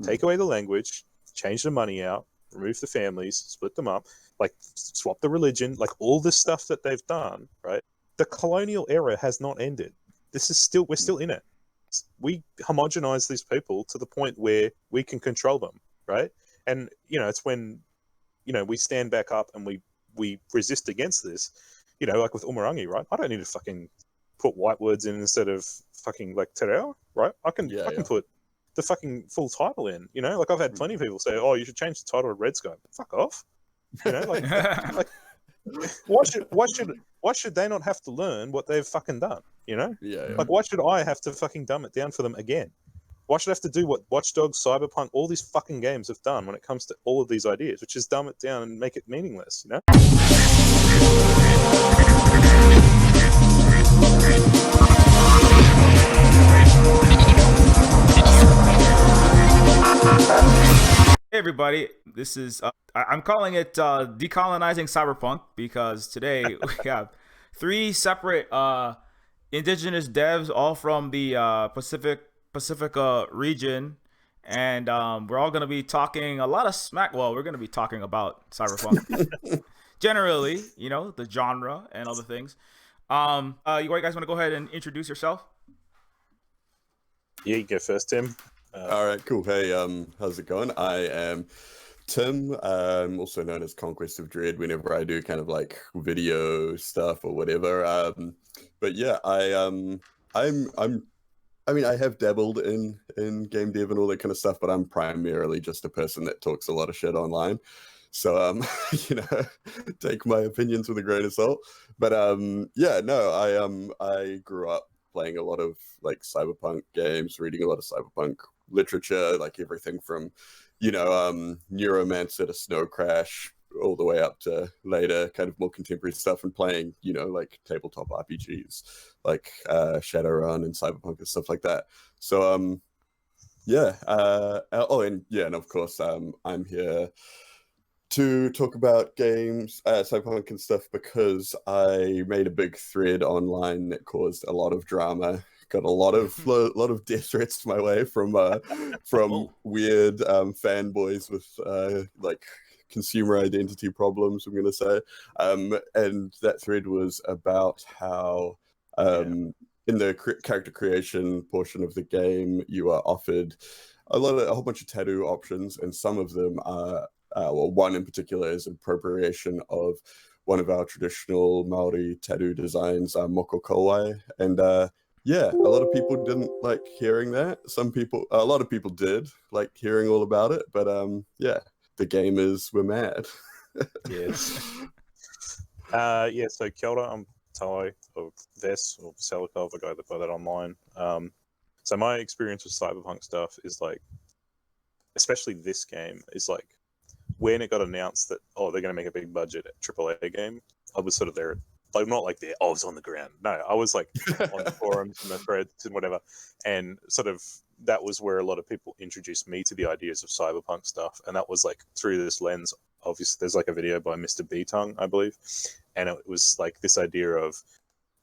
Take away the language, change the money out, remove the families, split them up, like swap the religion, like all this stuff that they've done, right? The colonial era has not ended. We're still in it. We homogenize these people to the point where we can control them, right? And it's when we stand back up and we resist against this. Like with Umurangi, right? I don't need to fucking put white words in instead of fucking like te reo, right? I can put the fucking full title in. Like I've had plenty of people say, "Oh, you should change the title to Red Sky." Fuck off. Like why should they not have to learn what they've fucking done? Like why should I have to fucking dumb it down for them again? Why should I have to do what Watch Dogs, Cyberpunk, all these fucking games have done when it comes to all of these ideas, which is dumb it down and make it meaningless, Hey everybody, this is I'm calling it decolonizing cyberpunk because today we have 3 separate indigenous devs, all from the Pacifica region, and we're all going to be talking a lot of smack. Well, we're going to be talking about cyberpunk generally, the genre and other things. You guys want to go ahead and introduce yourself? Yeah, you go first, Tim. All right, cool. Hey, how's it going? I am Tim, also known as Conquest of Dread whenever I do kind of like video stuff or whatever. But yeah, I have dabbled in game dev and all that kind of stuff, but I'm primarily just a person that talks a lot of shit online. So take my opinions with a grain of salt. But I grew up playing a lot of like cyberpunk games, reading a lot of cyberpunk literature, like everything from Neuromancer to Snow Crash all the way up to later kind of more contemporary stuff, and playing like tabletop RPGs like Shadowrun and Cyberpunk and stuff like that. So and of course I'm here to talk about games, Cyberpunk and stuff, because I made a big thread online that caused a lot of drama. Got a lot of death threats my way from weird fanboys with like consumer identity problems, I'm gonna say. And that thread was about how in the character creation portion of the game, you are offered a whole bunch of tattoo options, and some of them are one in particular is appropriation of one of our traditional Maori tattoo designs, moko kowai, and a lot of people didn't like hearing that. A lot of people did like hearing all about it, but the gamers were mad. Yes. So kia ora, I'm Tai, or Ves, or Salikov, a guy that play that online. So my experience with cyberpunk stuff is like, especially this game, is like, when it got announced that, they're going to make a big budget AAA game, I was sort of there, like not like there, I was on the ground. No, I was like on the forums and the threads and whatever, and sort of that was where a lot of people introduced me to the ideas of cyberpunk stuff, and that was like through this lens. Obviously, there's like a video by Mr. B-Tongue, I believe, and it was like this idea of,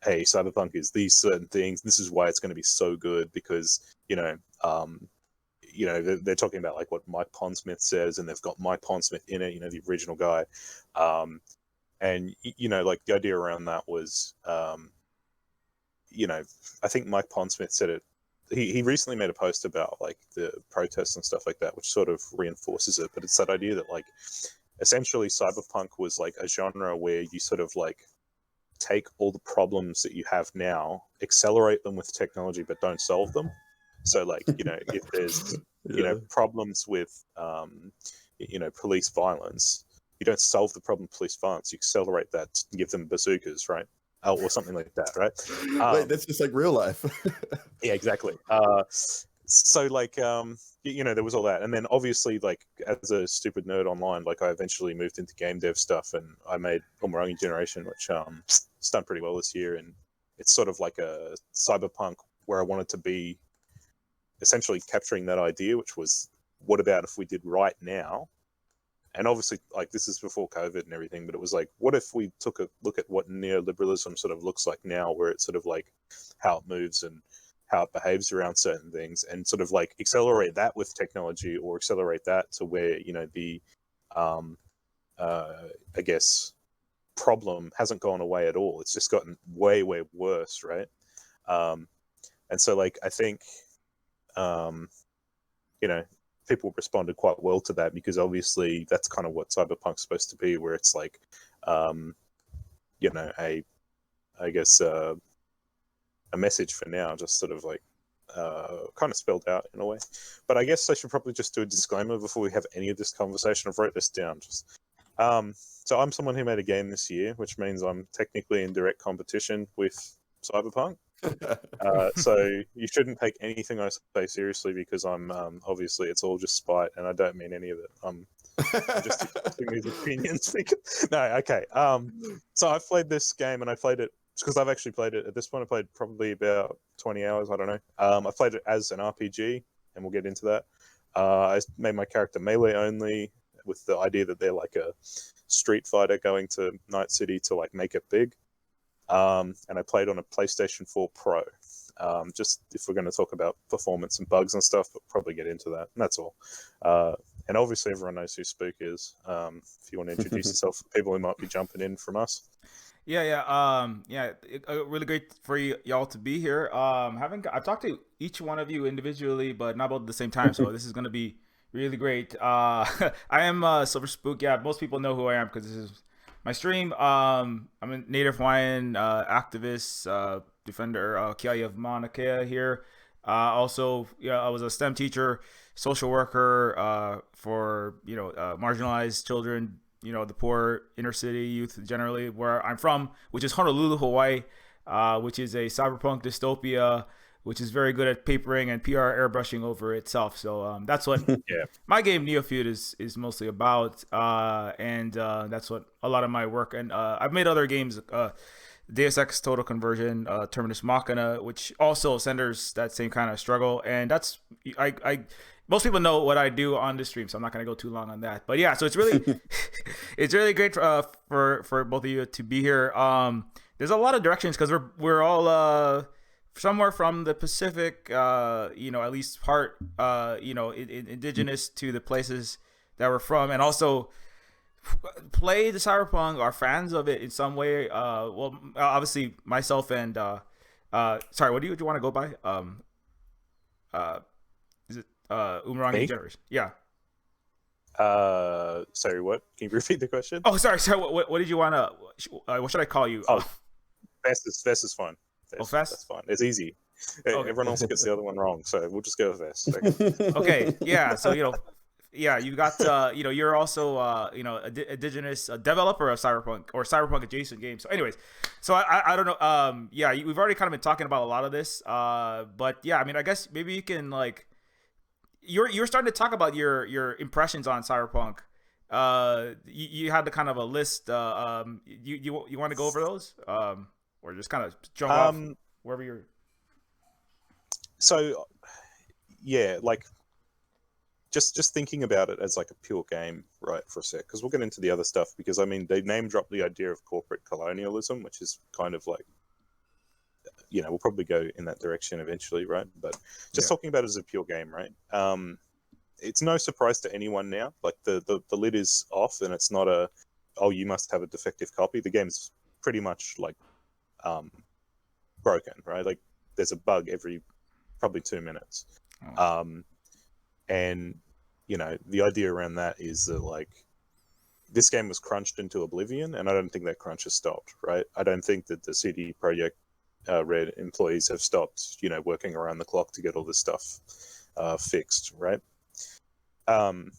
hey, cyberpunk is these certain things. This is why it's going to be so good because they're talking about like what Mike Pondsmith says, and they've got Mike Pondsmith in it, the original guy. And, like the idea around that was, I think Mike Pondsmith said it. He recently made a post about like the protests and stuff like that, which sort of reinforces it. But it's that idea that like, essentially cyberpunk was like a genre where you sort of like take all the problems that you have now, accelerate them with technology, but don't solve them. So like, if there's, problems with, police violence, you don't solve the problem of police violence, you accelerate that and give them bazookas, right? Or something like that, right? Wait, that's just like real life. Yeah, exactly. So like, there was all that. And then obviously, like, as a stupid nerd online, like I eventually moved into game dev stuff, and I made Umurangi Generation, which it's done pretty well this year. And it's sort of like a cyberpunk where I wanted to be essentially capturing that idea, which was, what about if we did right now? And obviously, like, this is before COVID and everything, but it was like, what if we took a look at what neoliberalism sort of looks like now, where it's sort of like how it moves, and how it behaves around certain things, and sort of like accelerate that with technology, or accelerate that to where, you know, the I guess problem hasn't gone away at all. It's just gotten way worse, right? And so like I think you know, people responded quite well to that, because obviously that's kind of what Cyberpunk's supposed to be, where it's like you know, I guess a message for now, just sort of like kind of spelled out in a way. But I guess I should probably just do a disclaimer before we have any of this conversation. I've wrote this down. Just so I'm someone who made a game this year, which means I'm technically in direct competition with Cyberpunk. So you shouldn't take anything I say seriously, because I'm obviously it's all just spite, and I don't mean any of it. I'm just expressing these opinions. No, okay. So I've played this game, and I played it because I've actually played it at this point. I played probably about 20 hours. I don't know. I played it as an RPG, and we'll get into that. I made my character melee only, with the idea that they're like a street fighter going to Night City to like make it big. And I played on a PlayStation 4 Pro. Just if we're going to talk about performance and bugs and stuff, but probably get into that. And that's all. And obviously everyone knows who Spook is. If you want to introduce yourself for people who might be jumping in from us. Yeah. Really great for y'all to be here. I've talked to each one of you individually, but not both at the same time. So this is going to be really great. I am Silver Spook. Yeah, most people know who I am because this is my stream. I'm a Native Hawaiian activist, defender, Kiai of Mauna Kea here. Also, I was a STEM teacher, social worker for marginalized children, the poor inner city youth generally, where I'm from, which is Honolulu, Hawaii, which is a cyberpunk dystopia, which is very good at papering and PR airbrushing over itself. So that's what my game Neofeud is mostly about, and that's what a lot of my work. And I've made other games, Deus Ex Total Conversion, Terminus Machina, which also centers that same kind of struggle. And that's most people know what I do on the stream, so I'm not going to go too long on that. But yeah, so it's really it's really great for both of you to be here. There's a lot of directions because we're all somewhere from the Pacific, at least part, indigenous to the places that we're from, and also play the cyberpunk, are fans of it in some way. Obviously myself and sorry, what do you want to go by? Is it Umurangi Generation? Yeah. Sorry, what? Can you repeat the question? Oh, sorry. What did you want to? What should I call you? Oh, Fest is fine. Fest? That's fine. It's easy. Okay. Everyone else gets the other one wrong, so we'll just go with Fest. Okay. Yeah. So you got you're also indigenous developer of cyberpunk or cyberpunk adjacent games. So anyways, so I don't know, we've already kind of been talking about a lot of this, but yeah, I mean, I guess maybe you can you're starting to talk about your impressions on cyberpunk. You had the kind of a list. You want to go over those, or just kind of jump off wherever you're. So yeah, just thinking about it as like a pure game, right, for a sec, because we'll get into the other stuff, because I mean they name drop the idea of corporate colonialism, which is kind of like, we'll probably go in that direction eventually, right? But just talking about it as a pure game, right? It's no surprise to anyone now. Like the lid is off, and it's not you must have a defective copy. The game's pretty much like broken, right? Like there's a bug every probably 2 minutes. And the idea around that is that like this game was crunched into oblivion, and I don't think that crunch has stopped, right? I don't think that the CD Projekt Red employees have stopped, working around the clock to get all this stuff fixed, right? I'm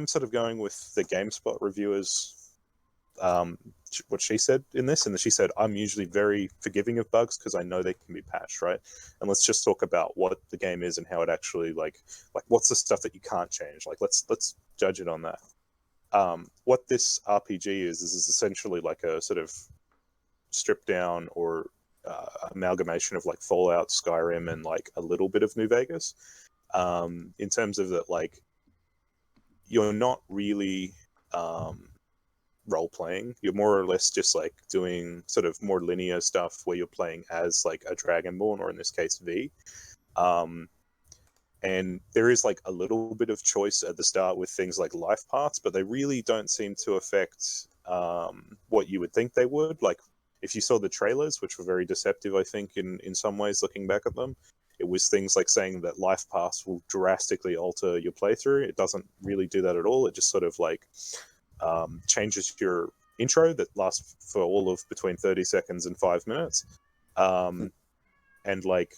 sort of going with the GameSpot reviewers, what she said in this, and she said, I'm usually very forgiving of bugs because I know they can be patched, right? And let's just talk about what the game is and how it actually like what's the stuff that you can't change. Like let's judge it on that. What this RPG is essentially like a sort of stripped down or amalgamation of like Fallout, Skyrim, and like a little bit of New Vegas, in terms of that, like you're not really role playing. You're more or less just like doing sort of more linear stuff where you're playing as like a Dragonborn, or in this case V. And there is like a little bit of choice at the start with things like life paths, but they really don't seem to affect what you would think they would. Like if you saw the trailers, which were very deceptive, I think in some ways looking back at them, it was things like saying that life paths will drastically alter your playthrough. It doesn't really do that at all. It just sort of like changes your intro that lasts for all of between 30 seconds and 5 minutes. And like,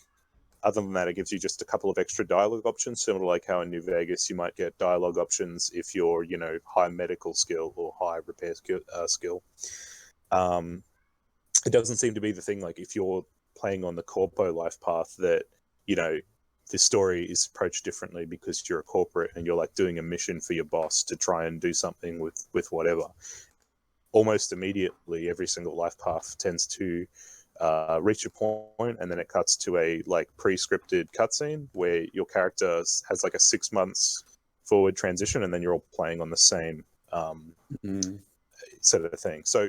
other than that, it gives you just a couple of extra dialogue options, similar to like how in New Vegas you might get dialogue options if you're, you know, high medical skill or high repair skill. It doesn't seem to be the thing like if you're playing on the corpo life path that, you know, the story is approached differently because you're a corporate and you're like doing a mission for your boss to try and do something with whatever. Almost immediately, every single life path tends to reach a point, and then it cuts to a like pre-scripted cutscene where your character has like a 6 months forward transition, and then you're all playing on the same sort of thing. So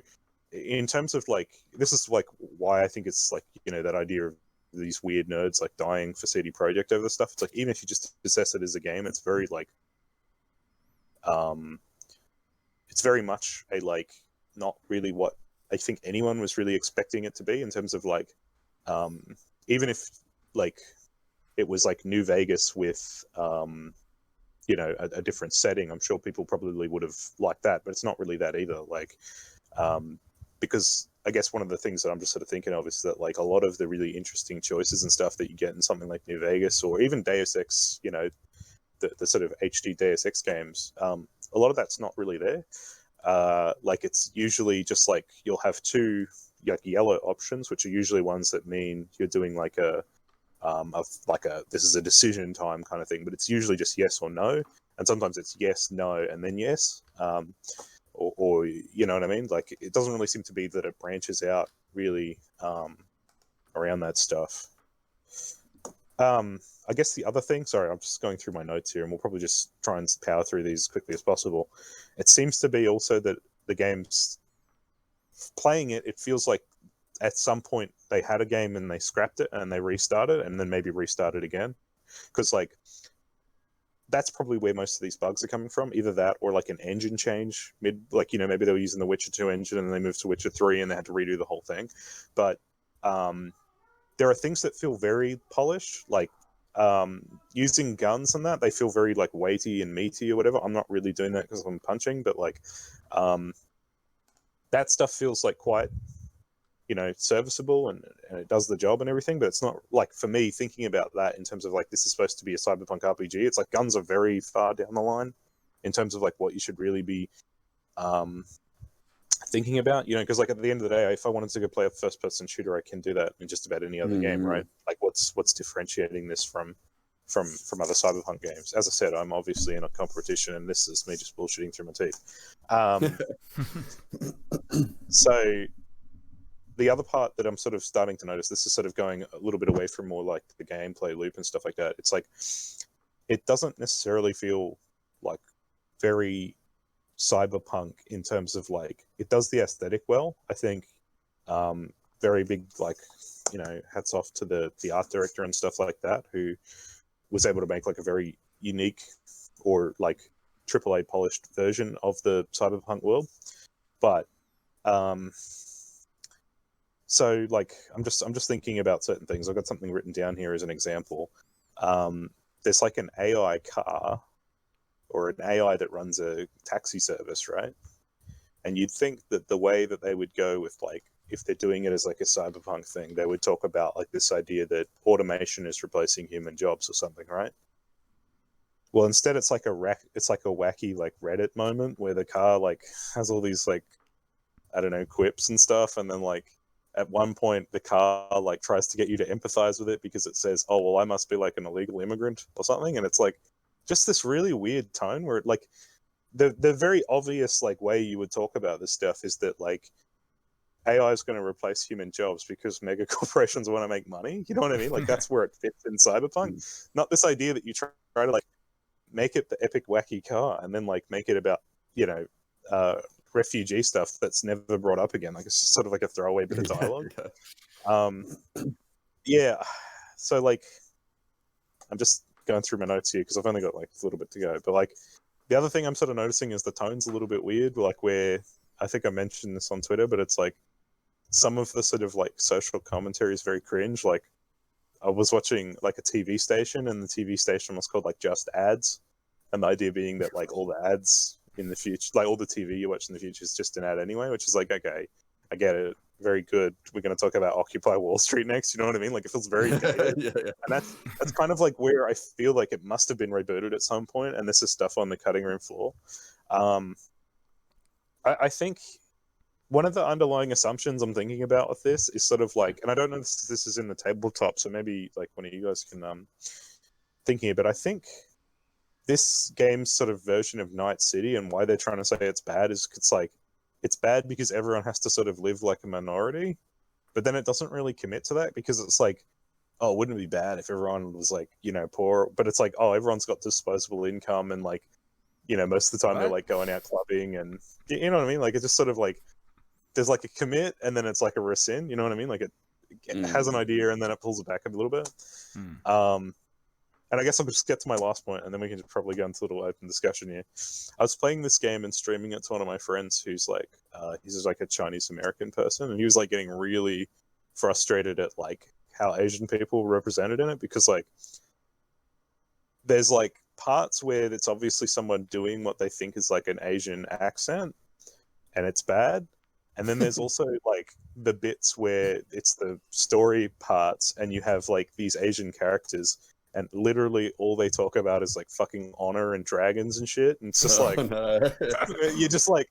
in terms of like, this is like why I think it's like, you know, that idea of these weird nerds like dying for CD Projekt over this stuff. It's like, even if you just assess it as a game, it's very like it's very much a like not really what I think anyone was really expecting it to be in terms of like, even if like it was like New Vegas with, you know, a different setting, I'm sure people probably would have liked that, but it's not really that either. Like, because I guess one of the things that I'm just sort of thinking of is that like a lot of the really interesting choices and stuff that you get in something like New Vegas or even Deus Ex, you know, the sort of HD Deus Ex games, a lot of that's not really there. Like it's usually just like you'll have two like yellow options, which are usually ones that mean you're doing like a this is a decision time kind of thing, but it's usually just yes or no, and sometimes it's yes, no, and then yes, or you know what I mean? Like it doesn't really seem to be that it branches out really around that stuff. I guess the other thing, sorry, I'm just going through my notes here, and we'll probably just try and power through these as quickly as possible. It seems to be also that the game's playing it, it feels like at some point they had a game and they scrapped it and they restarted and then maybe restarted again. Because like that's probably where most of these bugs are coming from. Either that or like an engine change mid, like, you know, maybe they were using the Witcher 2 engine and then they moved to Witcher 3 and they had to redo the whole thing. But there are things that feel very polished, like using guns and that, they feel very like weighty and meaty or whatever. I'm not really doing that because I'm punching, but like that stuff feels like quite, you know, serviceable and it does the job and everything, but it's not like, for me, thinking about that in terms of like this is supposed to be a cyberpunk RPG, it's like guns are very far down the line in terms of like what you should really be thinking about, you know, because like at the end of the day, if I wanted to go play a first person shooter, I can do that in just about any other game, right? Like what's differentiating this from other cyberpunk games? As I said, I'm obviously in a competition and this is me just bullshitting through my teeth. So the other part that I'm sort of starting to notice, this is sort of going a little bit away from more like the gameplay loop and stuff like that. It's like, it doesn't necessarily feel like very cyberpunk in terms of like, it does the aesthetic well, I think. Very big, like, you know, hats off to the art director and stuff like that, who was able to make like a very unique or like AAA polished version of the cyberpunk world. But so like I'm just thinking about certain things. I've got something written down here as an example. There's like an AI car or an AI that runs a taxi service, right? And you'd think that the way that they would go with like, if they're doing it as like a cyberpunk thing, they would talk about like this idea that automation is replacing human jobs or something, right? Well, instead it's like a wacky like Reddit moment where the car like has all these like, I don't know, quips and stuff, and then like at one point the car like tries to get you to empathize with it because it says, oh well, I must be like an illegal immigrant or something, and it's like just this really weird tone where it, like the very obvious like way you would talk about this stuff is that like AI is going to replace human jobs because mega corporations want to make money. You know what I mean? Like that's where it fits in cyberpunk. Not this idea that you try to like make it the epic wacky car and then like make it about, you know, refugee stuff that's never brought up again. Like it's just sort of like a throwaway bit of dialogue. Yeah. So like, I'm just going through my notes here because I've only got like a little bit to go. But like, the other thing I'm sort of noticing is the tone's a little bit weird. Like where I think I mentioned this on Twitter, but it's like some of the sort of like social commentary is very cringe. Like I was watching like a TV station, and the TV station was called like Just Ads, and the idea being that like all the ads in the future, like all the TV you watch in the future, is just an ad anyway. Which is like, okay, I get it, very good. We're going to talk about Occupy Wall Street next. You know what I mean? Like it feels very dated, yeah. and that's kind of like where I feel like it must have been rebooted at some point, and this is stuff on the cutting room floor. I think one of the underlying assumptions I'm thinking about with this is sort of like, and I don't know if this is in the tabletop, so maybe like one of you guys can think here, but I think this game's sort of version of Night City and why they're trying to say it's bad is it's like, it's bad because everyone has to sort of live like a minority, but then it doesn't really commit to that because it's like, oh, wouldn't it be bad if everyone was like, you know, poor? But it's like, oh, everyone's got disposable income and like, you know, most of the time they're like going out clubbing and you know what I mean? Like it's just sort of like, there's like a commit and then it's like a rescind, you know what I mean? Like it has an idea and then it pulls it back a little bit. And I guess I'll just get to my last point and then we can probably go into a little open discussion here. I was playing this game and streaming it to one of my friends who's like, he's just like a Chinese American person, and he was like getting really frustrated at like how Asian people were represented in it because like there's like parts where it's obviously someone doing what they think is like an Asian accent and it's bad. And then there's also like the bits where it's the story parts and you have like these Asian characters and literally all they talk about is like fucking honor and dragons and shit. And it's just like, no. you're just like,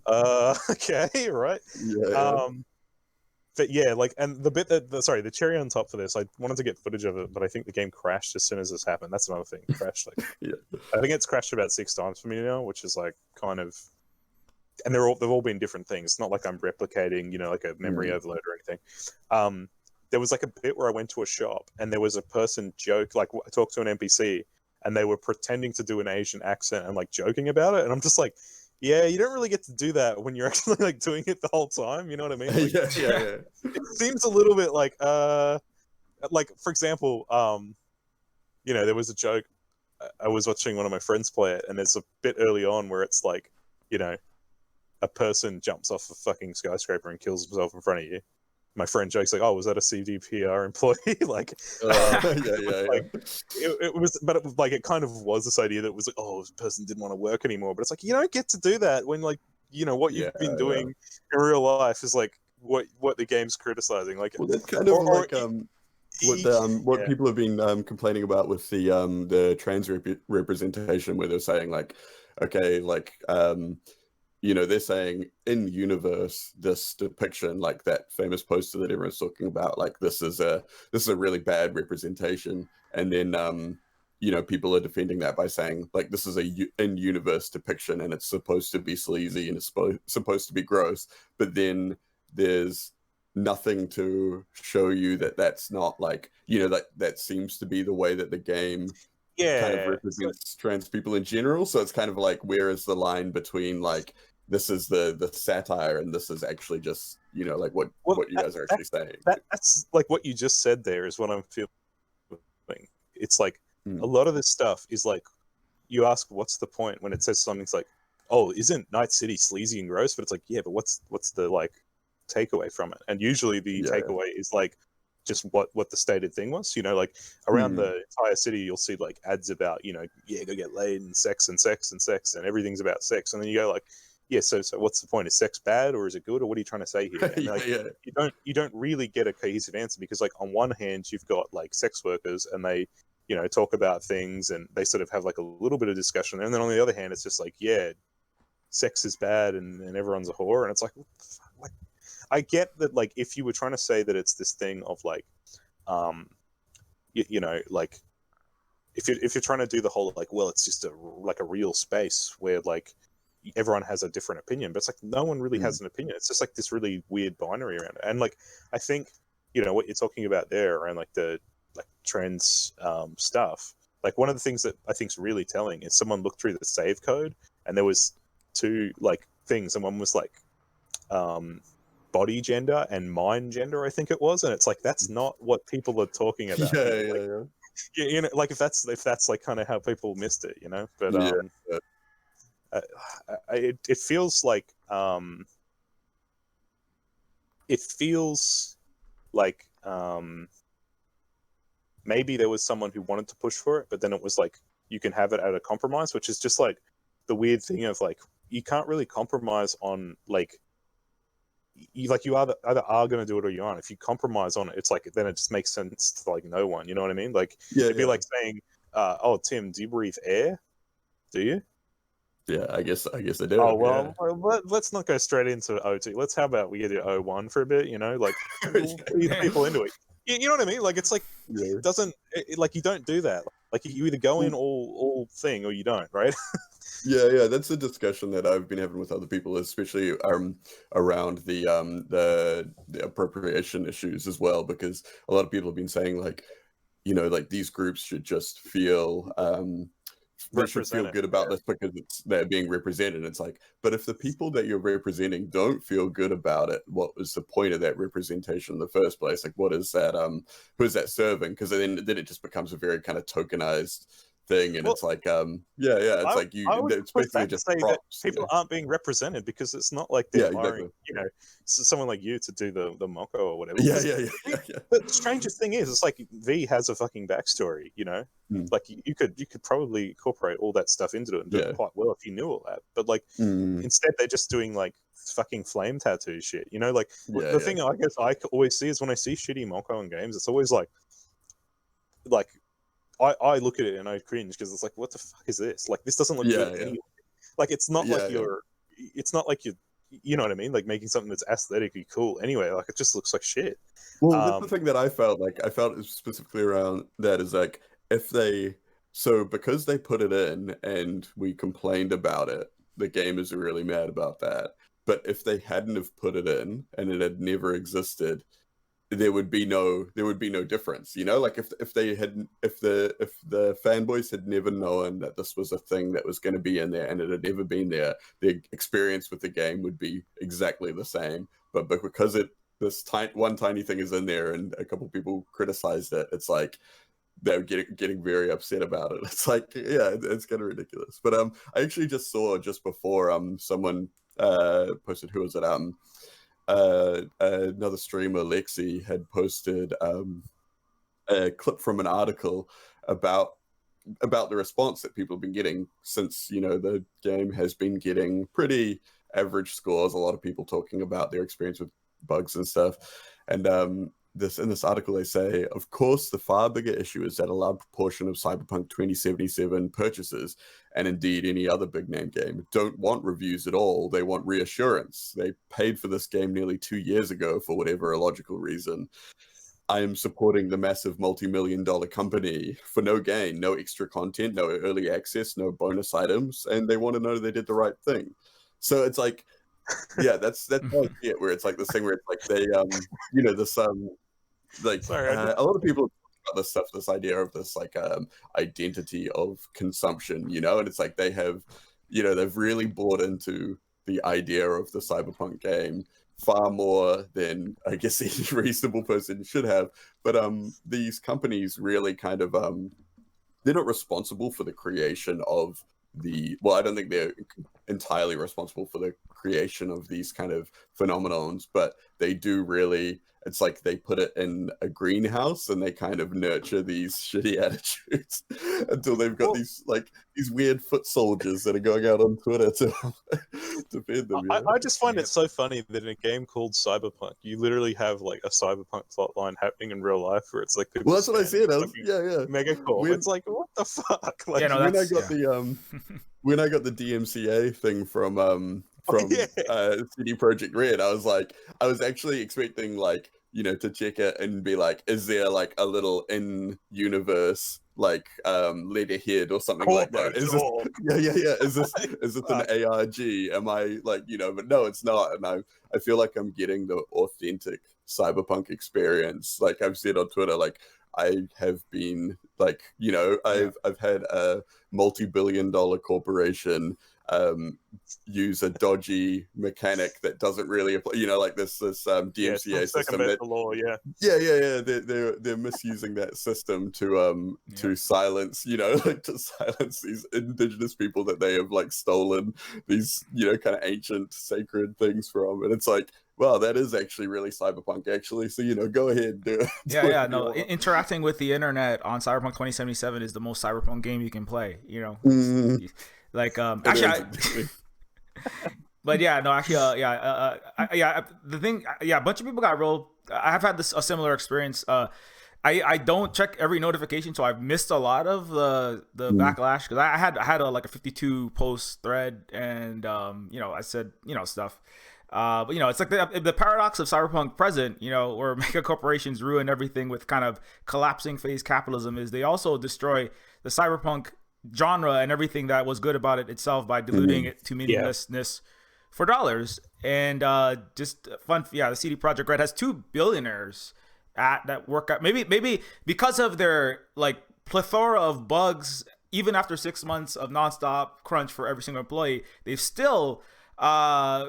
okay, right. Yeah. But yeah, like, and the bit that, sorry, the cherry on top for this, I wanted to get footage of it, but I think the game crashed as soon as this happened. That's another thing. It crashed like, I think it's crashed about 6 times for me now, which is like kind of, and they've all been different things. It's not like I'm replicating, you know, like a memory overload or anything. There was like a bit where I went to a shop and there was a person like I talked to an NPC and they were pretending to do an Asian accent and like joking about it. And I'm just like, yeah, you don't really get to do that when you're actually like doing it the whole time. You know what I mean? Like, yeah. It seems a little bit like for example, you know, there was a joke. I was watching one of my friends play it, and there's a bit early on where it's like, you know, a person jumps off a fucking skyscraper and kills himself in front of you. My friend jokes like, "Oh, was that a CDPR employee?" Like, it was, but it was like it kind of was this idea that it was like, "Oh, this person didn't want to work anymore." But it's like you don't get to do that when like you know what you've been doing in real life is like what the game's criticizing. Like, well, that's kind of what people have been complaining about with the trans representation, where they're saying like, okay, like you know, they're saying in universe, this depiction, like that famous poster that everyone's talking about, like this is a really bad representation. And then, you know, people are defending that by saying like this is a in universe depiction and it's supposed to be sleazy and it's supposed to be gross. But then there's nothing to show you that that's not like, you know, that seems to be the way that the game kind of represents trans people in general. So it's kind of like, where is the line between like this is the satire and this is actually just, you know, like what you guys are actually saying? That's like what you just said there is what I'm feeling. It's like a lot of this stuff is like, you ask what's the point when it says something's like, oh, isn't Night City sleazy and gross? But it's like, yeah, but what's the like takeaway from it? And usually the takeaway is like just what the stated thing was, you know, like around the entire city you'll see like ads about, you know, yeah, go get laid and sex and sex and sex and everything's about sex, and then you go like, yeah, so what's the point? Is sex bad or is it good, or what are you trying to say here? And like, you don't really get a cohesive answer because like on one hand you've got like sex workers and they, you know, talk about things and they sort of have like a little bit of discussion, and then on the other hand it's just like, yeah, sex is bad and everyone's a whore, and it's like, what? I get that, like, if you were trying to say that it's this thing of like, you know, like, if you're trying to do the whole like, well, it's just a real space where like everyone has a different opinion, but it's like no one really has an opinion. It's just like this really weird binary around it. And like, I think, you know, what you're talking about there around like the like trans stuff. Like one of the things that I think is really telling is someone looked through the save code and there was 2 like things, and one was like body gender and mind gender, I think it was, and it's like that's not what people are talking about. You know, like if that's like kind of how people missed it, you know. But it feels like maybe there was someone who wanted to push for it, but then it was like you can have it at a compromise, which is just like the weird thing of like you can't really compromise on like you either are going to do it or you aren't. If you compromise on it, it's like then it just makes sense to like no one. You know what I mean? Like it'd be like saying, "Oh, Tim, do you breathe air? Do you?" Yeah, I guess I do. Oh well, let's not go straight into O2. How about we get to O1 for a bit? You know, like ease people into it. You know what I mean? Like it's like like you don't do that. Like you either go in all thing or you don't, right? Yeah, that's a discussion that I've been having with other people, especially around the appropriation issues as well, because a lot of people have been saying like, you know, like these groups should just feel they should feel good about this because they're being represented. It's like, but if the people that you're representing don't feel good about it, what was the point of that representation in the first place? Like, what is that? Who is that serving? Because then it just becomes a very kind of tokenized thing, and it's like, it's like it's basically just props. People aren't being represented because it's not like they're hiring, you know, someone like you to do the Moko or whatever. Yeah. But the strangest thing is, it's like V has a fucking backstory, you know. Like you could probably incorporate all that stuff into it and do it quite well if you knew all that. But like instead they're just doing like fucking flame tattoo shit, you know. Like the thing I guess I always see is when I see shitty Moko in games, it's always like I look at it and I cringe because it's like, what the fuck is this? Like, this doesn't look good anyway. Like, it's not like it's not like you know what I mean? Like making something that's aesthetically cool anyway. Like, it just looks like shit. Well, that's the thing that I felt specifically around that is like, because they put it in and we complained about it, the game is really mad about that. But if they hadn't have put it in and it had never existed, there would be no difference, you know. Like if the fanboys had never known that this was a thing that was going to be in there and it had never been there, the experience with the game would be exactly the same. But because this one tiny thing is in there and a couple people criticized it, it's like they're getting very upset about it. It's like, it's kind of ridiculous. But I actually just saw just before someone posted, who was it, another streamer, Lexi, had posted a clip from an article about the response that people have been getting since, you know, the game has been getting pretty average scores. A lot of people talking about their experience with bugs and stuff. And in this article, they say, of course, the far bigger issue is that a large proportion of Cyberpunk 2077 purchasers, and indeed any other big name game, don't want reviews at all. They want reassurance. They paid for this game nearly 2 years ago for whatever illogical reason. I am supporting the massive multi-million-dollar company for no gain, no extra content, no early access, no bonus items, and they want to know they did the right thing. So it's like, that's how I see it, where it's like this thing where it's like they, you know, this like a lot of people talk about this stuff, this idea of this like identity of consumption, you know, and it's like they have, you know, they've really bought into the idea of the Cyberpunk game far more than I guess any reasonable person should have. But these companies really kind of they're not responsible for the creation of I don't think they're entirely responsible for the creation of these kind of phenomenons, but they do really, it's like they put it in a greenhouse and they kind of nurture these shitty attitudes until they've got these weird foot soldiers that are going out on Twitter to feed them. I just find it so funny that in a game called Cyberpunk, you literally have like a Cyberpunk plotline happening in real life where it's like, well, that's what I said. Mega cool. It's like, what the fuck? Like, yeah, no, when I got the when I got the DMCA thing from CD Projekt Red, I was actually expecting like, you know, to check it and be like, is there like a little in-universe like letterhead or something like that? Is this is this an ARG? Am I like, you know? But no, it's not. And I feel like I'm getting the authentic Cyberpunk experience. Like I've said on Twitter, like I have been like, you know, I've had a multi-billion-dollar corporation use a dodgy mechanic that doesn't really apply, like this DMCA system that the law, yeah. They're misusing that system to silence, like to silence these indigenous people that they have like stolen these, kind of ancient sacred things from. And it's like, wow, that is actually really cyberpunk actually. So, go ahead and do it. No, interacting with the internet on Cyberpunk 2077 is the most cyberpunk game you can play, Like, actually, but yeah, no, actually, the thing, a bunch of people got real. I've had a similar experience. I don't check every notification, so I've missed a lot of the backlash, because I had a 52 post thread, and I said stuff. But it's like the paradox of cyberpunk present, where mega corporations ruin everything with kind of collapsing phase capitalism, is they also destroy the cyberpunk genre and everything that was good about it itself by diluting it to meaninglessness for dollars. And just fun, the CD Projekt Red has 2 billionaires that work out, maybe because of their like plethora of bugs. Even after 6 months of nonstop crunch for every single employee, they've still had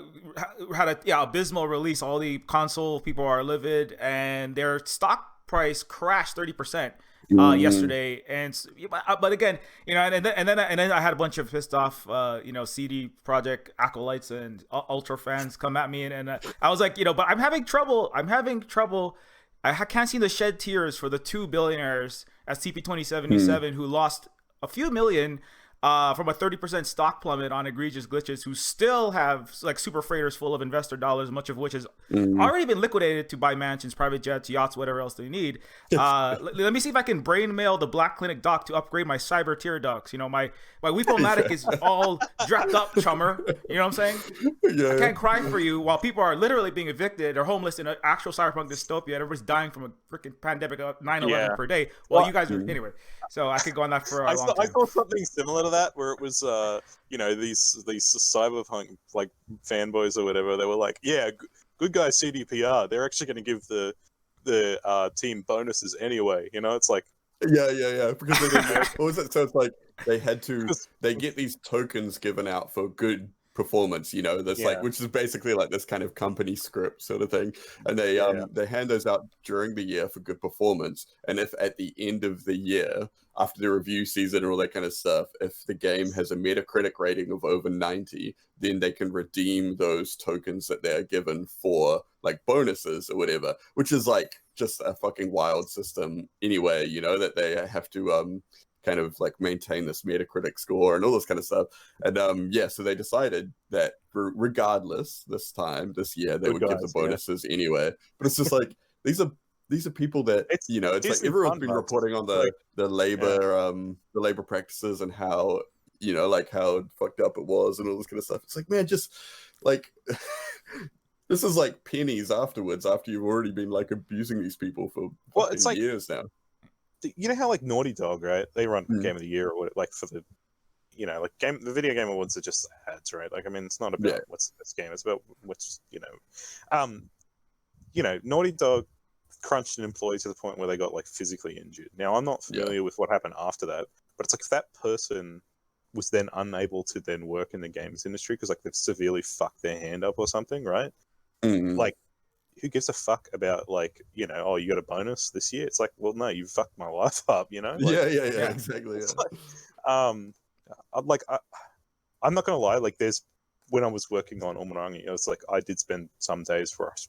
a abysmal release. All the console people are livid, and their stock price crashed 30% yesterday. And but again, and then I had a bunch of pissed off CD Projekt acolytes and ultra fans come at me, and I was like, but I'm having trouble. I can't seem to shed tears for the 2 billionaires at CP2077 who lost a few million from a 30% stock plummet on egregious glitches, who still have like super freighters full of investor dollars, much of which has already been liquidated to buy mansions, private jets, yachts, whatever else they need. Let me see if I can brain mail the Black Clinic doc to upgrade my cyber tear ducts. My Weepomatic is all drepped up, chummer. You know what I'm saying? I can't cry for you while people are literally being evicted or homeless in an actual cyberpunk dystopia. Everybody's dying from a freaking pandemic of 9/11 per day. Well, you guys are anyway. So I could go on that for a long time. I saw something similar to that, where it was these cyberpunk like fanboys or whatever. They were like, good guys CDPR. They're actually going to give the team bonuses anyway. It's like because they didn't. What was it? So it's like they get these tokens given out for good performance, that's like, which is basically like this kind of company script sort of thing, and they hand those out during the year for good performance. And if at the end of the year, after the review season and all that kind of stuff, if the game has a Metacritic rating of over 90, then they can redeem those tokens that they're given for like bonuses or whatever, which is like just a fucking wild system anyway, that they have to kind of like maintain this Metacritic score and all this kind of stuff. And so they decided that regardless this year they would give the bonuses anyway. But it's just like these are people that it's like everyone's been reporting on the labor practices and how how fucked up it was and all this kind of stuff. It's like, man, just like this is like pennies afterwards, after you've already been like abusing these people for it's like years now. You know how like Naughty Dog, right? They run Game of the Year or like for the the Video Game Awards are just ads, right? Like, I mean, it's not about what's the best game, it's about what's Naughty Dog crunched an employee to the point where they got like physically injured. Now, I'm not familiar with what happened after that, but it's like if that person was then unable to then work in the games industry because like they've severely fucked their hand up or something, right? Like, who gives a fuck about like, you got a bonus this year? It's like, well, no, you fucked my life up, Like, exactly. Like, I'm not gonna lie, like when I was working on Umurangi, it was like I did spend some days for us,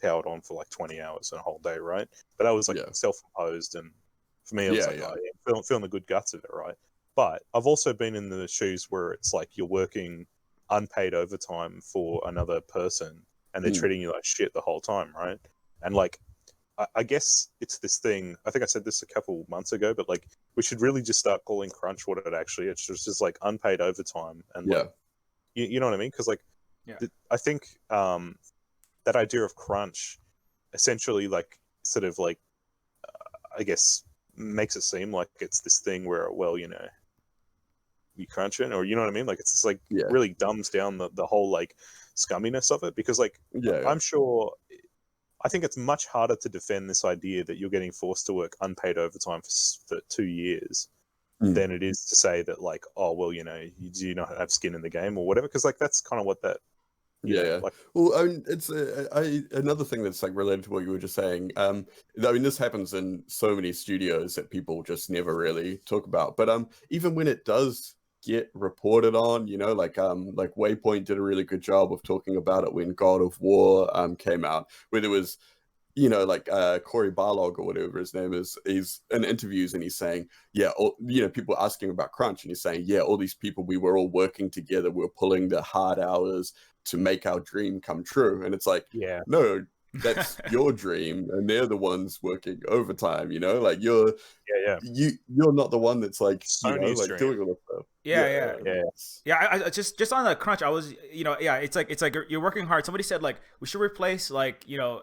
powered on for like 20 hours and a whole day, right? But I was like self-imposed, and for me, it was feeling the good guts of it, right? But I've also been in the shoes where it's like you're working unpaid overtime for another person, and they're treating you like shit the whole time, right? And like, I guess it's this thing. I think I said this a couple months ago, but like, we should really just start calling crunch what it actually is. It's just like unpaid overtime, and like, you know what I mean? Because like, I think that idea of crunch essentially like sort of like, I guess, makes it seem like it's this thing where, well, you crunching, or you know what I mean? Like, it's just like really dumbs down the whole like scumminess of it, because like I'm sure, I think it's much harder to defend this idea that you're getting forced to work unpaid overtime for 2 years than it is to say that like, oh well, you know, you do not have skin in the game or whatever, because like that's kind of what that. Yeah. Like, well, I mean, it's another thing that's like related to what you were just saying. I mean, this happens in so many studios that people just never really talk about. But even when it does get reported on, you know, like Waypoint did a really good job of talking about it when God of War came out, where there was, you know, like Corey Barlog or whatever his name is, he's in interviews and he's saying, yeah, you know, people asking about crunch, and he's saying, yeah, all these people, we were all working together, we were pulling the hard hours to make our dream come true. And it's like, yeah, no, that's your dream, and they're the ones working overtime, you know, like you're not the one that's like, Sony's you know, like dream. doing all this stuff. I just on the crunch, I was, you know, it's like you're working hard. Somebody said like we should replace like, you know,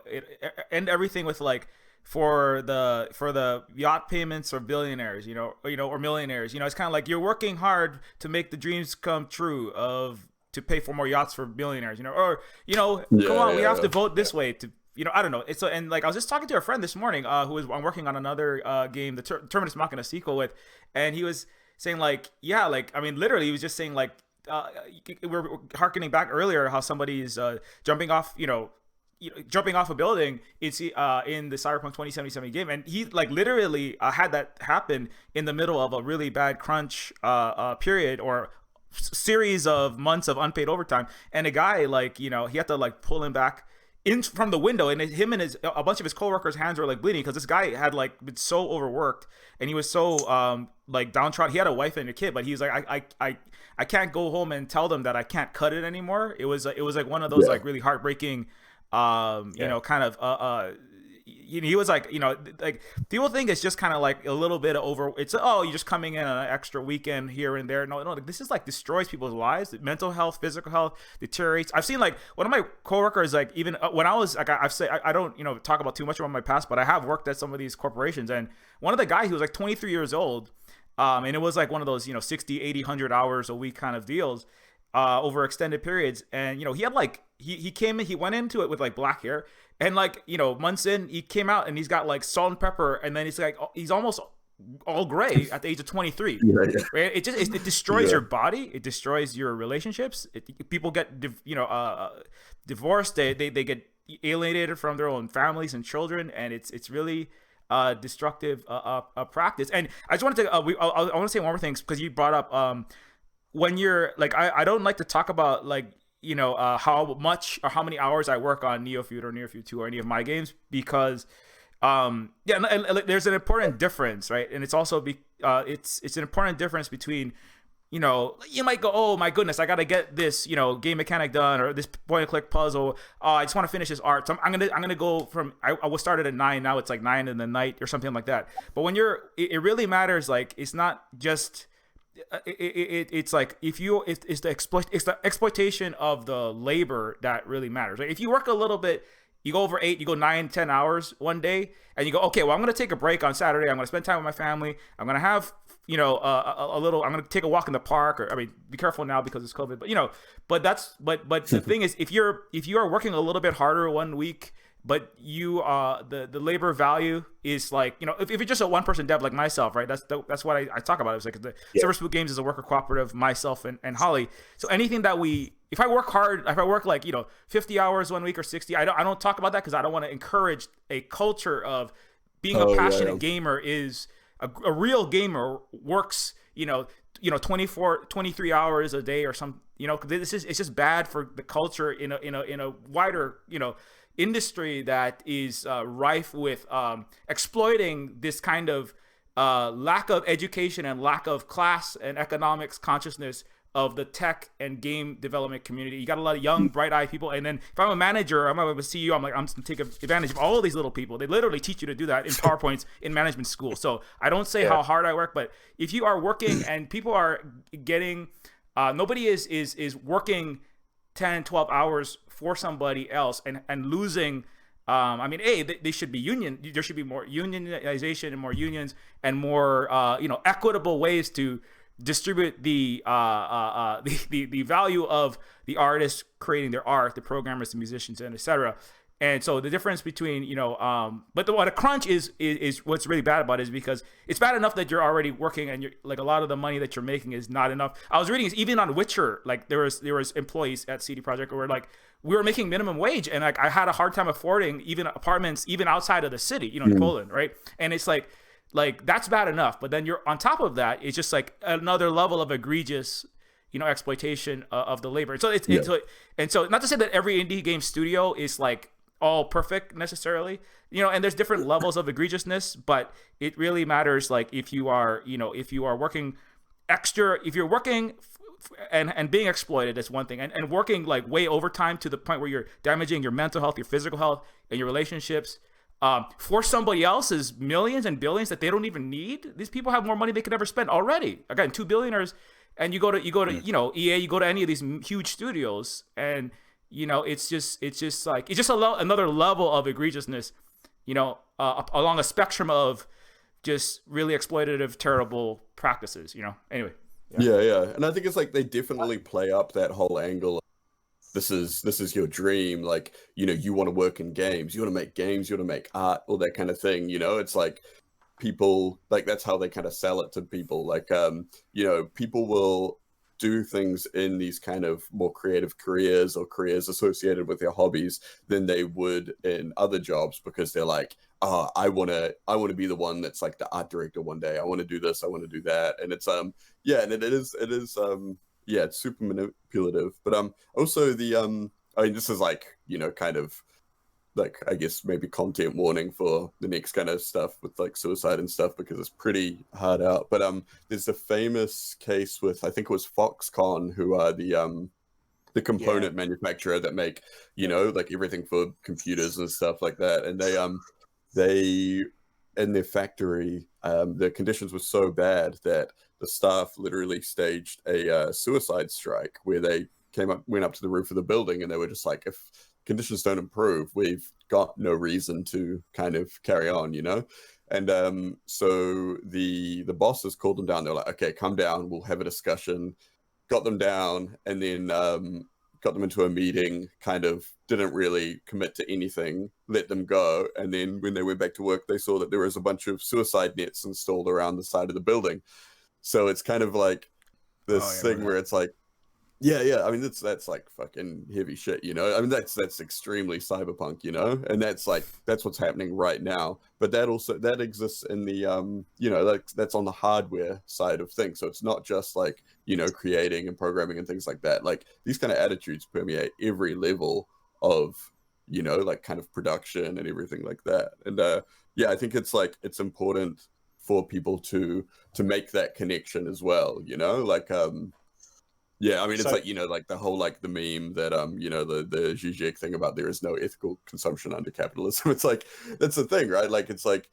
end everything with like for the yacht payments or billionaires, you know, or millionaires, you know. It's kind of like you're working hard to make the dreams come true of to pay for more yachts for billionaires, you know, or, you know, come on, we have to vote this way to, you know, I don't know. It's and like I was just talking to a friend this morning who I'm working on another game, the Terminus Machina sequel with, and he was saying like, yeah, like, I mean, literally he was just saying like, we're harkening back earlier how somebody's jumping off a building. It's in the Cyberpunk 2077 game, and he like literally had that happen in the middle of a really bad crunch period or series of months of unpaid overtime, and a guy like, you know, he had to like pull him back in from the window, and him and a bunch of his coworkers' hands were like bleeding because this guy had like been so overworked and he was so like downtrodden. He had a wife and a kid, but he was like, I can't go home and tell them that I can't cut it anymore. It was like one of those like really heartbreaking you know, kind of he was like, you know, like people think it's just kind of like a little bit of it's you're just coming in on an extra weekend here and there. No, like, this is like destroys people's lives. Mental health, physical health deteriorates. I've seen like one of my coworkers, like even when I was like, I don't, you know, talk about too much about my past, but I have worked at some of these corporations, and one of the guys, he was like 23 years old, and it was like one of those, you know, 60, 80, 100 hours a week kind of deals over extended periods. And, you know, he had like he went into it with like black hair. And like, you know, months in, he came out and he's got like salt and pepper, and then he's like, he's almost all gray at the age of 23. Right? It destroys your body. It destroys your relationships. People get divorced. They get alienated from their own families and children, and it's really destructive practice. And I just wanted to I want to say one more thing, because you brought up when you're like, I don't like to talk about like, you know, how much or how many hours I work on Neofeud or Neofeud 2 or any of my games, because and there's an important difference, right? And it's also it's an important difference between, you know, you might go, oh my goodness, I got to get this, you know, game mechanic done, or this point and click puzzle. I just want to finish this art. So I'm gonna go from I was started at 9, now it's like 9 in the night or something like that. But when it really matters. Like, it's not just it's like it's the exploitation of the labor that really matters. Like, if you work a little bit, you go over 8, you go 9, 10 hours one day, and you go, okay, well, I'm going to take a break on Saturday. I'm going to spend time with my family. I'm going to have, you know, a little, I'm going to take a walk in the park, or, I mean, be careful now because it's COVID, but, you know, but the thing is, if you are working a little bit harder one week, but you the labor value is like, you know, if you're just a one person dev like myself, right? That's what I talk about. It's like the Silver Spook Games is a worker cooperative, myself and Holly. So anything that if I work hard, if I work like, you know, 50 hours one week or 60, I don't talk about that, because I don't want to encourage a culture of being a passionate gamer. Is a real gamer works, you know, 24, 23 hours a day or some, you know, it's just bad for the culture in a wider, you know, industry that is rife with exploiting this kind of lack of education and lack of class and economics consciousness of the tech and game development community. You got a lot of young, bright-eyed people, and then if I'm a manager, I'm a CEO, I'm going to take advantage of all of these little people. They literally teach you to do that in PowerPoints in management school. So I don't say how hard I work, but if you are working and people are getting, nobody is working 10, 12 hours for somebody else and losing. I mean, they should be there should be more unionization and more unions and more equitable ways to distribute the value of the artists creating their art, the programmers, the musicians, and etc. And so the difference between, but what a crunch is what's really bad about it is because it's bad enough that you're already working and you're like a lot of the money that you're making is not enough. I was reading even on Witcher, like there was employees at CD Projekt who were like, we were making minimum wage and like I had a hard time affording even apartments even outside of the city, in Poland, right? And it's like that's bad enough, but then you're on top of that, it's just like another level of egregious exploitation of the labor. So and so not to say that every indie game studio is like all perfect necessarily, and there's different levels of egregiousness, but it really matters like if you are working extra, if you're working and being exploited, that's one thing, and working like way overtime to the point where you're damaging your mental health, your physical health, and your relationships for somebody else's millions and billions that they don't even need. These people have more money they could ever spend already. Again, 2 billionaires, and you go to EA, you go to any of these huge studios, and it's just another level of egregiousness, along a spectrum of just really exploitative, terrible practices. Anyway. Yeah, and I think it's like they definitely play up that whole angle. This is your dream, like you want to work in games, you want to make games, you want to make art, all that kind of thing. It's like people, like that's how they kind of sell it to people. Like people will do things in these kind of more creative careers or careers associated with their hobbies than they would in other jobs, because they're like, oh, I want to be the one that's like the art director one day. I want to do this, I want to do that. And it's and it is it's super manipulative. But also the I mean, this is like kind of like, I guess maybe content warning for the next kind of stuff with like suicide and stuff, because it's pretty hard out. But there's a famous case with, I think it was Foxconn, who are the component manufacturer that make like everything for computers and stuff like that. And they in their factory, the conditions were so bad that the staff literally staged a suicide strike, where they went up to the roof of the building, and they were just like, if conditions don't improve, we've got no reason to kind of carry on, And so the bosses called them down. They're like, okay, come down, we'll have a discussion. Got them down, and then got them into a meeting, kind of didn't really commit to anything, let them go. And then when they went back to work, they saw that there was a bunch of suicide nets installed around the side of the building. So it's kind of like this thing where it's like, yeah. I mean, that's like fucking heavy shit, I mean, that's extremely cyberpunk, and that's what's happening right now. But that exists in the like that's on the hardware side of things. So it's not just like creating and programming and things like that. Like these kind of attitudes permeate every level of like kind of production and everything like that. And I think it's important for people to make that connection as well, like yeah, I mean, it's like, like the whole, like the meme that, the Zizek thing about there is no ethical consumption under capitalism. It's like, that's the thing, right? Like, it's like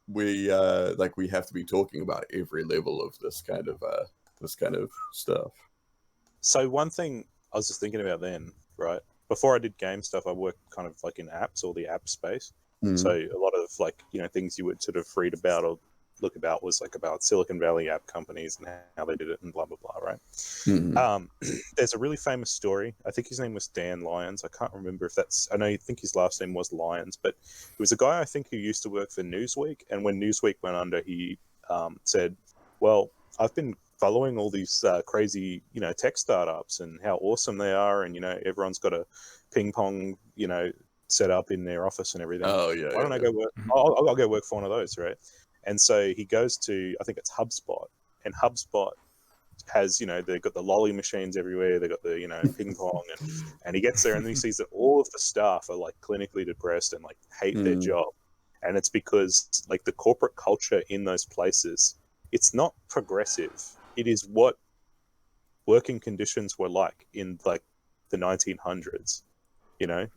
we have to be talking about every level of this kind of stuff. So one thing I was just thinking about then, right? Before I did game stuff, I worked kind of like in apps or the app space. Mm-hmm. So a lot of like, things you would sort of read about or look about was like about Silicon Valley app companies and how they did it and blah blah blah, right? Mm-hmm. There's a really famous story. I think his name was Dan Lyons. I can't remember if I think his last name was Lyons, but it was a guy I think who used to work for Newsweek, and when Newsweek went under, he said, well, I've been following all these crazy tech startups and how awesome they are, and everyone's got a ping pong set up in their office and everything. Oh yeah. Why don't I go work? I'll go work for one of those, right? And so he goes to, I think it's HubSpot, and HubSpot has, they've got the lolly machines everywhere. They've got the, ping pong, and he gets there and then he sees that all of the staff are like clinically depressed and like hate their job. And it's because like the corporate culture in those places, it's not progressive. It is what working conditions were like in like the 1900s.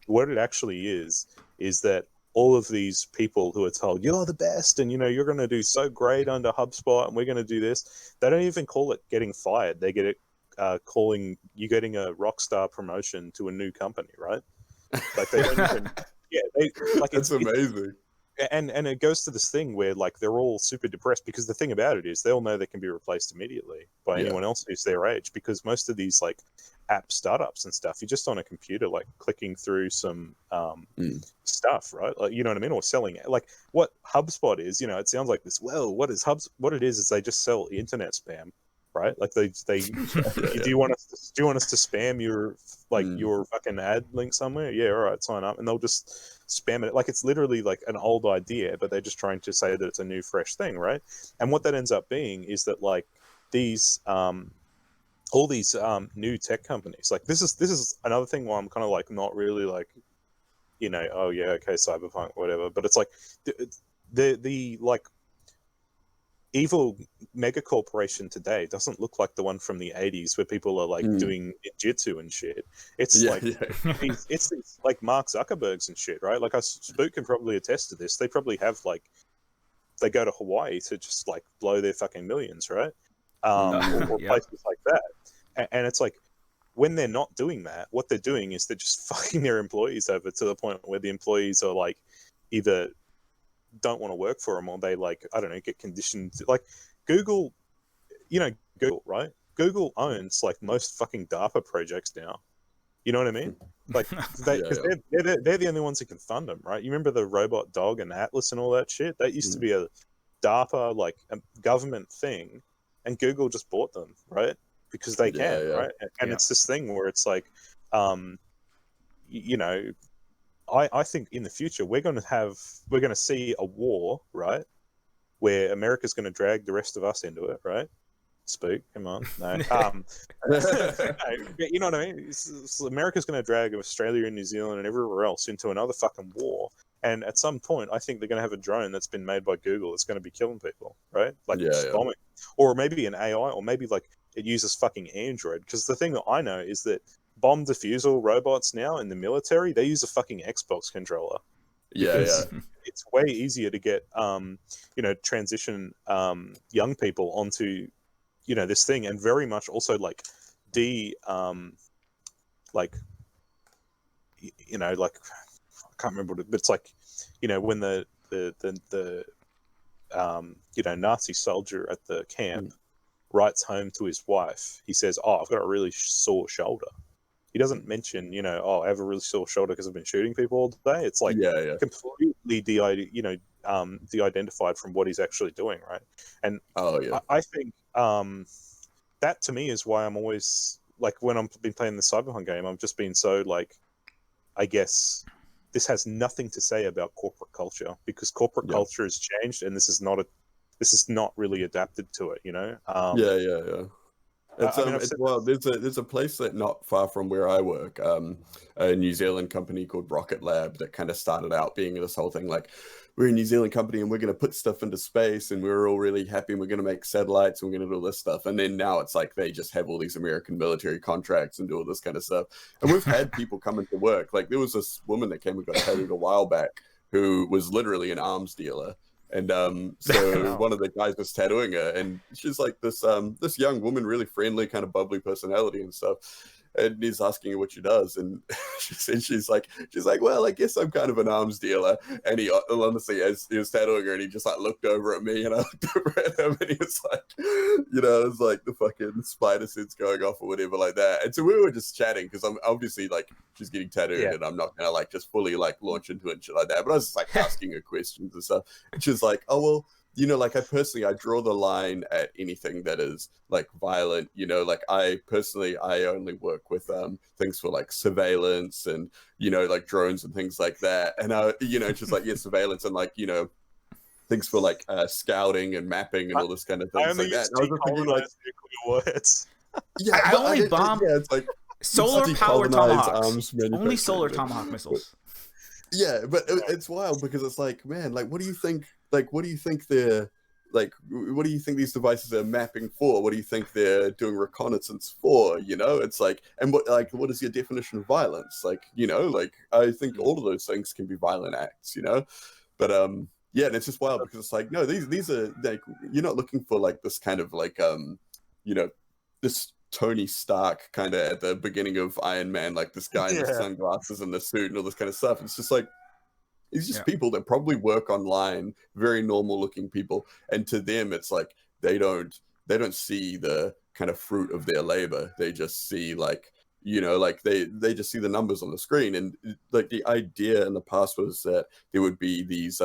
What it actually is that all of these people who are told, you're the best, and, you're going to do so great under HubSpot, and we're going to do this. They don't even call it getting fired. They get it calling you getting a rock star promotion to a new company, right? Like they don't even, it's amazing. and it goes to this thing where like they're all super depressed because the thing about it is they all know they can be replaced immediately by anyone else who's their age, because most of these like app startups and stuff, you're just on a computer like clicking through some stuff, right? Like, you know what I mean? Or selling it. Like what HubSpot is, you know, it sounds like this. Well, what it is they just sell internet spam, right? Like they do you want us to spam your like your fucking ad link somewhere? Yeah, all right, sign up, and they'll just spam it. Like it's literally like an old idea, but they're just trying to say that it's a new fresh thing, right? And what that ends up being is that like these all these new tech companies, like this is another thing why I'm kind of like not really like, you know, oh yeah, okay, cyberpunk, whatever, but it's like the like evil mega corporation today doesn't look like the one from the 80s where people are like doing jitsu and shit. It's it's like Mark Zuckerberg's and shit, right? Like Spook can probably attest to this. They probably have like, they go to Hawaii to just like blow their fucking millions, right? Or places like that. And it's like, when they're not doing that, what they're doing is they're just fucking their employees over to the point where the employees are like either don't want to work for them, or they like, I don't know, get conditioned to, like Google, you know, Google, right? Google owns like most fucking DARPA projects now. You know what I mean? Like they're the only ones who can fund them, right? You remember the robot dog and Atlas and all that shit? That used to be a DARPA, like a government thing, and Google just bought them, right? Because they can, right? And it's this thing where it's like, you know, I think in the future we're going to see a war, right, where America's going to drag the rest of us into it, right? Spook, come on, no. You know what I mean? America's going to drag Australia and New Zealand and everywhere else into another fucking war. And at some point, I think they're going to have a drone that's been made by Google that's going to be killing people, right? Like bombing, or maybe an AI, or maybe like it uses fucking Android. Because the thing that I know is that bomb defusal robots now in the military, they use a fucking Xbox controller. It's way easier to get you know, transition young people onto, you know, this thing, and very much also like like, you know, like I can't remember what it, but it's like, you know, when the you know, Nazi soldier at the camp writes home to his wife, he says, "Oh, I've got a really sore shoulder." He doesn't mention, you know, "Oh, I have a really sore shoulder because I've been shooting people all day." It's like completely de-identified from what he's actually doing, right? And I think that to me is why I'm always like, when I've been playing the Cyberpunk game, I've just been so like, I guess this has nothing to say about corporate culture, because corporate culture has changed, and this is not really adapted to it, you know. It's well, there's a place that not far from where I work, a New Zealand company called Rocket Lab, that kind of started out being this whole thing like, we're a New Zealand company and we're going to put stuff into space and we're all really happy and we're going to make satellites and we're going to do all this stuff. And then now it's like they just have all these American military contracts and do all this kind of stuff. And we've had people come into work. Like there was this woman that came and got tattooed a while back who was literally an arms dealer. And so one of the guys was tattooing her, and she's like this this young woman, really friendly, kind of bubbly personality and stuff. And he's asking her what she does, and she's like, well, I guess I'm kind of an arms dealer. And he honestly, as he was tattooing her, and he just like looked over at me, and I looked over at him, and he was like, you know, it was like the fucking spider sense going off or whatever like that. And so we were just chatting, because I'm obviously like, she's getting tattooed, and I'm not gonna like just fully like launch into it and shit like that. But I was just like asking her questions and stuff, and she's like, oh well, you know, like I draw the line at anything that is like violent, you know, like I only work with things for like surveillance and, you know, like drones and things like that. And you know, just like, surveillance and like, you know, things for like scouting and mapping and all this kind of things. I only like use words. I only bomb it's like solar powered tomahawks. Only solar tomahawk missiles. Yeah, but it's wild, because it's like, man, like, what do you think? Like, what do you think they're like? What do you think these devices are mapping for? What do you think they're doing reconnaissance for? You know, it's like, and what is your definition of violence? Like, you know, like I think all of those things can be violent acts. You know, but yeah, and it's just wild, because it's like, no, these are like, you're not looking for like this kind of like you know, this Tony Stark kind of at the beginning of Iron Man, like this guy in the sunglasses and the suit and all this kind of stuff. It's just like, These are just people that probably work online, very normal looking people, and to them it's like they don't see the kind of fruit of their labor. They just see like, you know, like they just see the numbers on the screen. And like the idea in the past was that there would be these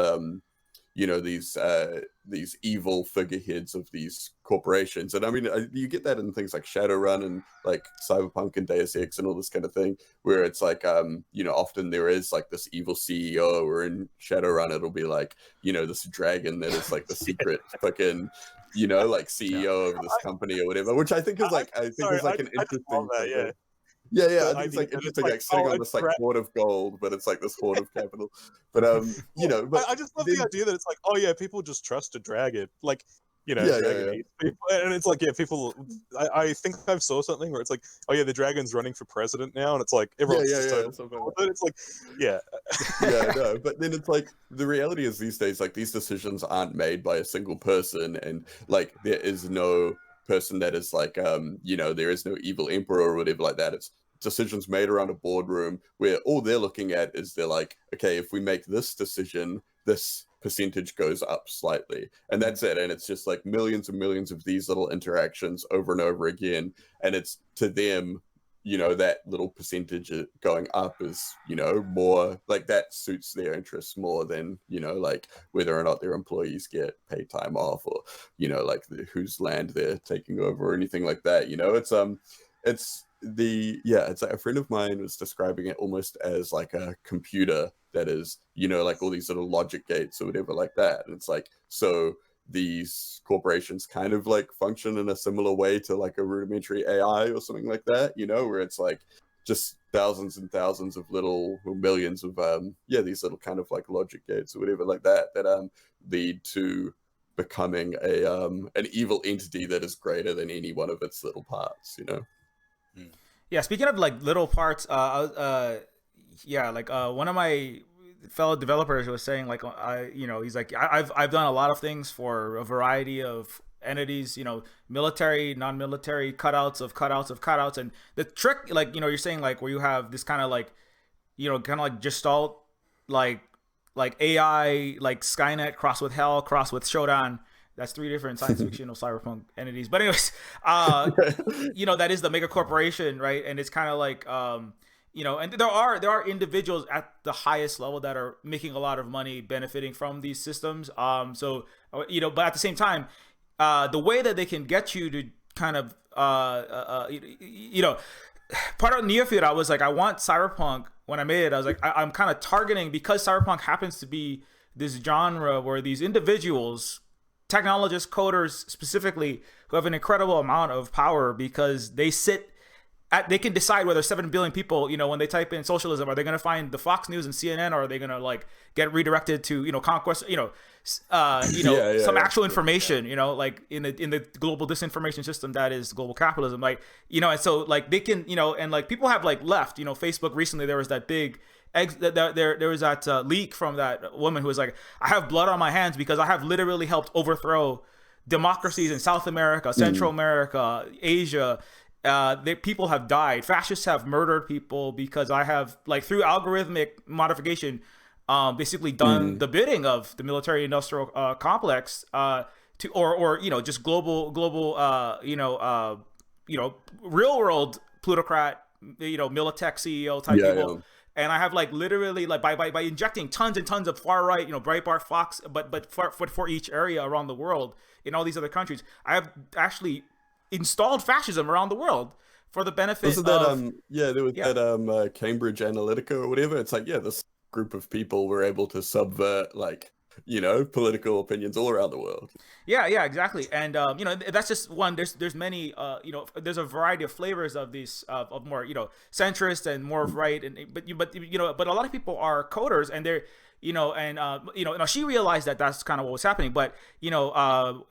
you know, these evil figureheads of these corporations. And I mean, you get that in things like Shadowrun and like Cyberpunk and Deus Ex and all this kind of thing, where it's like, you know, often there is like this evil CEO, or in Shadowrun, it'll be like, you know, this dragon that is like the secret fucking, you know, like CEO of this company or whatever, which I think is like, an interesting thing. Yeah, I think it's like interesting, like sitting on this like hoard of gold, but it's like this hoard of capital. But you know, but I just love the idea that it's like, oh yeah, people just trust a dragon, like, you know, people. And it's like, yeah, people. I think I saw something where it's like, oh yeah, the dragon's running for president now, and it's like everyone's it's like, yeah, no. But then it's like the reality is these days, like these decisions aren't made by a single person, and like there is no person that is like, you know, there is no evil emperor or whatever like that. It's decisions made around a boardroom where all they're looking at is they're like, okay, if we make this decision, this percentage goes up slightly, and that's it. And it's just like millions and millions of these little interactions over and over again, and it's to them, you know, that little percentage going up is, you know, more like that suits their interests more than, you know, like whether or not their employees get paid time off, or, you know, like whose land they're taking over or anything like that. You know, it's like a friend of mine was describing it almost as like a computer that is, you know, like all these little logic gates or whatever like that. And it's like, so these corporations kind of like function in a similar way to like a rudimentary AI or something like that, you know, where it's like just thousands and thousands of little, or millions of these little kind of like logic gates or whatever like that lead to becoming an evil entity that is greater than any one of its little parts, you know. Yeah, speaking of like little parts, one of my fellow developers was saying, like, he's like, I've done a lot of things for a variety of entities, you know, military, non-military, cutouts, and the trick, like, you know, you're saying like where you have this kind of like, you know, kind of like Gestalt, like AI, like Skynet crossed with Hell, crossed with Shodan. That's 3 different science fictional cyberpunk entities. But anyways, you know, that is the mega corporation, right? And it's kind of like, you know, and there are individuals at the highest level that are making a lot of money benefiting from these systems. So, you know, but at the same time, the way that they can get you to kind of, you know, part of Neofeud, I was like, I want cyberpunk. When I made it, I was like, I'm kind of targeting, because cyberpunk happens to be this genre where these individuals, technologists, coders specifically, who have an incredible amount of power because they they can decide whether 7 billion people, you know, when they type in socialism, are they going to find the Fox News and CNN, or are they going to like get redirected to, you know, Conquest, you know, some actual information, you know, like in the global disinformation system that is global capitalism, like, you know, and so like they can, you know, and like people have like left, you know, Facebook recently, there was that big there was that leak from that woman who was like, I have blood on my hands because I have literally helped overthrow democracies in South America, Central America, Asia. People have died. Fascists have murdered people because I have, like, through algorithmic modification, basically done the bidding of the military industrial complex, or you know, just global real world plutocrat, you know, Militech CEO type people. Yeah. And I have like literally like by injecting tons and tons of far right, you know, Breitbart, Fox, but for each area around the world in all these other countries, I have actually installed fascism around the world for the benefit of that Cambridge Analytica or whatever. It's like, yeah, this group of people were able to subvert, like, you know, political opinions all around the world. Yeah, exactly. And you know, that's just one. There's many, you know, there's a variety of flavors of these of more, you know, centrist and more right, and but you know, but a lot of people are coders, and they're, you know, and you know, she realized that that's kind of what was happening, but you know,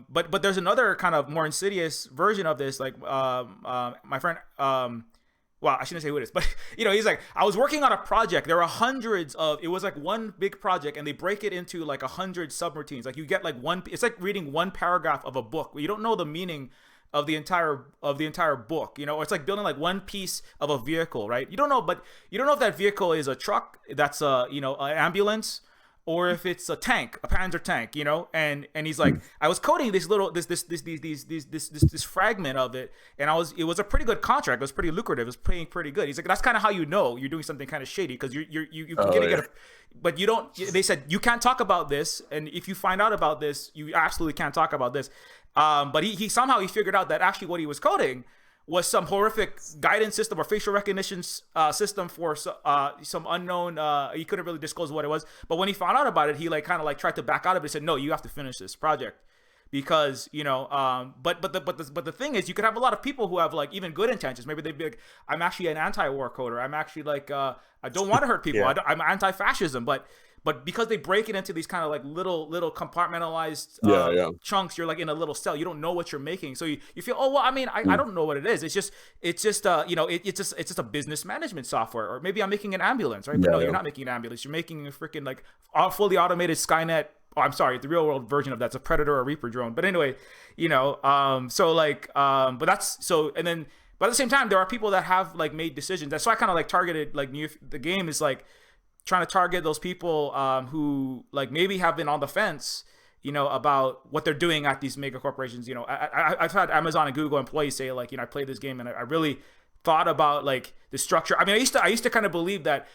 but there's another kind of more insidious version of this, like my friend, well, I shouldn't say who it is, but you know, he's like, I was working on a project. There are hundreds of, it was like one big project, and they break it into like 100 subroutines. Like you get like it's like reading one paragraph of a book. You don't know the meaning of the entire book, you know, or it's like building like one piece of a vehicle, right? You don't know if that vehicle is a truck, that's a, you know, an ambulance, or if it's a tank, a Panzer tank, you know. And he's like, I was coding this fragment of it, and it was a pretty good contract. It was pretty lucrative. It was paying pretty good. He's like, that's kind of how you know you're doing something kind of shady, because you get a, but you don't. They said you can't talk about this, and if you find out about this, you absolutely can't talk about this. But he somehow figured out that actually what he was coding was some horrific guidance system or facial recognition system for some unknown. He couldn't really disclose what it was, but when he found out about it, he like kind of like tried to back out of it. He said, "No, you have to finish this project." Because, you know, but the thing is, you could have a lot of people who have like even good intentions. Maybe they'd be like, I'm actually an anti-war coder. I'm actually like, I don't want to hurt people. Yeah. I'm anti-fascism. But because they break it into these kind of like little compartmentalized chunks, you're like in a little cell. You don't know what you're making, so you feel, oh well. I mean, I don't know what it is. It's just you know, it's just a business management software. Or maybe I'm making an ambulance, right? But no, you're not making an ambulance. You're making a freaking like fully automated Skynet. Oh, I'm sorry, the real world version of that's a Predator or Reaper drone. But anyway, you know, so like, but that's so, and then, but at the same time, there are people that have like made decisions. That's why I kind of like targeted like the game is like trying to target those people who like maybe have been on the fence, you know, about what they're doing at these mega corporations. You know, I've had Amazon and Google employees say like, you know, I played this game and I really thought about like the structure. I mean, I used to kind of believe that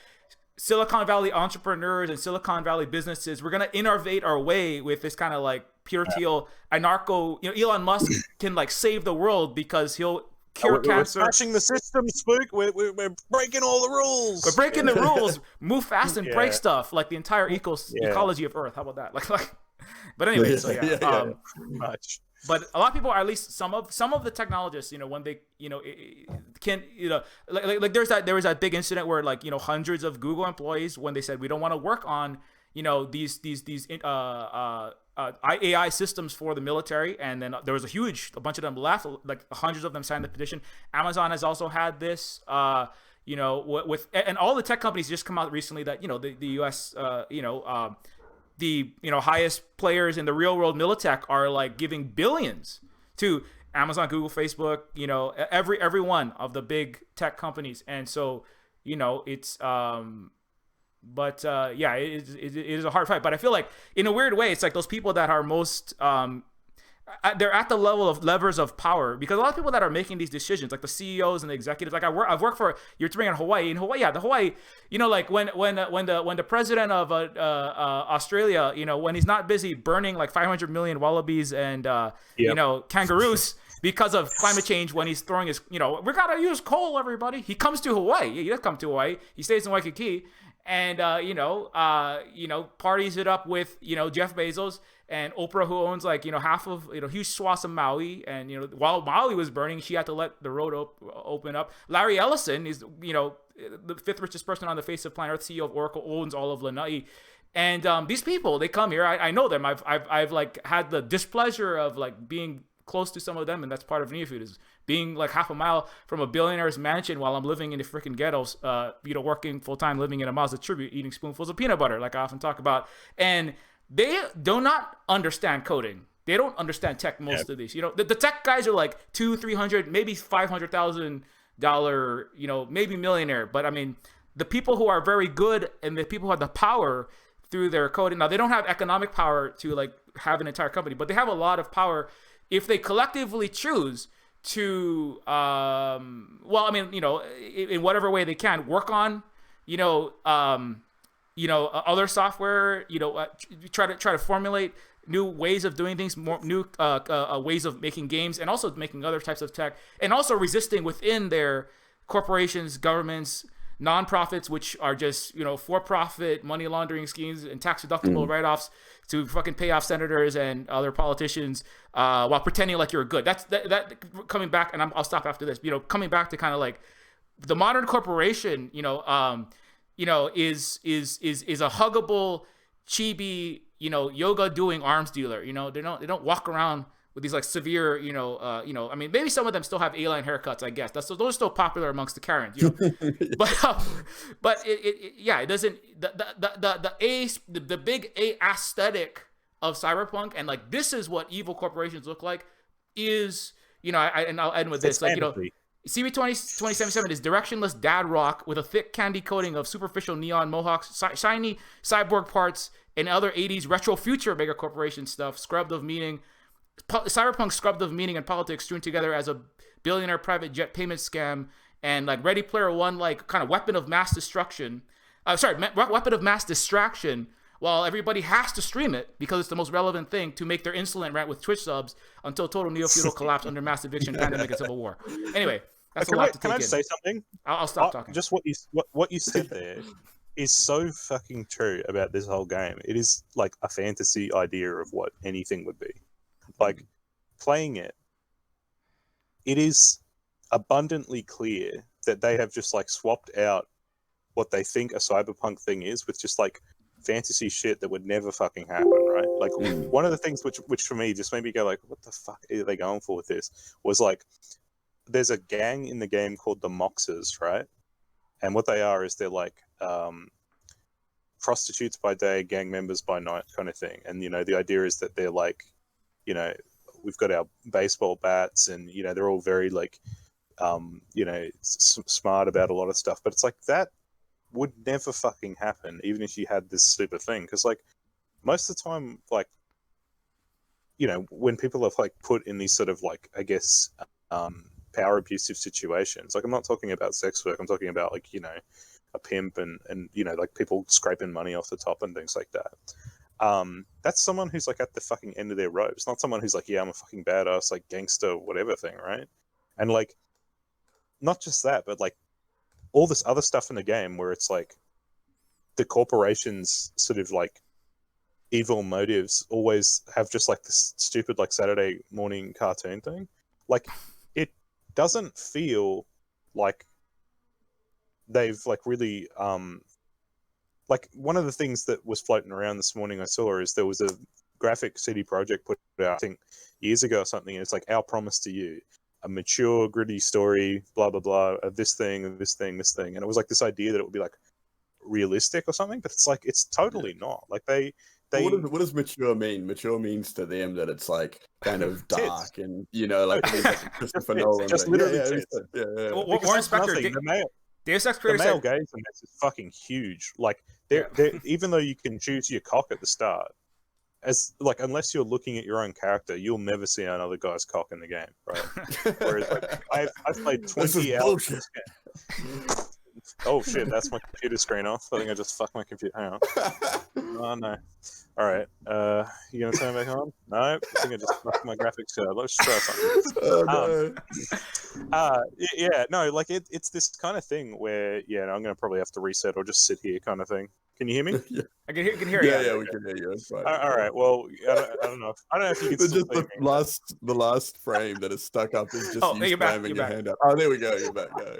Silicon Valley entrepreneurs and Silicon Valley businesses, we're gonna innovate our way with this kind of like pure teal anarcho. You know, Elon Musk can like save the world because he'll cure cancer. We're smashing the system, Spook. We're breaking all the rules. We're breaking the rules. Move fast and break stuff, like the entire ecology of Earth. How about that? Like. But anyway, so much. But a lot of people, or at least some of the technologists, you know, when they, you know, can, you know, like there was that big incident where like, you know, hundreds of Google employees, when they said we don't want to work on, you know, these AI systems for the military, and then there was a bunch of them left, like hundreds of them signed the petition. Amazon has also had this, you know, and all the tech companies just come out recently that, you know, the U.S. The highest players in the real world militech are like giving billions to Amazon, Google, Facebook, you know, every one of the big tech companies. And so, you know, it's it is a hard fight. But I feel like in a weird way, it's like those people that are most they're at the level of levers of power, because a lot of people that are making these decisions, like the CEOs and the executives, like I've worked for, you're bringing Hawaii. In Hawaii, the Hawaii, you know, like when the president of Australia, you know, when he's not busy burning like 500 million wallabies and you know, kangaroos because of climate change, when he's throwing his, you know, we gotta use coal, everybody. He comes to Hawaii. He does come to Hawaii. He stays in Waikiki, and parties it up with, you know, Jeff Bezos and Oprah, who owns like, you know, half of, you know, huge swaths of Maui. And, you know, while Maui was burning, she had to let the road open up. Larry Ellison is, you know, the fifth richest person on the face of planet Earth, CEO of Oracle, owns all of Lanai. And these people, they come here. I know them. I've like had the displeasure of like being close to some of them, and that's part of Neofeud, is being like half a mile from a billionaire's mansion while I'm living in the freaking ghettos, you know, working full time, living in a Mazda Tribute, eating spoonfuls of peanut butter, like I often talk about. And they do not understand coding. They don't understand tech. Most of these, you know, the tech guys are like $200,000, maybe $500,000, you know, maybe millionaire. But I mean, the people who are very good and the people who have the power through their coding. Now, they don't have economic power to like have an entire company, but they have a lot of power if they collectively choose to, well, I mean, you know, in whatever way they can work on, you know, other software, you know, try to formulate new ways of doing things, more new ways of making games, and also making other types of tech, and also resisting within their corporations, governments, nonprofits, which are just, you know, for-profit money laundering schemes and tax deductible write-offs to fucking pay off senators and other politicians while pretending like you're good. That coming back, and I'll stop after this. You know, coming back to kind of like the modern corporation, you know, is a huggable, chibi, you know, yoga doing arms dealer. You know, they don't walk around with these like severe, you know, I mean, maybe some of them still have A-line haircuts, I guess. Those are still popular amongst the Karens, you know. but it doesn't, the big aesthetic of cyberpunk, and like this is what evil corporations look like, is, you know, and I'll end with this, like, you know, CB 2077 is directionless dad rock with a thick candy coating of superficial neon mohawks, shiny cyborg parts, and other 80s retro future mega corporation stuff, scrubbed of meaning. Cyberpunk scrubbed of meaning and politics strewn together as a billionaire private jet payment scam, and like Ready Player One, like kind of weapon of mass destruction. Weapon of mass distraction, while everybody has to stream it because it's the most relevant thing to make their insolent rant with Twitch subs until total neo-feudal collapse under mass eviction, pandemic, and civil war. Anyway, that's a lot to take in. Can I say something? I'll stop talking. Just what you said there is so fucking true about this whole game. It is like a fantasy idea of what anything would be. Like, playing it, it is abundantly clear that they have just like swapped out what they think a cyberpunk thing is with just like fantasy shit that would never fucking happen, right? Like, one of the things which for me just made me go like, what the fuck are they going for with this? Was like, there's a gang in the game called the Moxers, right? And what they are is they're like prostitutes by day, gang members by night kind of thing. And, you know, the idea is that they're like, you know, we've got our baseball bats and, you know, they're all very like, you know, smart about a lot of stuff. But it's like, that would never fucking happen, even if you had this super thing. Because, like, most of the time, like, you know, when people have like put in these sort of like, I guess, power abusive situations, like, I'm not talking about sex work, I'm talking about like, you know, a pimp and you know, like people scraping money off the top and things like that. That's someone who's like at the fucking end of their rope. It's not someone who's like, yeah, I'm a fucking badass, like gangster, whatever thing, right? And like, not just that, but like all this other stuff in the game where it's like the corporations sort of like evil motives always have just like this stupid like Saturday morning cartoon thing. Like, it doesn't feel like they've like really like, one of the things that was floating around this morning I saw is there was a graphic CD Projekt put out, I think years ago or something, and it's like, our promise to you, a mature, gritty story, blah blah blah, of this thing, this thing, this thing. And it was like this idea that it would be like realistic or something, but it's like, it's totally not. Like, they what does mature mean? Mature means to them that it's like kind of dark and, you know, like, like Christopher Nolan. Just literally Warren Spector, Deus Ex the male gaze in this is fucking huge. Like, they're even though you can choose your cock at the start, as like, unless you're looking at your own character, you'll never see another guy's cock in the game, right? Whereas like, I've played 20 hours. Oh shit, that's my computer screen off. I think I just fucked my computer. Hang on. Oh no. All right. You gonna turn it back on? No. I think I just fucked my graphics card. Let's try something. Oh, no. Yeah. No. Like, it's this kind of thing where, yeah, I'm gonna probably have to reset or just sit here, kind of thing. Can you hear me? Yeah. I can hear you. you. Yeah, we can hear you. It's fine. All right. Well, I don't know. I don't know if you can still Just see me. the last frame that is stuck up is just you slamming your hand up. Oh, there we go. You're back. Yeah.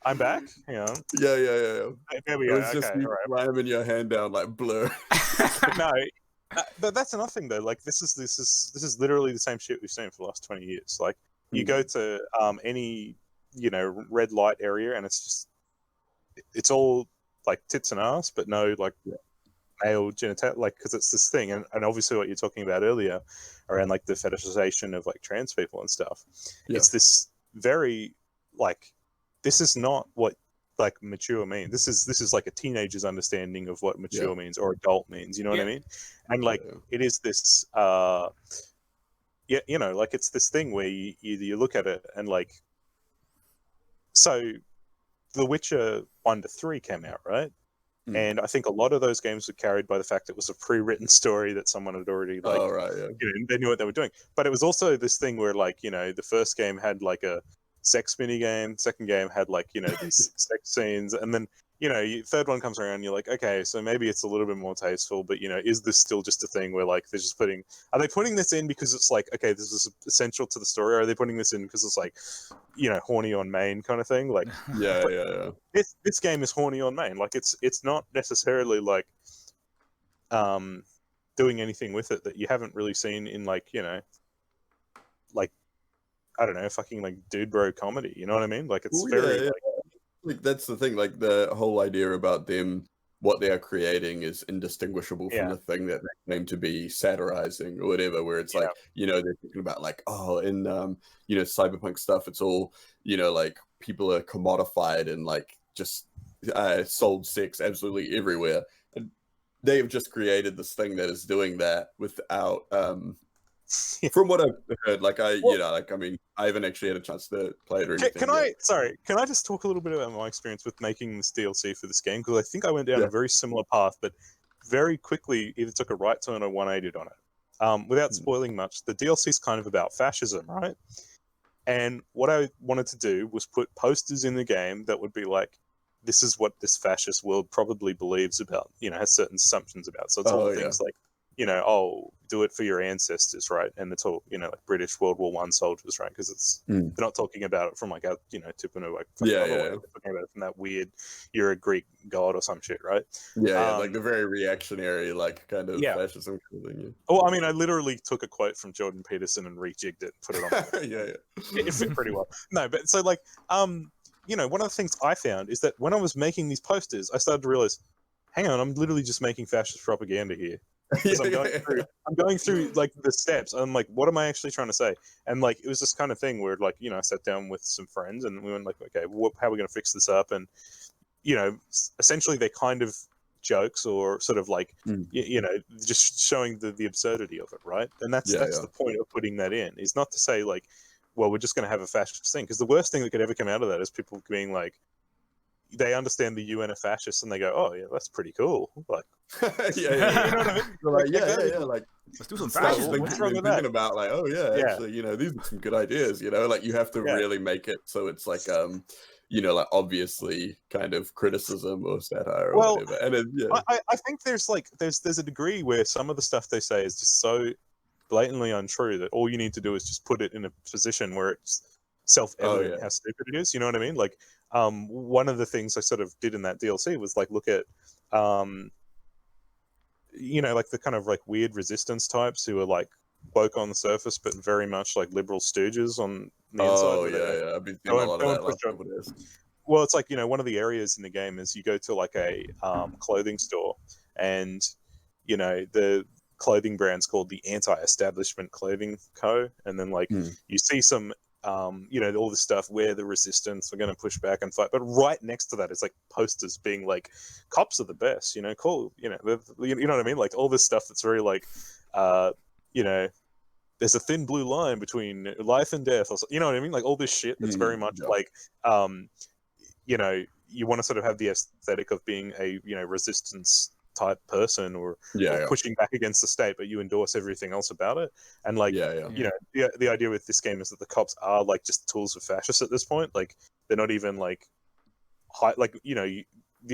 I'm back. Hang on. Yeah. There we It go. was just you slamming your hand down like blur. No. But that's another thing though. Like, this is literally the same shit we've seen for the last 20 years. Like, you go to any, you know, red light area, and it's all like tits and ass, but no like male genital, like, because it's this thing, and obviously what you're talking about earlier around like the fetishization of like trans people and stuff. Yeah. It's this very like, this is not what like mature means. This is like a teenager's understanding of what mature means or adult means. You know what I mean? And like, it is this you know, like, it's this thing where you look at it and like, so The Witcher 1 to 3 came out, right? And I think a lot of those games were carried by the fact it was a pre-written story that someone had already like, you know, they knew what they were doing. But it was also this thing where like, you know, the first game had like a sex mini game, second game had like, you know, these sex scenes, and then, you know, third one comes around and you're like, okay, so maybe it's a little bit more tasteful, but, you know, is this still just a thing where like they're just are they putting this in because it's like, okay, this is essential to the story, or are they putting this in because it's like, you know, horny on main kind of thing? Like, yeah. This game is horny on main. Like, it's not necessarily like doing anything with it that you haven't really seen in like, you know, like, I don't know, fucking like dude bro comedy. You know what I mean? Like, it's very like, that's the thing. Like, the whole idea about them what they are creating is indistinguishable from Yeah. the thing that they claim to be satirizing or whatever, where it's Yeah. like, they're thinking about like, oh, in cyberpunk stuff, it's all, like people are commodified and like just sold sex absolutely everywhere. And they have just created this thing that is doing that without from what I've heard, like I mean, I haven't actually had a chance to play it or anything. Can I just talk a little bit about my experience with making this DLC for this game? Because I think I went down a very similar path, but very quickly either took a right turn or 180'd on it. Without spoiling much, the DLC is kind of about fascism, right? And what I wanted to do was put posters in the game that would be like, this is what this fascist world probably believes about, has certain assumptions about. So it's all things like, do it for your ancestors, right? And it's all, like British World War One soldiers, right? Because it's they're not talking about it from like a typical like other way. They're talking about it from that weird, you're a Greek god or some shit, right? Like the very reactionary, like kind of fascism kind of thing. Yeah. Oh, I mean, I literally took a quote from Jordan Peterson and rejigged it and put it on. It fit pretty well. No, but so like, one of the things I found is that when I was making these posters, I started to realize, hang on, I'm literally just making fascist propaganda here. I'm going through like the steps. I'm like, what am I actually trying to say? And like, it was this kind of thing where like, I sat down with some friends and we went like, okay, how are we going to fix this up? And essentially they're kind of jokes or sort of like, just showing the absurdity of it, right? And that's the point of putting that in. Is not to say like, well, we're just going to have a fascist thing, because the worst thing that could ever come out of that is people being like, they understand the UN are fascists and they go, oh yeah, that's pretty cool. Like, you know what I mean? Like, let's do some fascism. What's wrong with that? Thinking about like, actually, these are some good ideas. Like you have to really make it so it's like, like obviously kind of criticism or satire or whatever. And I think there's a degree where some of the stuff they say is just so blatantly untrue that all you need to do is just put it in a position where it's self-evident how stupid it is. You know what I mean? Like, one of the things I sort of did in that DLC was like look at, like the kind of like weird resistance types who are like woke on the surface but very much like liberal stooges on the inside. I've been seeing a lot of that last couple days. Well, it's like, one of the areas in the game is you go to like a clothing store, and the clothing brand's called the Anti-Establishment Clothing Co. And then like you see some all this stuff where the resistance are going to push back and fight, but right next to that is like posters being like, cops are the best, cool, you know what I mean, like all this stuff that's very like, there's a thin blue line between life and death, or you know what I mean, like all this shit that's very much like, you want to sort of have the aesthetic of being a resistance type person or pushing back against the state, but you endorse everything else about it. And like, the idea with this game is that the cops are like just tools of fascists at this point. Like they're not even like the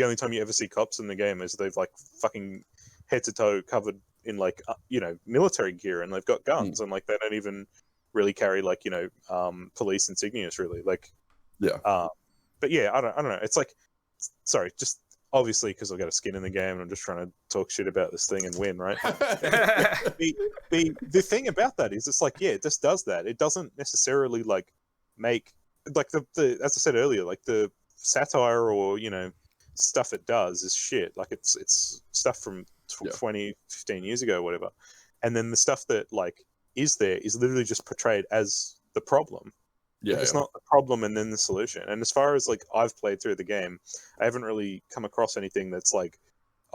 only time you ever see cops in the game is they've like fucking head to toe covered in like military gear, and they've got guns, and like they don't even really carry like police insignias really, like but yeah, I don't know, it's like, sorry, just obviously because I've got a skin in the game and I'm just trying to talk shit about this thing and win, right? the thing about that is it's like, it just does that. It doesn't necessarily like make like the as I said earlier, like the satire or stuff it does is shit. Like it's stuff from 20, 15 years ago, whatever. And then the stuff that like is there is literally just portrayed as the problem. It's not the problem and then the solution. And as far as like I've played through the game, I haven't really come across anything that's like,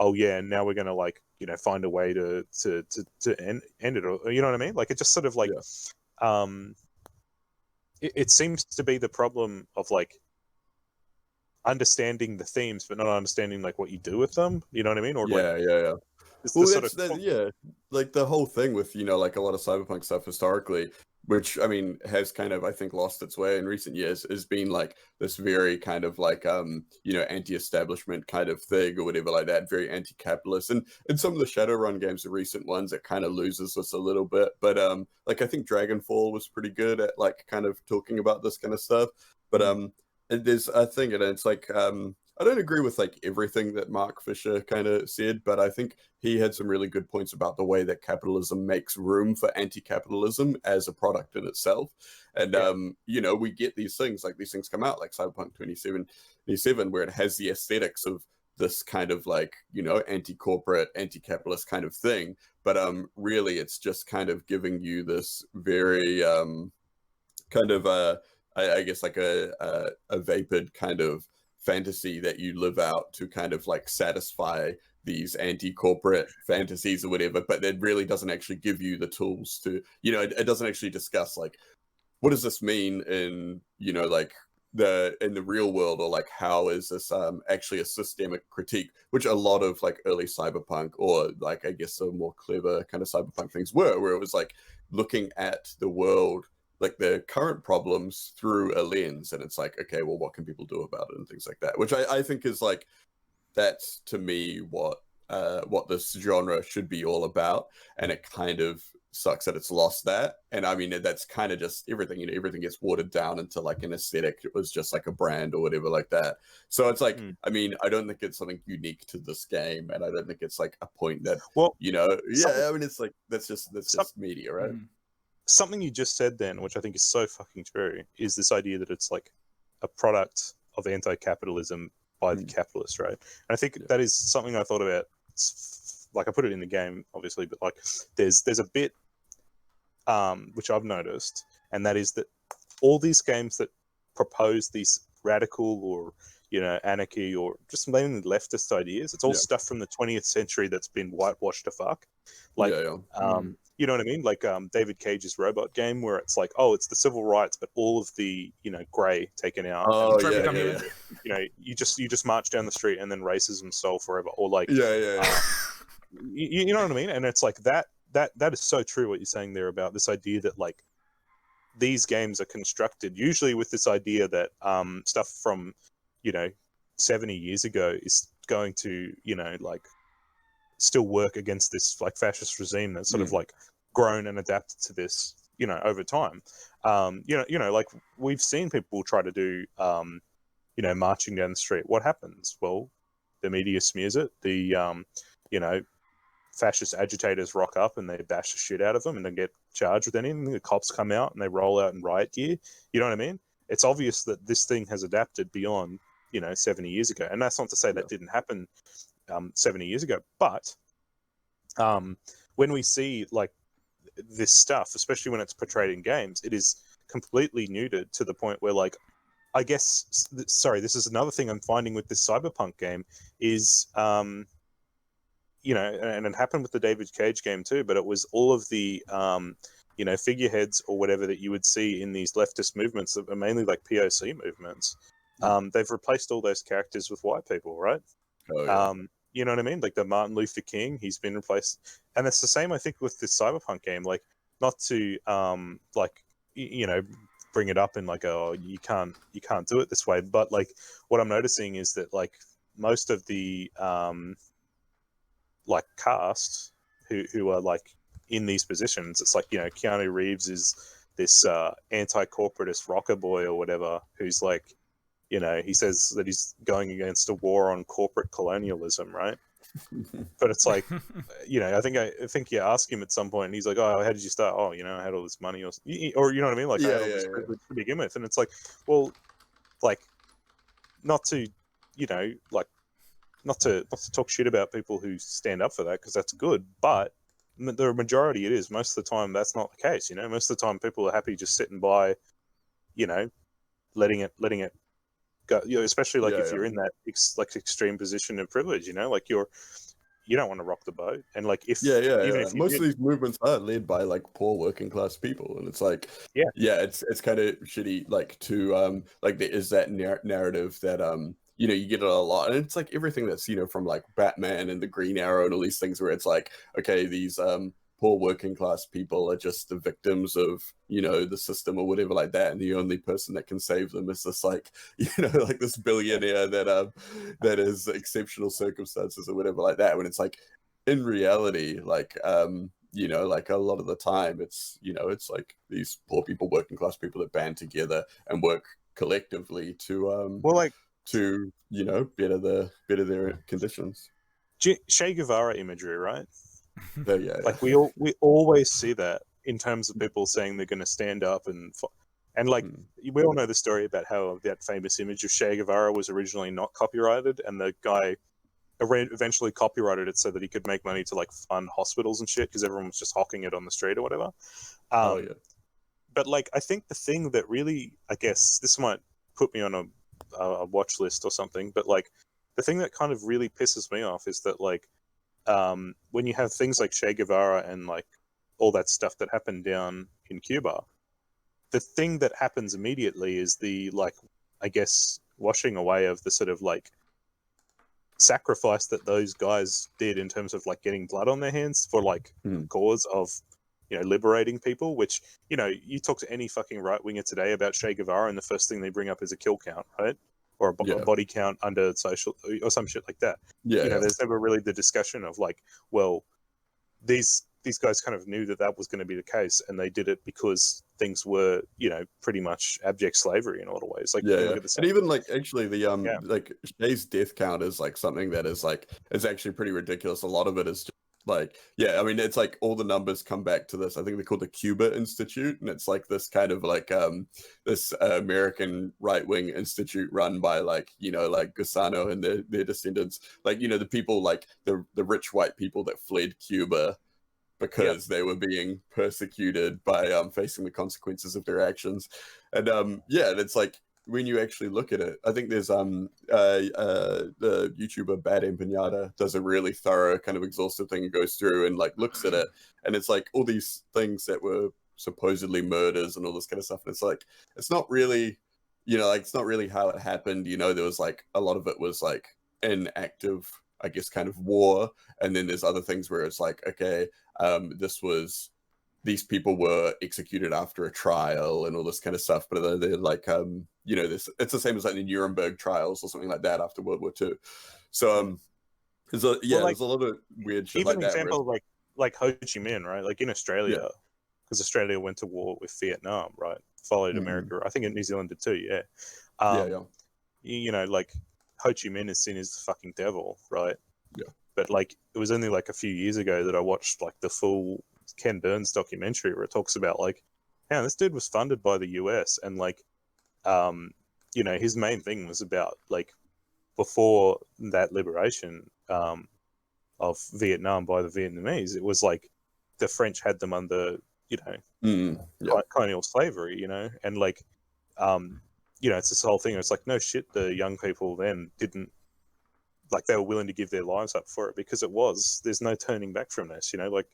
oh yeah, now we're gonna like find a way to end it, or you know what I mean? Like it just sort of like it seems to be the problem of like understanding the themes but not understanding like what you do with them. You know what I mean? Or like the whole thing with like a lot of cyberpunk stuff historically, which I mean has kind of I think lost its way in recent years, has been like this very kind of like anti-establishment kind of thing or whatever like that, very anti-capitalist. And in some of the Shadowrun games, the recent ones, it kind of loses us a little bit. But like I think Dragonfall was pretty good at like kind of talking about this kind of stuff. But there's a thing, and it's like I don't agree with like everything that Mark Fisher kind of said, but I think he had some really good points about the way that capitalism makes room for anti-capitalism as a product in itself. And we get these things come out like Cyberpunk 2077, where it has the aesthetics of this kind of like, anti-corporate, anti-capitalist kind of thing, but really it's just kind of giving you this very kind of I guess like a vapid kind of fantasy that you live out to kind of like satisfy these anti-corporate fantasies or whatever, but it really doesn't actually give you the tools to, it doesn't actually discuss like, what does this mean in, like in the real world, or like how is this actually a systemic critique, which a lot of like early cyberpunk, or like I guess the more clever kind of cyberpunk things where it was like looking at the world, like the current problems through a lens, and it's like, okay, well, what can people do about it and things like that, which I think is like, that's to me what this genre should be all about, and it kind of sucks that it's lost that. And I mean, that's kind of just everything, everything gets watered down into like an aesthetic. It was just like a brand or whatever like that. So it's like, I mean, I don't think it's something unique to this game, and I don't think it's like a point that, I mean, it's like that's just media, right? Something you just said then, which I think is so fucking true, is this idea that it's like a product of anti-capitalism by the capitalists, right? And I think that is something I thought about. Like I put it in the game, obviously, but like there's a bit which I've noticed, and that is that all these games that propose these radical or anarchy or just mainly leftist ideas, it's all stuff from the 20th century that's been whitewashed to fuck. Like, you know what I mean? Like David Cage's Robot game, where it's like, oh, it's the civil rights, but all of the grey taken out. Oh, and you just march down the street and then racism solved forever, or like you know what I mean? And it's like that is so true what you're saying there about this idea that like these games are constructed usually with this idea that stuff from 70 years ago is going to like still work against this like fascist regime that's sort of like grown and adapted to this over time. Like we've seen people try to do marching down the street. What happens? Well, the media smears it. The fascist agitators rock up and they bash the shit out of them and they get charged with anything. The cops come out and they roll out in riot gear. You know what I mean? It's obvious that this thing has adapted beyond 70 years ago, and that's not to say that didn't happen 70 years ago, but when we see like this stuff, especially when it's portrayed in games, it is completely neutered to the point where like I guess this is another thing I'm finding with this cyberpunk game is and it happened with the David Cage game too, but it was all of the figureheads or whatever that you would see in these leftist movements that are mainly like POC movements. They've replaced all those characters with white people, right? Oh, yeah. You know what I mean? Like the Martin Luther King, he's been replaced, and it's the same I think with this cyberpunk game. Like, not to bring it up in like, oh, you can't do it this way, but like what I'm noticing is that like most of the like cast who are like in these positions, it's like Keanu Reeves is this anti-corporatist rocker boy or whatever who's like he says that he's going against a war on corporate colonialism, right? But it's like I think you ask him at some point and he's like, oh, how did you start? Oh, I had all this money, or you know what I mean, like I had all this privilege to begin with. And it's like, well, like not to not to talk shit about people who stand up for that, because that's good, but the majority it is. Most of the time that's not the case. Most of the time people are happy just sitting by, letting it go, especially like if you're in that extreme position of privilege, like you don't want to rock the boat. And like if if most of these movements are led by like poor working class people, and it's like it's kind of shitty like to like there is that narrative that you get it a lot, and it's like everything that's from like Batman and the Green Arrow and all these things where it's like, okay, these poor working class people are just the victims of the system or whatever like that, and the only person that can save them is this like like this billionaire that is exceptional circumstances or whatever like that, when it's like in reality like like a lot of the time it's it's like these poor people, working class people that band together and work collectively to better their conditions. Che Guevara imagery, right? Like we always see that in terms of people saying they're going to stand up and like we all know the story about how that famous image of Che Guevara was originally not copyrighted, and the guy eventually copyrighted it so that he could make money to like fund hospitals and shit because everyone was just hawking it on the street or whatever. But like, I think the thing that really, I guess this might put me on a watch list or something, but like the thing that kind of really pisses me off is that like when you have things like Che Guevara and like all that stuff that happened down in Cuba, the thing that happens immediately is the like, I guess, washing away of the sort of like sacrifice that those guys did in terms of like getting blood on their hands for like cause of, you know, liberating people, which, you know, you talk to any fucking right winger today about Che Guevara and the first thing they bring up is a kill count, right? Or a body count under social or some shit like that. You know, there's never really the discussion of like, well, these guys kind of knew that that was going to be the case, and they did it because things were, you know, pretty much abject slavery in a lot of ways. Like, look at the and even like actually the like Che's death count is like something that is like is actually pretty ridiculous. A lot of it is just like, I mean, it's like all the numbers come back to this. I think they call the Cuba Institute, and it's like this kind of like this American right-wing institute run by like, you know, like Gusano and their descendants, like, you know, the people like the rich white people that fled Cuba because they were being persecuted by facing the consequences of their actions. And and it's like, when you actually look at it, I think there's the YouTuber Bad Empanada does a really thorough kind of exhaustive thing and goes through and like looks at it, and it's like all these things that were supposedly murders and all this kind of stuff, and it's like, it's not really, you know, like it's not really how it happened. You know, there was like a lot of it was like an active, I guess, kind of war, and then there's other things where it's like, okay, these people were executed after a trial and all this kind of stuff, but they're like, you know, it's the same as like the Nuremberg trials or something like that after World War II. So there's a there's a lot of weird shit even like that. Example like Ho Chi Minh, right? Like in Australia, because Australia went to war with Vietnam, right? Followed America. I think New Zealand did too. You know, like Ho Chi Minh is seen as the fucking devil, right? But like, it was only like a few years ago that I watched like the full Ken Burns documentary where it talks about like, yeah, this dude was funded by the US, and like, you know, his main thing was about like, before that liberation of Vietnam by the Vietnamese, it was like the French had them under, you know, colonial slavery, you know, and like, you know, it's this whole thing. It's like, no shit, the young people then didn't, like, they were willing to give their lives up for it because there's no turning back from this, you know, like,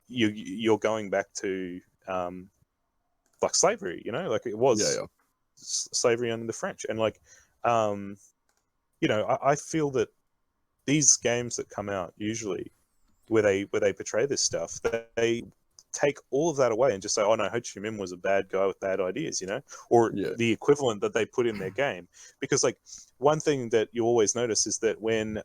you're going back to like slavery, you know, like it was slavery under the French. And like, you know, I feel that these games that come out usually where they portray this stuff, they take all of that away and just say, oh no, Ho Chi Minh was a bad guy with bad ideas, you know, or the equivalent that they put in their game. Because like, one thing that you always notice is that when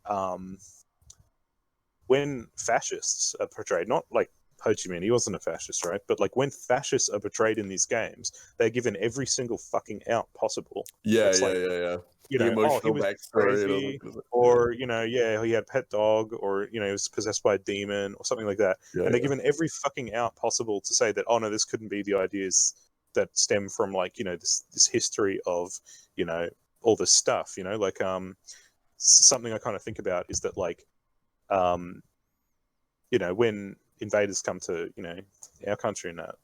fascists are portrayed, not like Ho Chi Minh, he wasn't a fascist, right? But like, when fascists are portrayed in these games, they're given every single fucking out possible. You know, emotional he was crazy, or you know, he had a pet dog, or you know, he was possessed by a demon, or something like that. And they're given every fucking out possible to say that, oh no, this couldn't be the ideas that stem from like, you know, this history of, you know, all this stuff. You know, like something I kind of think about is that like, you know, when invaders come to, you know, our country and that,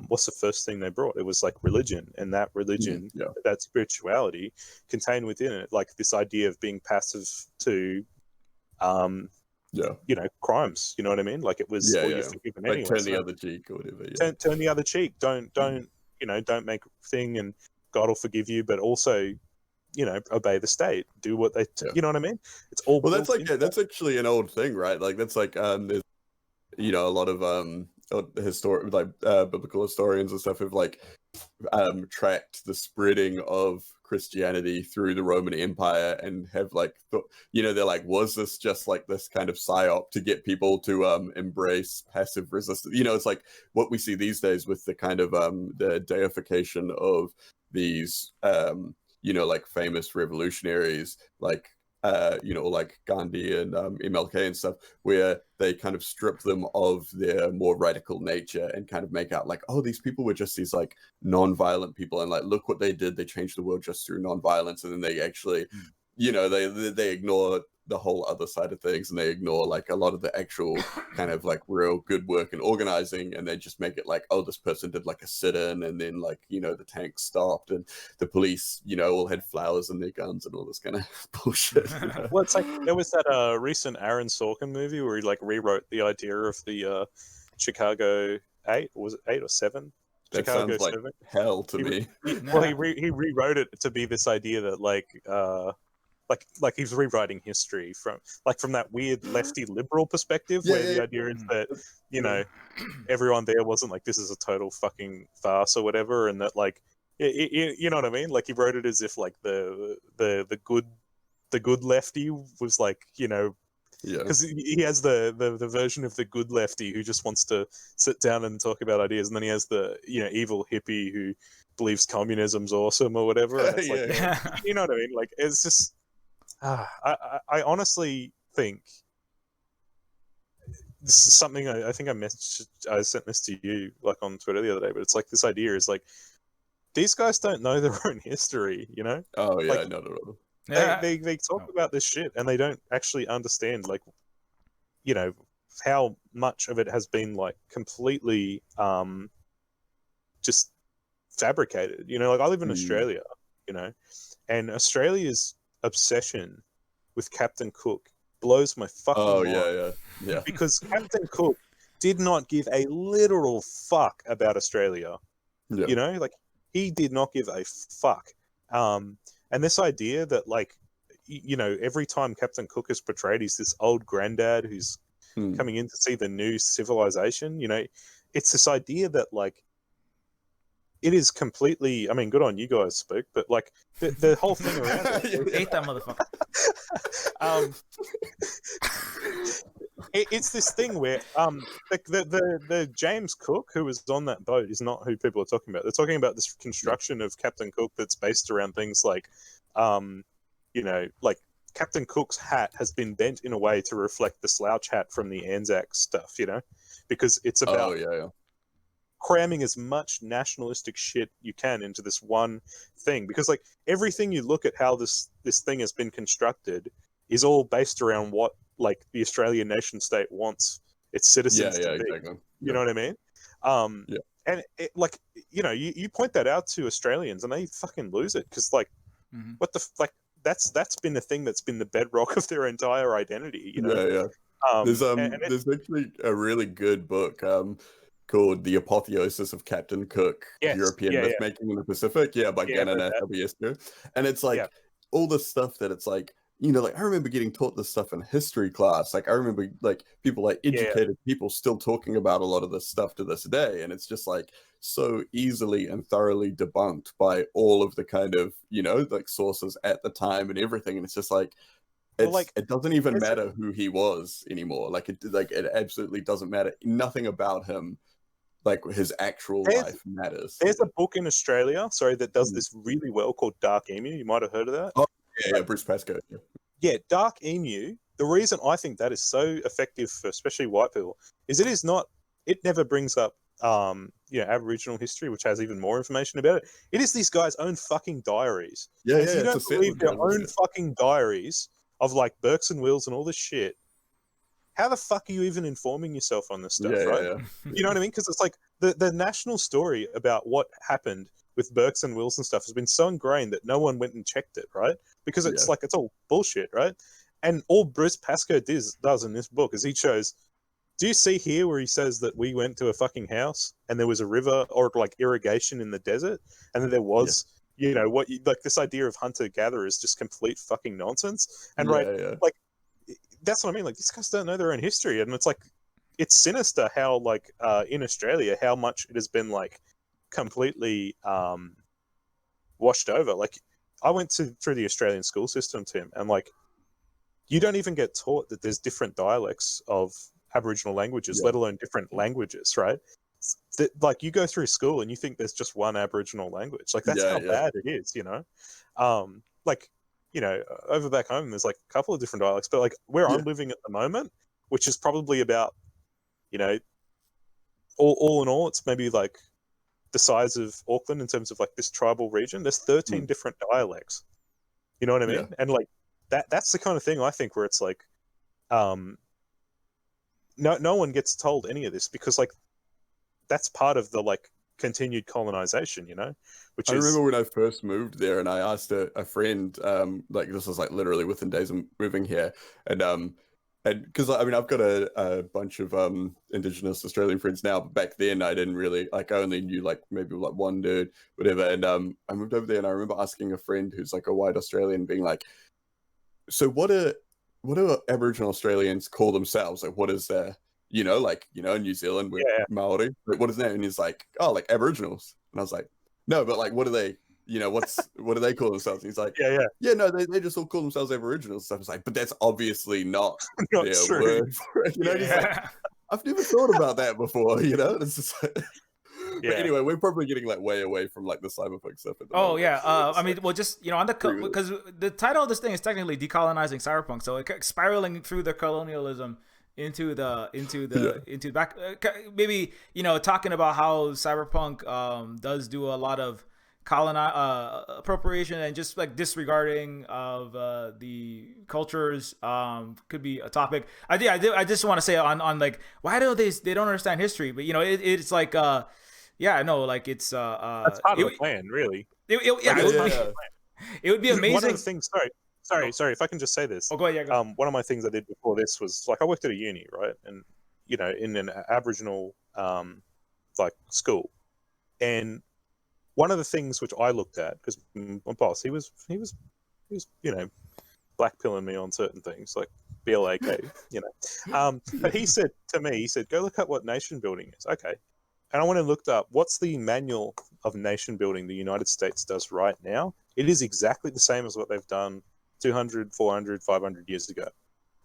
what's the first thing they brought? It was like religion, and that religion, that spirituality contained within it, like this idea of being passive to, you know, crimes. You know what I mean? Like, it was all you're forgiven like anyway. Turn the other cheek or whatever. Turn the other cheek. Don't you know? Don't make thing, and God will forgive you. But also, you know, obey the state. Do what they. You know what I mean? It's all. Well, that's like that's actually an old thing, right? Like that's like there's, you know, a lot of biblical historians and stuff have like tracked the spreading of Christianity through the Roman Empire, and have like you know, they're like, was this just like this kind of psyop to get people to embrace passive resistance? You know, it's like what we see these days with the kind of the deification of these you know, like famous revolutionaries, like you know, like Gandhi and MLK and stuff, where they kind of strip them of their more radical nature and kind of make out like, oh, these people were just these like non-violent people, and like, look what they did, they changed the world just through non-violence. And then they actually, you know, they ignore the whole other side of things, and they ignore like a lot of the actual kind of like real good work and organizing, and they just make it like, oh, this person did like a sit-in, and then like, you know, the tank stopped and the police, you know, all had flowers in their guns and all this kind of bullshit. Well, it's like there was that recent Aaron Sorkin movie where he like rewrote the idea of the Chicago 8, or was it 8 or 7? That Chicago sounds like 7. hell to me. He rewrote it to be this idea that like he's rewriting history from that weird lefty liberal perspective, where the idea is that, you know, everyone there wasn't like, this is a total fucking farce or whatever, and that like you know what I mean? Like, he wrote it as if like the good lefty was like, you know, because he has the version of the good lefty who just wants to sit down and talk about ideas, and then he has the, you know, evil hippie who believes communism's awesome or whatever. And it's like, you know what I mean? Like, it's just, I honestly think this is something I think I sent this to you like on Twitter the other day, but it's like, this idea is like, these guys don't know their own history, you know? Oh yeah, like, not at all. Yeah. They talk about this shit and they don't actually understand, like, you know, how much of it has been like completely just fabricated. You know, like, I live in Australia, you know, and Australia's obsession with Captain Cook blows my fucking mind. Yeah. Because Captain Cook did not give a literal fuck about Australia. Yeah. You know, like, he did not give a fuck. And this idea that, like, you know, every time Captain Cook is portrayed, he's this old granddad who's coming in to see the new civilization. You know, it's this idea that, like, it is completely, I mean, good on you guys, Spook, but like the whole thing around it. Ate that motherfucker. It's this thing where the James Cook who was on that boat is not who people are talking about. They're talking about this construction of Captain Cook that's based around things like, you know, like, Captain Cook's hat has been bent in a way to reflect the slouch hat from the Anzac stuff, you know, because it's about cramming as much nationalistic shit you can into this one thing. Because, like, everything you look at how this thing has been constructed is all based around what, like, the Australian nation state wants its citizens to be. Exactly. You know what I mean? And it, like, you know, you point that out to Australians and they fucking lose it, because, like, what the like, that's been the thing that's been the bedrock of their entire identity. You know? There's actually a really good book called The Apotheosis of Captain Cook, European Mythmaking in the Pacific, by Gannon W. And it's like all the stuff that it's like, you know, like, I remember getting taught this stuff in history class. Like, I remember like people, like educated people, still talking about a lot of this stuff to this day, and it's just like so easily and thoroughly debunked by all of the kind of, you know, like, sources at the time and everything. And it's just like, it doesn't even matter who he was anymore. Like, it absolutely doesn't matter. Nothing about him, like, his actual life, matters. There's a book in Australia, that does this really well, called Dark Emu. You might have heard of that. Oh, yeah, Bruce Pascoe. Yeah, Dark Emu. The reason I think that is so effective for especially white people is it never brings up you know, Aboriginal history, which has even more information about it. It is these guys' own fucking diaries. If you don't believe their own fucking diaries of, like, Burks and Wills and all this shit, how the fuck are you even informing yourself on this stuff, right? You know what I mean? Because it's like the national story about what happened with Burks and Wills and stuff has been so ingrained that no one went and checked it, right? Because it's like, it's all bullshit, right? And all Bruce Pascoe does in this book is he shows, do you see here where he says that we went to a fucking house and there was a river or, like, irrigation in the desert, and then there was, you know, like, this idea of hunter-gatherer is just complete fucking nonsense. And like, that's what I mean. Like, these guys don't know their own history, and it's like, it's sinister how, like, in Australia, how much it has been, like, completely washed over. Like, I went through the Australian school system, Tim, and, like, you don't even get taught that there's different dialects of Aboriginal languages, let alone different languages, right? That, like, you go through school and you think there's just one Aboriginal language. Like, that's how bad it is, you know? Like, you know, over back home, there's, like, a couple of different dialects, but, like, where I'm living at the moment, which is probably about, you know, all in all, it's maybe, like, the size of Auckland in terms of, like, this tribal region. There's 13 different dialects. You know what I mean? And, like, that's the kind of thing I think where it's like, no one gets told any of this because like that's part of the like continued colonization, which I is remember when I first moved there, and I asked a friend, like this was like literally within days of moving here, and because I mean I've got a bunch of Indigenous Australian friends now, but back then I didn't really like. I only knew like maybe like one dude, whatever. And I moved over there, and I remember asking a friend who's like a white Australian, being like, "So what do Aboriginal Australians call themselves? Like, what is their like in New Zealand with Maori, like, what is that?" And he's like, "Oh, like Aboriginals." And I was like, "No, but like, what do they, what do they call themselves?" And he's like, yeah, no, they just all call themselves Aboriginals." So I was like, "But that's obviously not not their true. word for it." And he's like, "I've never thought about that before." It's just like... But anyway, we're probably getting like way away from like the cyberpunk stuff. At the moment. Yeah. I mean, well, just on the because the title of this thing is technically decolonizing cyberpunk, so it's spiraling through the colonialism into back. Maybe talking about how cyberpunk does do a lot of appropriation and just like disregarding of the cultures could be a topic. I just want to say on like, why do they don't understand history? But it's like like it's that's part of the plan, really. It would be amazing. One of the things, sorry, if I can just say this. Oh, go ahead. Go. One of my things I did before this was like I worked at a uni, right, and in an Aboriginal like school, and one of the things which I looked at, because my boss, he was black pilling me on certain things like BLAK, but he said to me, go look up what nation building is. Okay. And I went and looked up what's the manual of nation building the United States does right now. It is exactly the same as what they've done 200, 400, 500 years ago.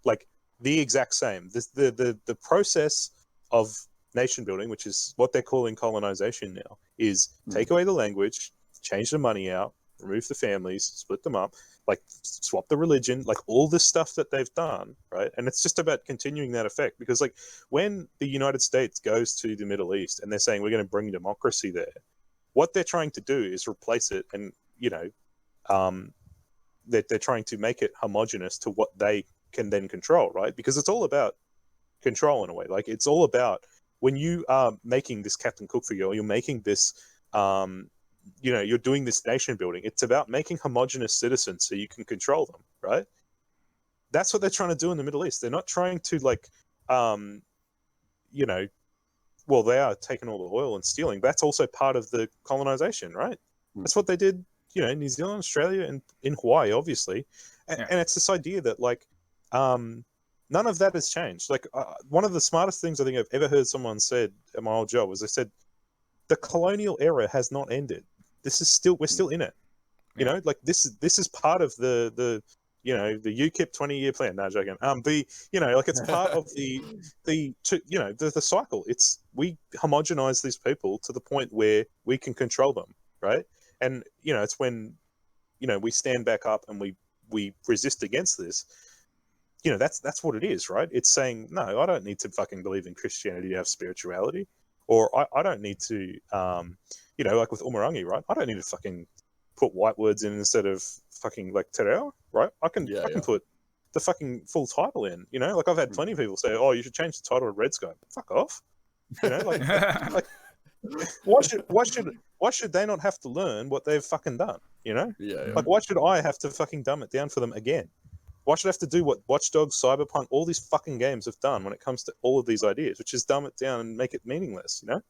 Like the exact same. The process of nation building, which is what they're calling colonization now, is take away the language, change the money out, remove the families, split them up, like swap the religion, like all this stuff that they've done, right? And it's just about continuing that effect, because like when the United States goes to the Middle East and they're saying we're going to bring democracy there, what they're trying to do is replace it, and they're trying to make it homogenous to what they can then control, right? Because it's all about control in a way. Like it's all about when you are making this Captain Cook figure, or you're making this you're doing this nation building, it's about making homogenous citizens so you can control them, right? That's what they're trying to do in the Middle East. They're not trying to like well, they are taking all the oil and stealing, but that's also part of the colonization, right? That's what they did, in New Zealand, Australia, and in Hawaii, obviously. And it's this idea that like none of that has changed. Like one of the smartest things I think I've ever heard someone said at my old job was they said, the colonial era has not ended. We're still in it. Like this is part of the UKIP 20-year plan. No, joking. Like it's part of the cycle. It's we homogenize these people to the point where we can control them, right? And it's when we stand back up and we resist against this. That's what it is, right? It's saying, no, I don't need to fucking believe in Christianity to have spirituality, or I don't need to, like with Umurangi, right? I don't need to fucking put white words in instead of fucking like te reo, right? I can put the fucking full title in, like I've had plenty of people say, oh, you should change the title to Red Sky. Fuck off. Like why should they not have to learn what they've fucking done? Like why should I have to fucking dumb it down for them again? Why should I have to do what Watch Dogs, Cyberpunk, all these fucking games have done when it comes to all of these ideas, which is dumb it down and make it meaningless, And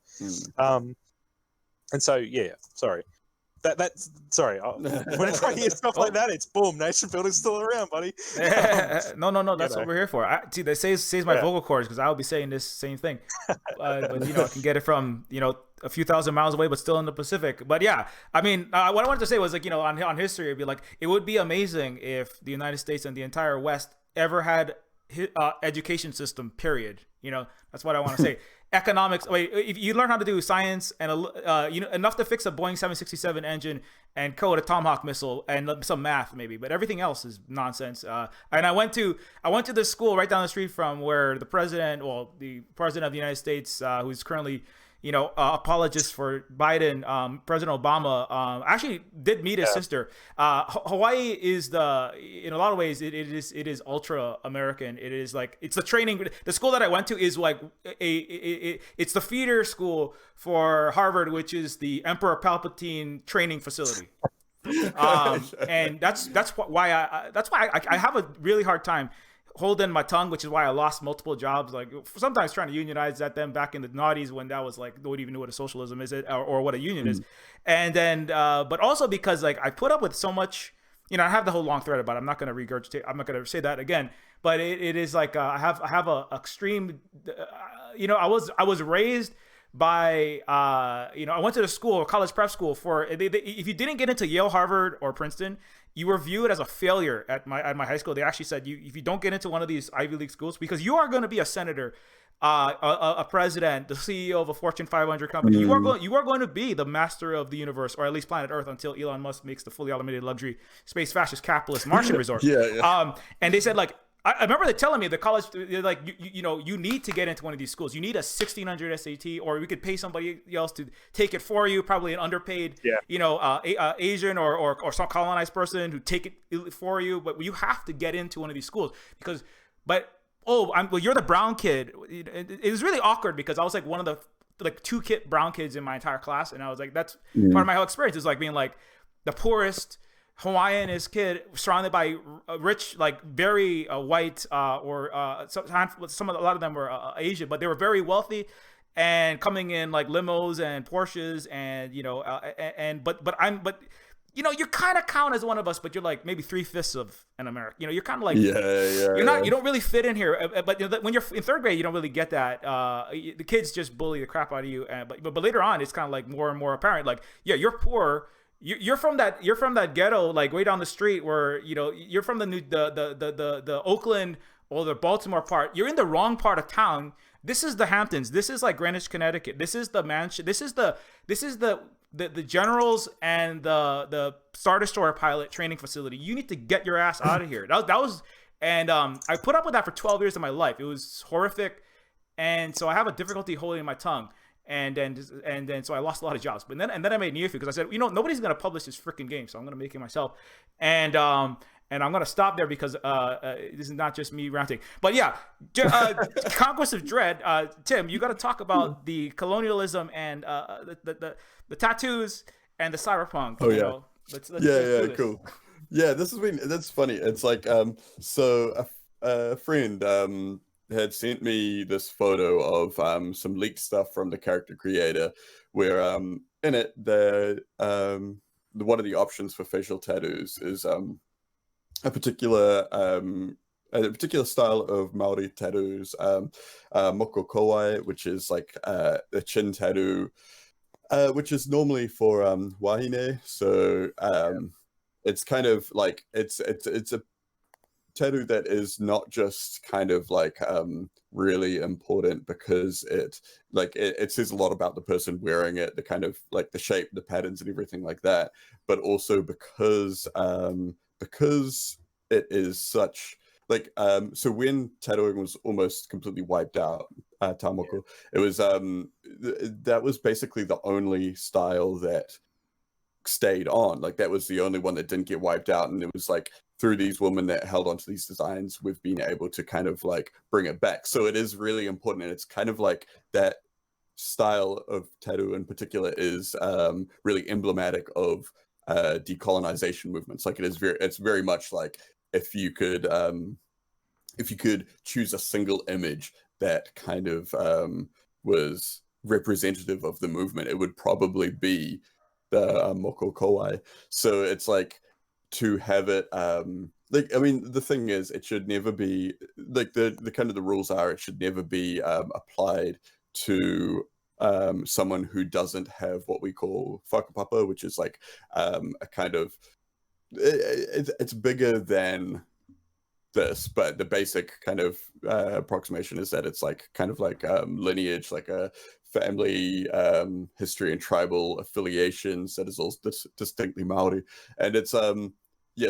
so, sorry. Sorry. Whenever I hear stuff like that, it's boom, nation building's still around, buddy. No, that's what we're here for. See, they saves my vocal cords because I'll be saying this same thing. But I can get it from a few thousand miles away, but still in the Pacific. But yeah, I mean, what I wanted to say was like on history, it'd be like it would be amazing if the United States and the entire West ever had education system. Period. That's what I want to say. Economics. Wait, if you learn how to do science and enough to fix a Boeing 767 engine and code a Tomahawk missile and some math maybe, but everything else is nonsense. And I went to this school right down the street from where the president of the United States, who's currently apologist for Biden, President Obama, actually did meet his sister. Hawaii is in a lot of ways, it is ultra American. It is like, it's the training. The school that I went to is like it's the feeder school for Harvard, which is the Emperor Palpatine training facility. And that's why I have a really hard time holding my tongue, which is why I lost multiple jobs. Like sometimes trying to unionize at them back in the noughties when that was like, nobody even knew what a socialism is, or what a union is. And then, but also because like I put up with so much, I have the whole long thread about it. I'm not going to regurgitate. I'm not going to say that again, but it is like, I have a extreme, I was raised by, I went to the school, college prep school for, if you didn't get into Yale, Harvard, or Princeton, you were viewed as a failure at my high school. They actually said, if you don't get into one of these Ivy League schools, because you are going to be a senator, a president, the CEO of a Fortune 500 company, you are going to be the master of the universe, or at least planet Earth, until Elon Musk makes the fully automated luxury space fascist capitalist Martian resort. And they said, like, I remember they telling me the college, they're like, you need to get into one of these schools. You need a 1600 SAT, or we could pay somebody else to take it for you, probably an underpaid, Asian or some colonized person who take it for you. But you have to get into one of these schools because, you're the brown kid. It was really awkward because I was like one of the two brown kids in my entire class, and I was like, that's part of my whole experience. Is like being like the poorest Hawaiian is kid surrounded by rich, like very white, or a lot of them were Asian, but they were very wealthy and coming in like limos and Porsches, and you kind of count as one of us, but you're like maybe 3/5 of an American. You're kind of like you don't really fit in here. But when you're in third grade, you don't really get that. The kids just bully the crap out of you, but later on, it's kind of like more and more apparent. Like, yeah, you're poor. You're from that ghetto, like way down the street, where you're from the Oakland or the Baltimore part. You're in the wrong part of town. This is the Hamptons. This is like Greenwich, Connecticut. This is the mansion. This is the generals and the Star Destroyer pilot training facility. You need to get your ass out of here. That was I put up with that for 12 years of my life. It was horrific, and so I have a difficulty holding my tongue. And then so I lost a lot of jobs. But then I made Neofeud because I said, nobody's gonna publish this freaking game, so I'm gonna make it myself. And I'm gonna stop there because this is not just me ranting. But yeah, Conquest of Dread. Tim, you got to talk about the colonialism and the tattoos and the cyberpunk. Oh yeah. Let's cool. Yeah, that's funny. It's like so a friend had sent me this photo of some leaked stuff from the character creator, where in it one of the options for facial tattoos is a particular style of Maori tattoos, moko kowai, which is like a chin tattoo, which is normally for wahine. So it's kind of like it's a tattoo that is not just kind of like really important because it says a lot about the person wearing it, the kind of like the shape, the patterns, and everything like that, but also because it is such like so when tattooing was almost completely wiped out, tamoko, it was that was basically the only style that stayed on. Like that was the only one that didn't get wiped out, and it was like through these women that held onto these designs, we've been able to kind of like bring it back. So it is really important, and it's kind of like that style of tattoo in particular is really emblematic of decolonization movements. Like it's very much like if you could choose a single image that kind of was representative of the movement, it would probably be the moko kowai. So it's like to have it like, I mean, the thing is, it should never be like the kind of the rules are it should never be applied to someone who doesn't have what we call whakapapa, which is like a kind of it's bigger than this, but the basic kind of approximation is that it's like kind of like lineage, like a family history and tribal affiliations that is all distinctly Maori. And it's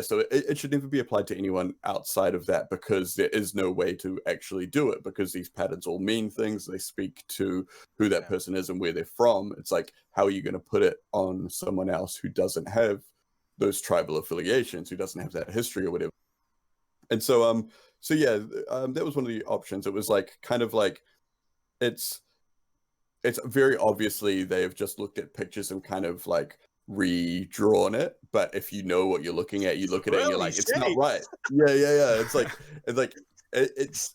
so it should never be applied to anyone outside of that, because there is no way to actually do it, because these patterns all mean things. They speak to who that person is and where they're from. It's like, how are you going to put it on someone else who doesn't have those tribal affiliations, who doesn't have that history or whatever? And so that was one of the options. It was like, kind of like, it's very obviously they've just looked at pictures and kind of like redrawn it, but if you know what you're looking at, you look at it and you're like, it's not right. Yeah. It's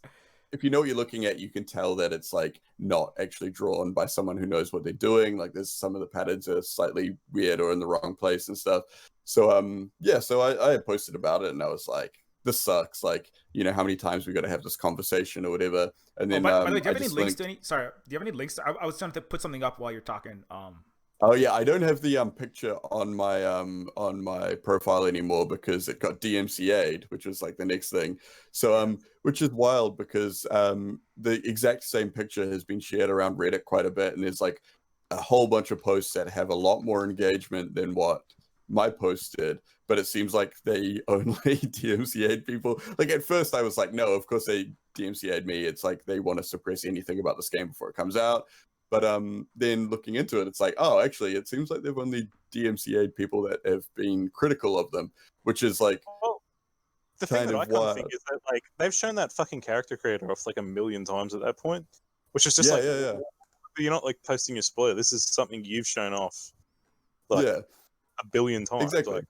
if you know what you're looking at, you can tell that it's like not actually drawn by someone who knows what they're doing. Like, there's some of the patterns are slightly weird or in the wrong place and stuff. So so I had posted about it, and I was like, this sucks. Like, how many times we got to have this conversation or whatever. And then, by the way, do you have any links to any? Sorry, do you have any links? I was trying to put something up while you're talking. Oh yeah, I don't have the picture on my profile anymore because it got DMCA'd, which was like the next thing. So which is wild, because the exact same picture has been shared around Reddit quite a bit, and there's like a whole bunch of posts that have a lot more engagement than what my post did. But it seems like they only DMCA'd people. Like, at first I was like, no, of course they DMCA'd me. It's like they want to suppress anything about this game before it comes out. But then looking into it, it's like, oh, actually, it seems like they've only DMCA'd people that have been critical of them, which is like, well, the thing that I kind of think is that, like, they've shown that fucking character creator off like a million times at that point, which is just yeah. You're not like posting your spoiler. This is something you've shown off like a billion times. Exactly. Like,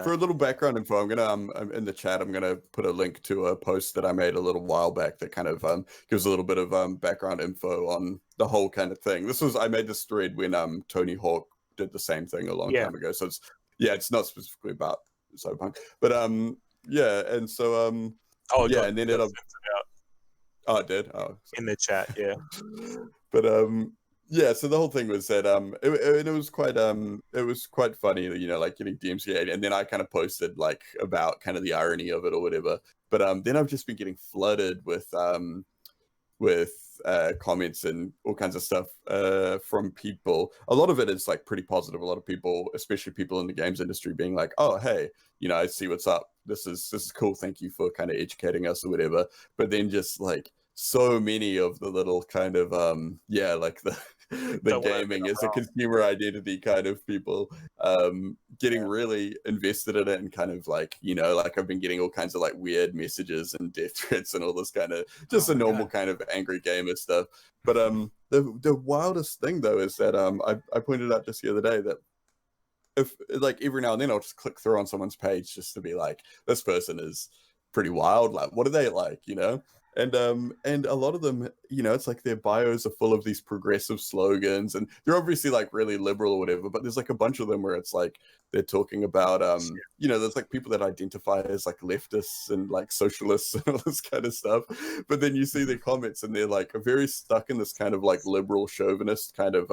For a little background info, I'm gonna in the chat, I'm gonna put a link to a post that I made a little while back that kind of gives a little bit of background info on the whole kind of thing. I made this thread when Tony Hawk did the same thing a long time ago. So it's not specifically about Cyberpunk, but and so and then it out. Oh, it did. Oh, sorry. In the chat, yeah. But so the whole thing was that it was quite funny, like getting DMCA'd, and then I kind of posted like about kind of the irony of it or whatever. But then I've just been getting flooded with comments and all kinds of stuff from people. A lot of it is like pretty positive. A lot of people, especially people in the games industry, being like, "Oh, hey, I see what's up. This is cool. Thank you for kind of educating us or whatever." But then just like so many of the little kind of like the gaming as a consumer identity kind of people getting really invested in it, and kind of like like I've been getting all kinds of like weird messages and death threats and all this kind of just a normal kind of angry gamer stuff. But the wildest thing though is that I pointed out just the other day that if like every now and then I'll just click through on someone's page just to be like, this person is pretty wild, like what are they like, and a lot of them, it's like their bios are full of these progressive slogans, and they're obviously like really liberal or whatever, but there's like a bunch of them where it's like they're talking about there's like people that identify as like leftists and like socialists and all this kind of stuff, but then you see their comments and they're like very stuck in this kind of like liberal chauvinist kind of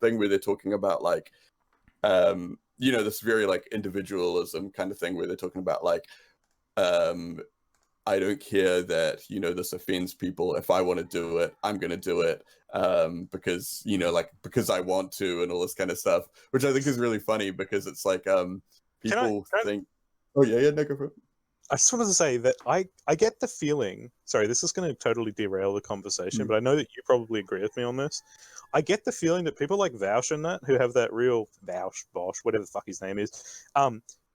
thing where they're talking about like this very like individualism kind of thing where they're talking about like I don't care that this offends people. If I want to do it, I'm going to do it because because I want to, and all this kind of stuff, which I think is really funny, because it's like people think, oh yeah, no, go for it. I just wanted to say that I get the feeling. Sorry, this is going to totally derail the conversation, but I know that you probably agree with me on this. I get the feeling that people like Vaush and that, who have that real Vaush, whatever the fuck his name is,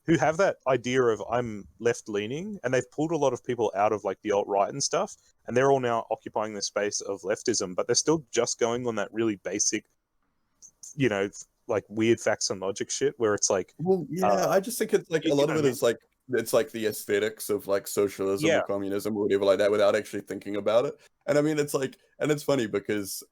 who have that idea of I'm left-leaning, and they've pulled a lot of people out of like the alt-right and stuff, and they're all now occupying the space of leftism, but they're still just going on that really basic, like weird facts and logic shit, where it's like, well, yeah, I just think it's like a lot of it is like, it's like the aesthetics of like socialism or communism or whatever like that, without actually thinking about it. And I mean, it's like, and it's funny because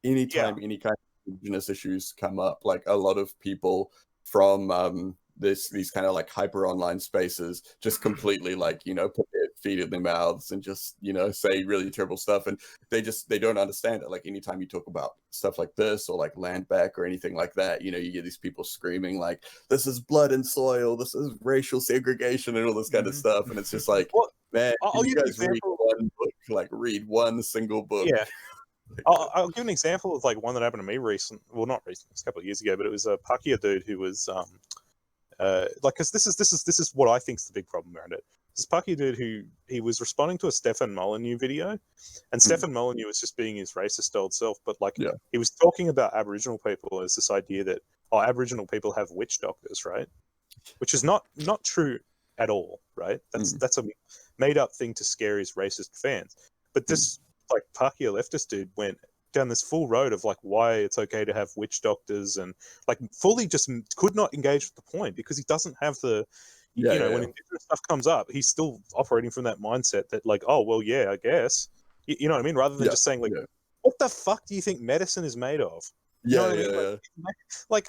anytime any kind of indigenous issues come up, like a lot of people from these kind of like hyper online spaces just completely like put their feet in their mouths and just say really terrible stuff, and they don't understand it. Like anytime you talk about stuff like this or like land back or anything like that, you get these people screaming like, this is blood and soil, this is racial segregation and all this kind of stuff, and it's just like, man, I'll you guys read one book, like read one single book. I'll give an example of like one that happened to me not recently, it's a couple of years ago, but it was a Pakia dude who was like, because this is what I think's the big problem around it. This Paki dude who he was responding to a Stefan Molyneux video, and Stefan Molyneux was just being his racist old self, but like he was talking about Aboriginal people as this idea that Aboriginal people have witch doctors, right? Which is not true at all, right? That's a made up thing to scare his racist fans. But this like Paki leftist dude went down this full road of like why it's okay to have witch doctors, and like fully just could not engage with the point because he doesn't have the when Indigenous stuff comes up, he's still operating from that mindset that like, oh well, yeah, I guess, you know what I mean, rather than just saying like, what the fuck do you think medicine is made of? You know what I mean? Like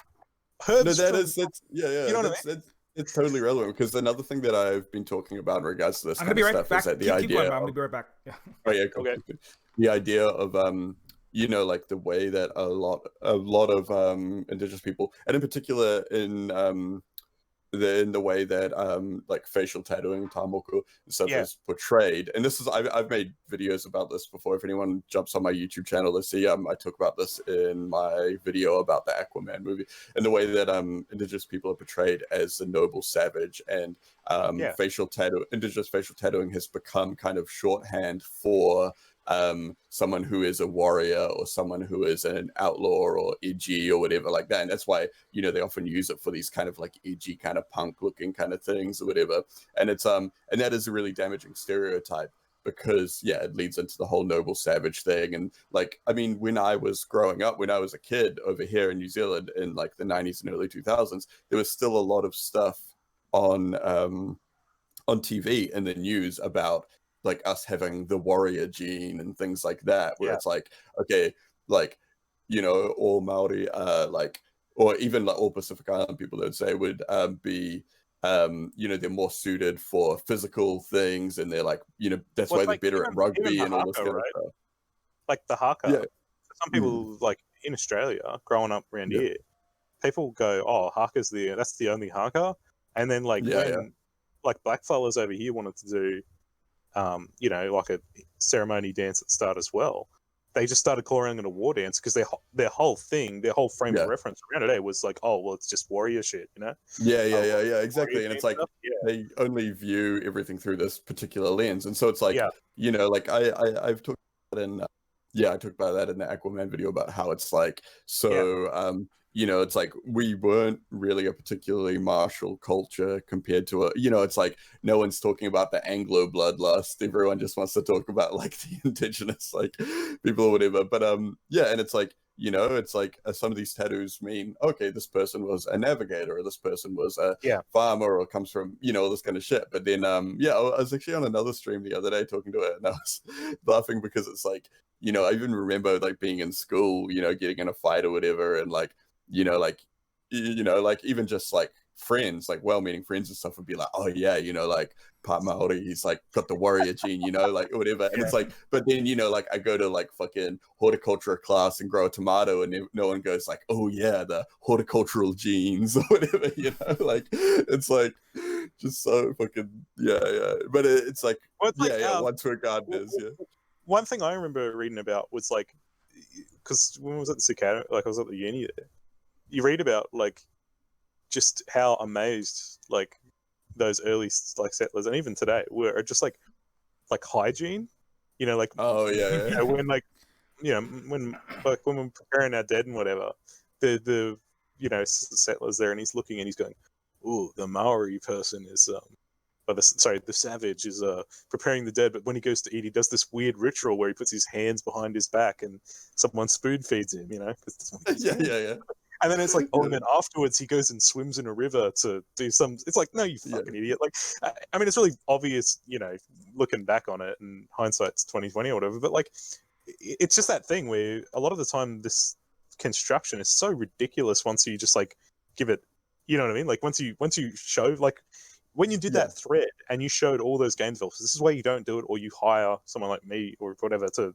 herbs. No, that's you know what I mean? It's totally relevant because another thing that I've been talking about in regards to this kind of stuff is that the idea. I'm gonna be right back. Yeah. Oh yeah, cool. Okay. The idea of like the way that a lot of Indigenous people, and in particular in the way that like facial tattooing, tamoku and stuff is portrayed. And this is I've made videos about this before. If anyone jumps on my YouTube channel to see, I talk about this in my video about the Aquaman movie, and the way that Indigenous people are portrayed as the noble savage, and Indigenous facial tattooing has become kind of shorthand for someone who is a warrior or someone who is an outlaw or edgy or whatever like that. And that's why, they often use it for these kind of like edgy kind of punk looking kind of things or whatever. And it's and that is a really damaging stereotype because it leads into the whole noble savage thing. And like, I mean, when I was growing up, when I was a kid over here in New Zealand in like the 90s and early 2000s, there was still a lot of stuff on TV and the news about like us having the warrior gene and things like that, where it's like, okay, like, all Maori, like, or even like all Pacific Island people, they'd say would be, they're more suited for physical things, and they're like, that's why they're better at rugby and all this kind of stuff. Like the haka. Yeah. Some people like in Australia, growing up around here, people go, "Oh, haka's that's the only haka," and then like like blackfellas over here wanted to do. Like a ceremony dance at the start as well. They just started calling it a war dance because their whole thing, their whole frame of reference around it was like, oh, well, it's just warrior shit, Yeah, exactly. And it's like they only view everything through this particular lens, and so it's like, like I've talked about I talked about that in the Aquaman video about how it's like it's like we weren't really a particularly martial culture compared to it's like no one's talking about the Anglo bloodlust. Everyone just wants to talk about like the Indigenous like people or whatever. But and it's like it's like some of these tattoos mean okay, this person was a navigator, or this person was a farmer, or comes from all this kind of shit. But then I was actually on another stream the other day talking to it, and I was laughing because it's like I even remember like being in school, getting in a fight or whatever, and like like even just like friends, like well-meaning friends and stuff would be like, oh yeah, like part Maori, he's like got the warrior gene, like whatever. And it's like, but then like I go to like fucking horticulture class and grow a tomato, and no one goes like, oh yeah, the horticultural genes or whatever, like it's like just so fucking but it's like once we're gardeners. One thing I remember reading about was like, because when I was at the Cicada, like I was at the uni there, you read about like just how amazed like those early like settlers, and even today, were just like hygiene, like when like when we're preparing our dead and whatever, the settlers there, and he's looking and he's going, ooh, the Maori person is the savage is preparing the dead, but when he goes to eat, he does this weird ritual where he puts his hands behind his back and someone spoon feeds him, And then it's like, and then afterwards he goes and swims in a river to do some. It's like, no, you fucking idiot! Like, I mean, it's really obvious, looking back on it, and hindsight's 20/20 or whatever. But like, it's just that thing where a lot of the time this construction is so ridiculous. Once you just like give it, you know what I mean? Like once you show like. When you did that thread and you showed all those game developers, this is why you don't do it, or you hire someone like me or whatever to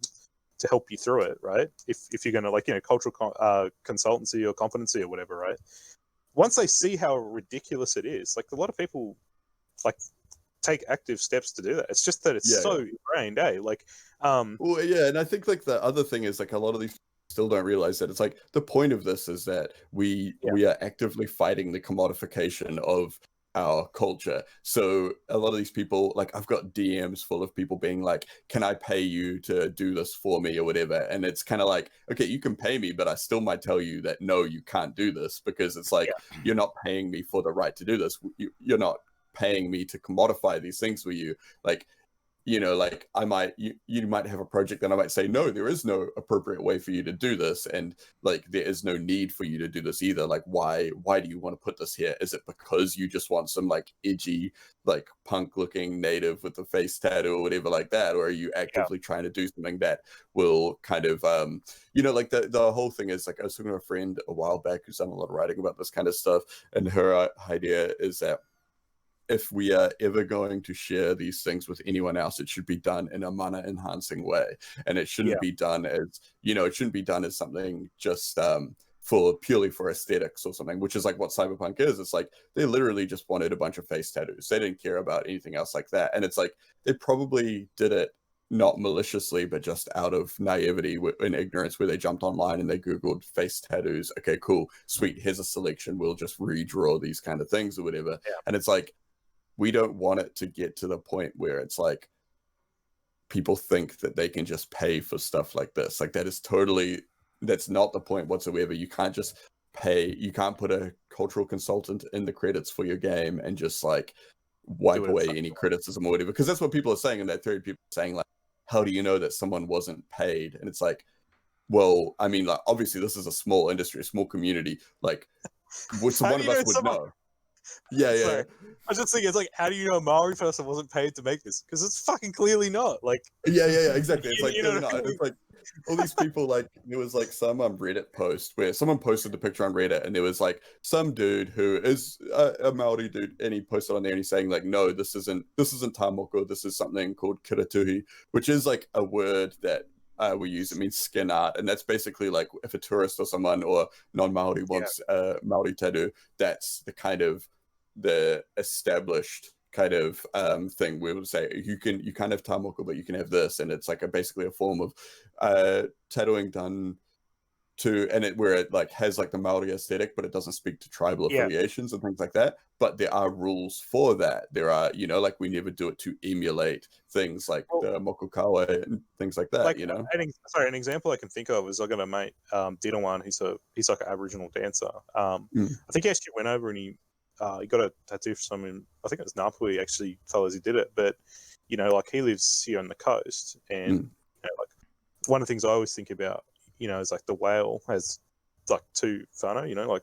help you through it, right? If you're going to like, cultural consultancy or competency or whatever, right? Once they see how ridiculous it is, like a lot of people like take active steps to do that. It's just that it's ingrained, eh? Like, and I think like the other thing is like a lot of these still don't realize that it's like the point of this is that we are actively fighting the commodification of our culture. So a lot of these people, like I've got DMs full of people being like, can I pay you to do this for me or whatever? And it's kind of like, okay, you can pay me, but I still might tell you that no, you can't do this, because it's like, you're not paying me for the right to do this. You're not paying me to commodify these things for you. Like, you know, like you might have a project and I might say, no, there is no appropriate way for you to do this, and like there is no need for you to do this either. Like why do you want to put this here? Is it because you just want some like edgy, like punk looking native with the face tattoo or whatever like that, or are you actively trying to do something that will kind of you know, like the whole thing is like, I was talking to a friend a while back who's done a lot of writing about this kind of stuff, and her idea is that if we are ever going to share these things with anyone else, it should be done in a mana enhancing way. And it shouldn't be done as, you know, it shouldn't be done as something just purely for aesthetics or something, which is like what Cyberpunk is. It's like they literally just wanted a bunch of face tattoos. They didn't care about anything else like that. And it's like they probably did it not maliciously, but just out of naivety and ignorance, where they jumped online and they Googled face tattoos. Okay, cool, sweet, here's a selection. We'll just redraw these kind of things or whatever. And it's like, we don't want it to get to the point where it's like people think that they can just pay for stuff like this. Like that's not the point whatsoever. You can't just pay. You can't put a cultural consultant in the credits for your game and just like wipe away any criticism or whatever. Because that's what people are saying in that thread. People are saying like, how do you know that someone wasn't paid? And it's like, well, I mean, like obviously this is a small industry, a small community. Like, so one of us would know. Yeah. Sorry. I was just thinking, it's like, how do you know a Maori person wasn't paid to make this? Because it's fucking clearly not. Like, yeah, exactly. It's like, not. It's like all these people. Like, there was like some Reddit post where someone posted the picture on Reddit, and there was like some dude who is a Maori dude, and he posted on there, and he's saying like, no, this isn't tamoko. This is something called kiratuhi, which is like a word that we use. It means skin art, and that's basically like if a tourist or someone or non-Maori wants a Maori tattoo, that's the kind of the established kind of thing we would say you can't have tamoko, but you can have this, and it's like basically a form of tattooing done to, and where it like has like the Maori aesthetic, but it doesn't speak to tribal affiliations and things like that. But there are rules for that. There are, you know, like we never do it to emulate things like the mokukawa and things like that. Like, you know, an example I can think of is I got a mate, Dinawan, he's like an Aboriginal dancer. I think he actually went over and he got a tattoo for someone. I think it was Ngāpuhi actually, fellas, he did it. But you know, like he lives here on the coast, and you know, like one of the things I always think about, you know, is like the whale has like two whānau, you know, like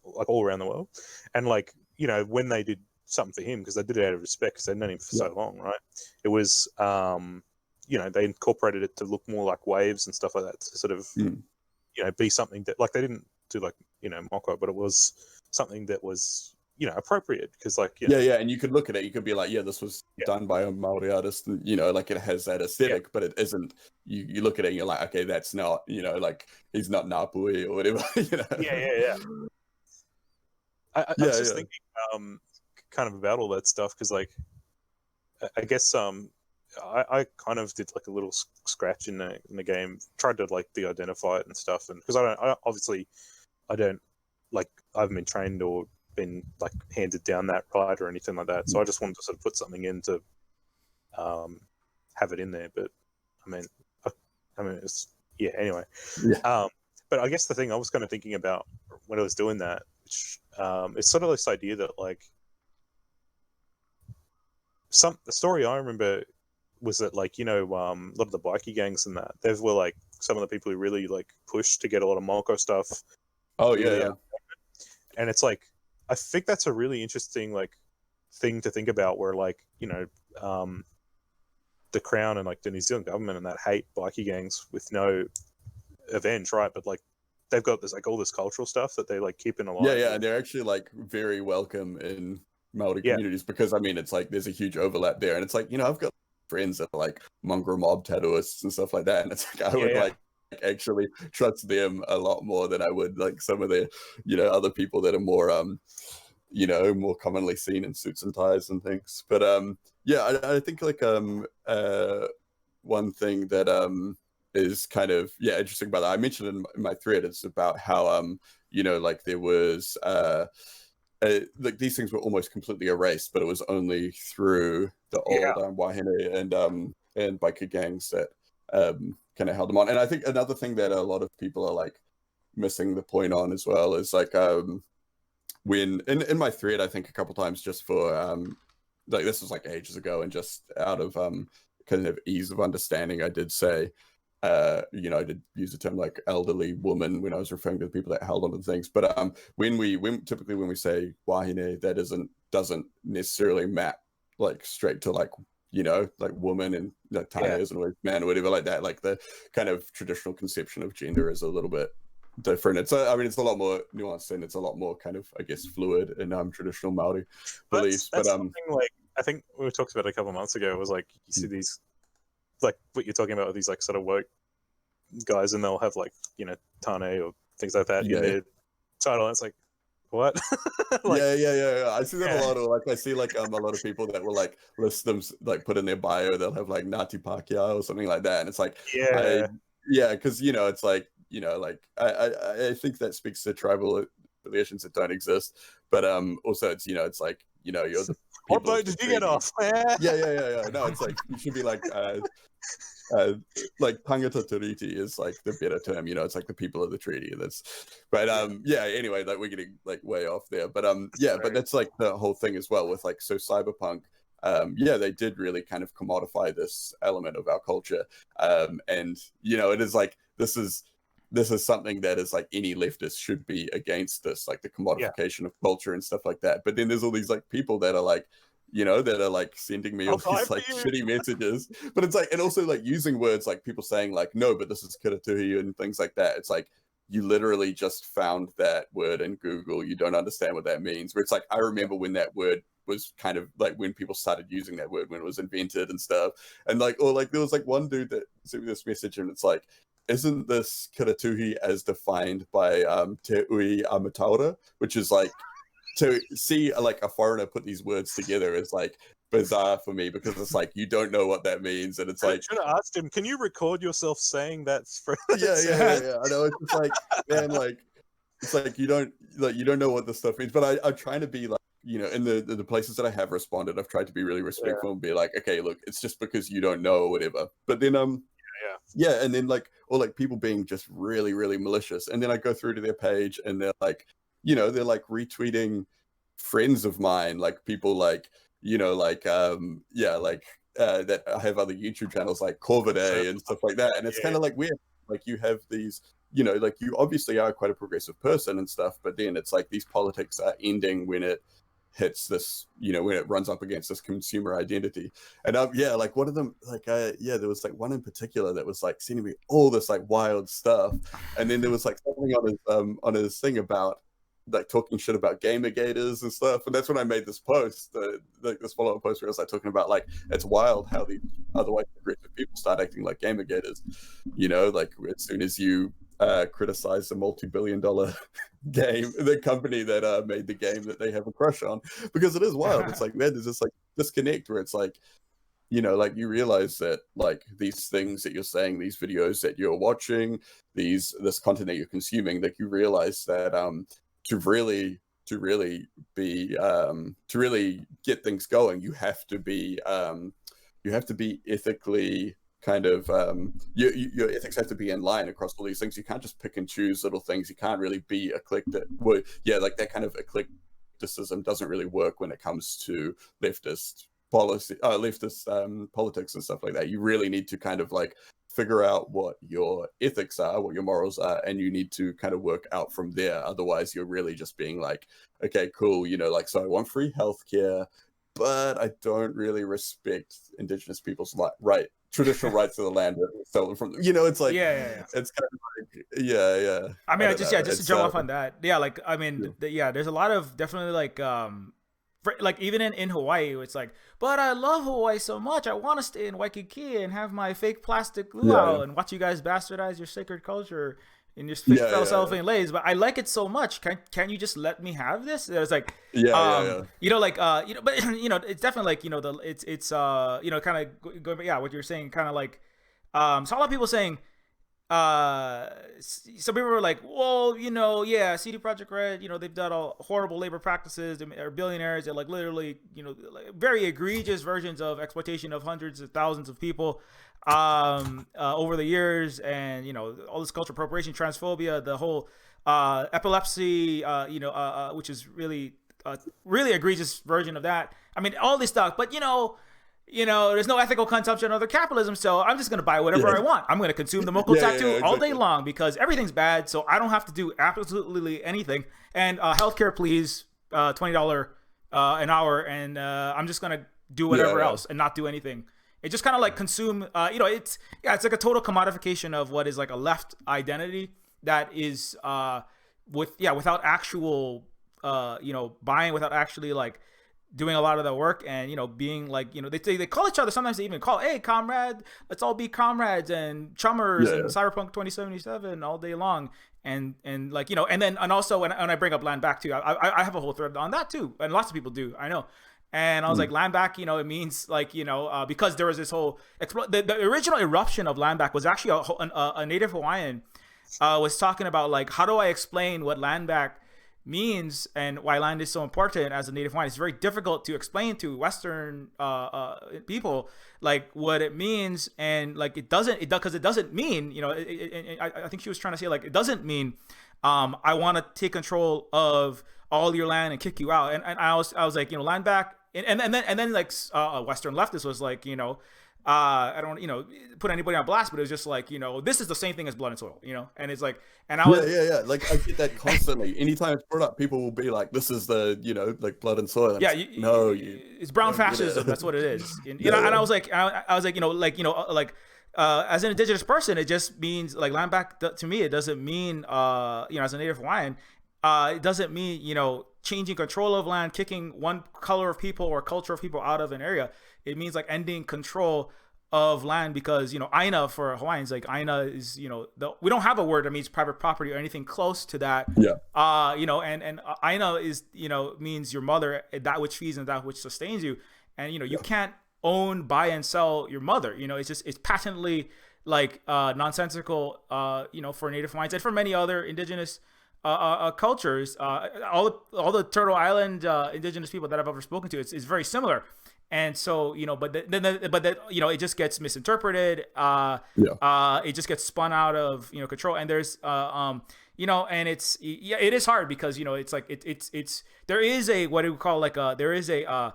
like all around the world, and like, you know, when they did something for him, because they did it out of respect because they'd known him for so long, right? It was you know, they incorporated it to look more like waves and stuff like that, to sort of you know, be something that, like, they didn't do like, you know, moko, but it was something that was, you know, appropriate, because like, you know, and you could look at it, you could be like, this was done by a Maori artist, and you know, like it has that aesthetic, but it isn't. You look at it and you're like, okay, that's not, you know, like he's not Ngāpuhi or whatever. You know? I was just thinking kind of about all that stuff, because like I guess I kind of did like a little scratch in the game, tried to like de-identify it and stuff, and because I don't like, I haven't been trained or been like handed down that right or anything like that, so I just wanted to sort of put something in to have it in there. But I mean it's anyway. But I guess the thing I was kind of thinking about when I was doing that, which it's sort of this idea that like the story I remember was that, like, you know, a lot of the bikie gangs and that, they were like some of the people who really like pushed to get a lot of Moko stuff. And it's like, I think that's a really interesting like thing to think about, where like, you know, the Crown and like the New Zealand government and that hate bikie gangs with no revenge, right? But like they've got this like all this cultural stuff that they like keep in alive. And they're actually like very welcome in Maori communities, because I mean, it's like there's a huge overlap there, and it's like, you know, I've got friends that are like mongrel mob tattooists and stuff like that, and it's like I would like actually trust them a lot more than I would like some of the, you know, other people that are more you know, more commonly seen in suits and ties and things. But I think like one thing that is kind of interesting about that. I mentioned in my thread, it's about how like there was like these things were almost completely erased, but it was only through the old wahine and biker gangs that kind of held them on. And I think another thing that a lot of people are like missing the point on as well is like when in my thread, I think a couple times, just for like this was like ages ago, and just out of kind of ease of understanding, I did say I did use the term like elderly woman when I was referring to the people that held onto things. But typically when we say wahine, that doesn't necessarily map like straight to like like woman and like tires and man or whatever like that. Like the kind of traditional conception of gender is a little bit different. It's it's a lot more nuanced, and it's a lot more kind of, I guess, fluid in traditional Maori beliefs. That's something like I think we talked about a couple of months ago. It was like you see these, like what you're talking about with these like sort of woke guys, and they'll have like tane or things like that in their title. And it's like, what? Like, yeah. I see that a lot. Or like I see like a lot of people that will like list them, like put in their bio, they'll have like Ngāti Pākehā or something like that, and it's like because it's like like I think that speaks to tribal relations that don't exist, but also it's it's like you're the what boat did you get off? yeah. No, it's like you should be like tangata tiriti is like the better term. It's like the people of the treaty. But anyway, like we're getting like way off there, but but that's like the whole thing as well with like, so cyberpunk, they did really kind of commodify this element of our culture, and it is like this is something that is like any leftist should be against, this like the commodification of culture and stuff like that. But then there's all these like people that are like that are like sending me all these like shitty messages, but it's like, and also like using words like people saying like, no, but this is kiratuhi and things like that. It's like, you literally just found that word in Google, you don't understand what that means. Where it's like, I remember when that word was kind of like, when people started using that word, when it was invented and stuff, and like, or like there was like one dude that sent me this message, and it's like, isn't this kiratuhi as defined by Te Ui Amataura, which is like, to see like a foreigner put these words together is like bizarre for me, because it's like, you don't know what that means, and it's like, I should have asked him, can you record yourself saying that? Yeah. I know, it's just like, man, like it's like you don't know what this stuff means. But I'm trying to be like, in the places that I have responded, I've tried to be really respectful and be like, okay, look, it's just because you don't know or whatever. But then and then like, or like people being just really, really malicious, and then I go through to their page and they're like, they're like retweeting friends of mine, like people like, that have other YouTube channels like Corvidae and stuff like that. And it's kind of like weird. Like you have these, like you obviously are quite a progressive person and stuff, but then it's like these politics are ending when it hits this, when it runs up against this consumer identity. And like one of them, like there was like one in particular that was like sending me all this like wild stuff, and then there was like something on his thing about like talking shit about gamer gators and stuff, and that's when I made this post, like this follow-up post, where I was like talking about like, it's wild how the otherwise progressive people start acting like gamer gators, like as soon as you criticize the multi-billion-dollar game, the company that made the game that they have a crush on, because it is wild. It's like, man, there's this like disconnect where it's like, like you realize that like these things that you're saying, these videos that you're watching, this content that you're consuming, like you realize that to really get things going, you have to be ethically kind of your ethics have to be in line across all these things. You can't just pick and choose little things. You can't really be eclectic. Well, like that kind of eclecticism doesn't really work when it comes to leftist policy, politics and stuff like that. You really need to kind of like figure out what your ethics are, what your morals are, and you need to kind of work out from there. Otherwise, you're really just being like, okay, cool, like, so I want free healthcare, but I don't really respect Indigenous people's traditional rights to the land that we stolen from them. It's like, it's kind of like, I mean, just to jump off on that, like, I mean, there's a lot of definitely like even in Hawaii, it's like, but I love Hawaii so much, I want to stay in Waikiki and have my fake plastic luau and watch you guys bastardize your sacred culture in your fake cellophane lays, but I like it so much. Can you just let me have this? It's like, but it's definitely like, it's kind of going, what you're saying, kind of like, so a lot of people saying, some people were like, well, yeah, CD Projekt Red, they've done all horrible labor practices. They're billionaires. They're like literally, like very egregious versions of exploitation of hundreds of thousands of people over the years, and all this cultural appropriation, transphobia, the whole epilepsy, which is really egregious version of that. I mean, all this stuff, but there's no ethical consumption of the capitalism, so I'm just going to buy whatever I want. I'm going to consume the Moko tattoo all day long because everything's bad, so I don't have to do absolutely anything. And healthcare, please, $20 an hour, and I'm just going to do whatever else and not do anything. It just kind of like consume, it's like a total commodification of what is like a left identity that is without actual, buying, without actually like doing a lot of the work, and being like, they call each other, sometimes they even call, hey comrade, let's all be comrades and chummers and Cyberpunk 2077 all day long, and like, and also when I bring up land back too, I have a whole thread on that too, and lots of people do, I know. And I was like, land back, it means like, because there was this whole the original eruption of land back was actually a native Hawaiian was talking about like, how do I explain what land back means and why land is so important as a native Hawaiian. It's very difficult to explain to Western people like what it means, and like it doesn't mean, I think she was trying to say like, it doesn't mean I want to take control of all your land and kick you out. And I was like, land back, and then like Western leftist was like, I don't put anybody on blast, but it was just like, this is the same thing as blood and soil, and it's like, and I was like I get that constantly. Anytime it's brought up, people will be like, this is the like blood and soil. It's brown fascism. That's what it is. And I was like, as an indigenous person, it just means like land back to me. It doesn't mean as a native Hawaiian, it doesn't mean changing control of land, kicking one color of people or culture of people out of an area. It means like ending control of land, because Aina for Hawaiians, like Aina is we don't have a word that means private property or anything close to that. And Aina is means your mother, that which feeds and that which sustains you, and you can't own, buy, and sell your mother. It's patently like nonsensical for Native Hawaiians and for many other indigenous cultures. All the Turtle Island indigenous people that I've ever spoken to, it's very similar. And so, but then it just gets misinterpreted. It just gets spun out of, control. And there's, and it's, it is hard because, it's like, it's, there is a, what do we call like there is an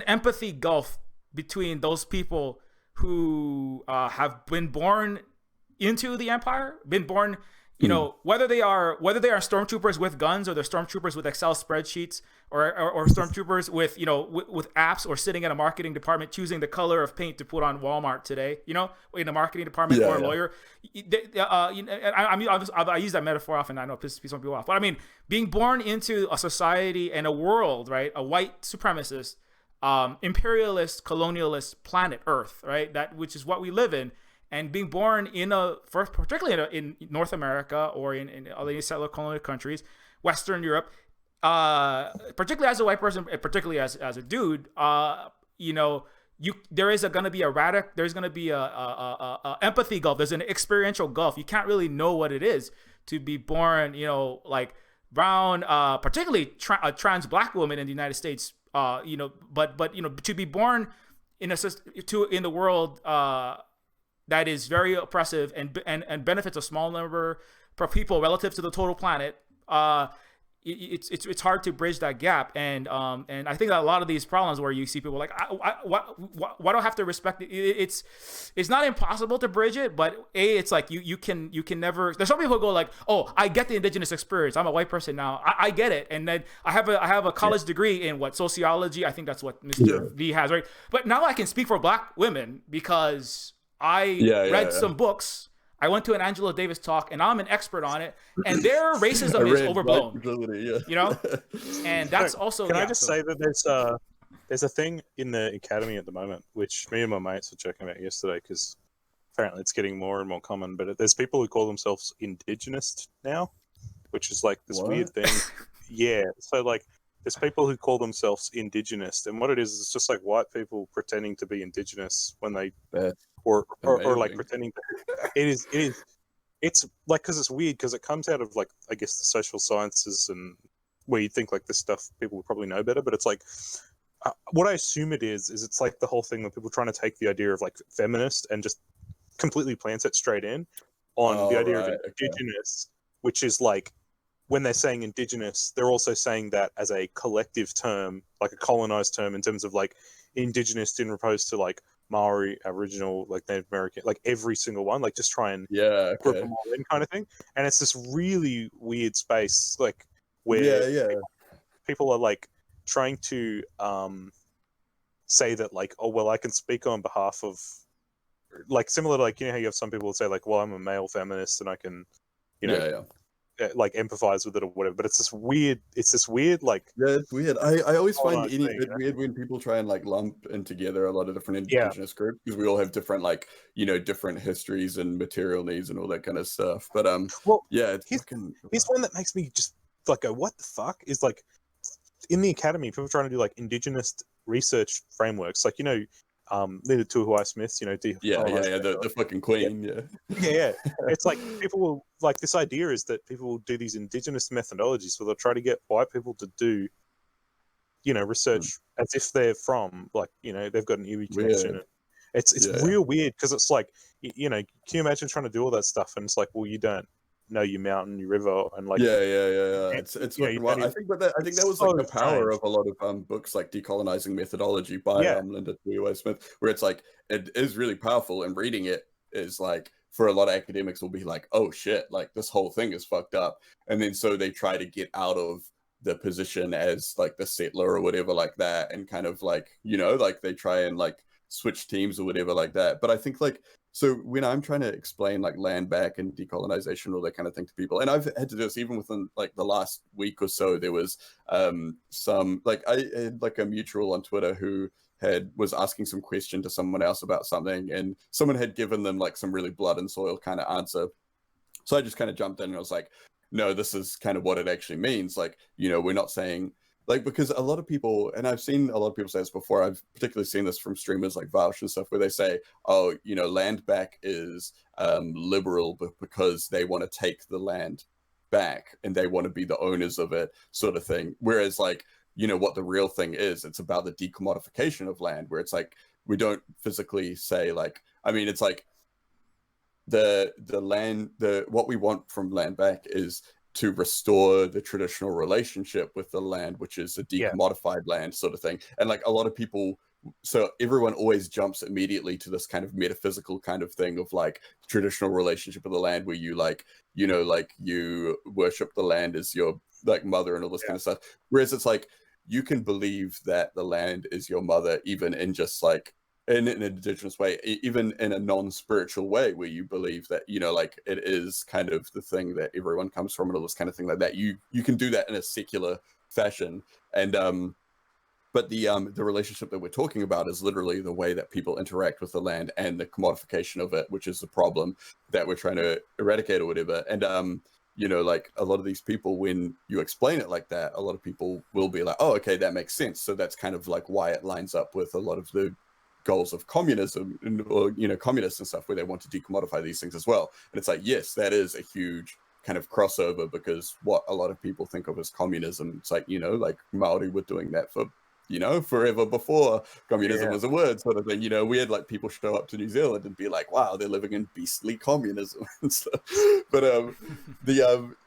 empathy gulf between those people who have been born into the empire, been born, whether they are stormtroopers with guns, or they're stormtroopers with Excel spreadsheets, or stormtroopers with with apps, or sitting in a marketing department choosing the color of paint to put on Walmart today, in the marketing department, or a lawyer. I use that metaphor often. I know it pisses some people off, but I mean, being born into a society and a world, right? A white supremacist, imperialist, colonialist planet Earth, right? That which is what we live in. And being born particularly in North America, or in other settler colonial countries, Western Europe, particularly as a white person, particularly as a dude, there's going to be a empathy gulf. There's an experiential gulf. You can't really know what it is to be born, like brown, particularly a trans Black woman in the United States, but to be born in the world. That is very oppressive and benefits a small number of people relative to the total planet. It's hard to bridge that gap, and I think that a lot of these problems where you see people like, why do I have to respect it? It's not impossible to bridge it, but it's like you can never. There's some people who go like, oh, I get the indigenous experience. I'm a white person now. I get it, and then I have a college degree in sociology. I think that's what Mr. V has, right? But now I can speak for Black women because I read some books. I went to an Angela Davis talk, and I'm an expert on it. And their racism is overblown. And that's also. Can I just say that there's a thing in the academy at the moment, which me and my mates were checking about yesterday, because apparently it's getting more and more common. But there's people who call themselves indigenous now, which is like this weird thing. Yeah. So like there's people who call themselves indigenous, and what it is it's just like white people pretending to be indigenous when they That's or like amazing. pretending it's like, because it's weird, because it comes out of like, I guess, the social sciences, and where you think like this stuff people would probably know better, but it's like what I assume it is it's like the whole thing when people trying to take the idea of like feminist and just completely plant it straight in on the idea of indigenous, which is like, when they're saying indigenous, they're also saying that as a collective term, like a colonized term, in terms of like indigenous in opposed to like Maori, Aboriginal, like Native American, like every single one, like just try and Yeah, group okay. them all in kind of thing. And it's this really weird space, like Yeah, where yeah. people are like trying to say that like, oh well, I can speak on behalf of, like, similar to like, you know how you have some people who say like, well, I'm a male feminist and I can, you know, Yeah, yeah. like empathize with it or whatever. But it's this weird like, Yeah, it's weird. I always find colonized thing, it weird when people try and like lump in together a lot of different Yeah. indigenous groups, because we all have different, like, you know, different histories and material needs and all that kind of stuff. But Well, yeah, it's here's fucking one that makes me just like go, what the fuck? Is like, in the academy, people trying to do like indigenous research frameworks, like, you know, Lita Tuhuai Smith, you know, yeah, the fucking queen, yeah. yeah. It's like people will like, this idea is that people will do these indigenous methodologies where they'll try to get white people to do, you know, research as if they're from, like, you know, they've got an Iwi connection. Weird. It's Yeah. real weird, because it's like, you know, can you imagine trying to do all that stuff and it's like, well, you don't know your mountain, your river, and like, Yeah. It's you know, fucking you wild. don't I think that was so like the power strange. of a lot of books like Decolonizing Methodology by Yeah. Linda Tuhiwai Smith, where it's like it is really powerful, and reading it is like, for a lot of academics will be like, oh shit, like this whole thing is fucked up. And then so they try to get out of the position as like the settler or whatever like that, and kind of like, you know, like they try and like switch teams or whatever like that. But I think like, so when I'm trying to explain like land back and decolonization, all that kind of thing to people, and I've had to do this even within like the last week or so, there was some, like, I had like a mutual on Twitter who was asking some question to someone else about something, and someone had given them like some really blood and soil kind of answer. So I just kind of jumped in and I was like, no, this is kind of what it actually means. Like, you know, we're not saying, like, because a lot of people, and I've seen a lot of people say this before, I've particularly seen this from streamers like Vaush and stuff, where they say, oh, you know, land back is liberal, but because they want to take the land back and they want to be the owners of it, sort of thing. Whereas, like, you know, what the real thing is, it's about the decommodification of land, where it's like, we don't physically say, like, I mean, it's like the land, what we want from land back is to restore the traditional relationship with the land, which is a decommodified land, sort of thing. And like a lot of people, so everyone always jumps immediately to this kind of metaphysical kind of thing of like traditional relationship with the land, where you, like, you know, like you worship the land as your like mother and all this kind of stuff. Whereas it's like, you can believe that the land is your mother even in just like in an indigenous way, even in a non-spiritual way, where you believe that, you know, like it is kind of the thing that everyone comes from and all this kind of thing like that. You can do that in a secular fashion. And but the relationship that we're talking about is literally the way that people interact with the land and the commodification of it, which is the problem that we're trying to eradicate or whatever. And you know, like a lot of these people, when you explain it like that, a lot of people will be like, oh, okay, that makes sense. So that's kind of like why it lines up with a lot of the goals of communism, or, you know, communists and stuff, where they want to decommodify these things as well. And it's like, yes, that is a huge kind of crossover, because what a lot of people think of as communism, it's like, you know, like Maori were doing that for, you know, forever before communism was a word, sort of thing. You know, we had like people show up to New Zealand and be like, wow, they're living in beastly communism and stuff. But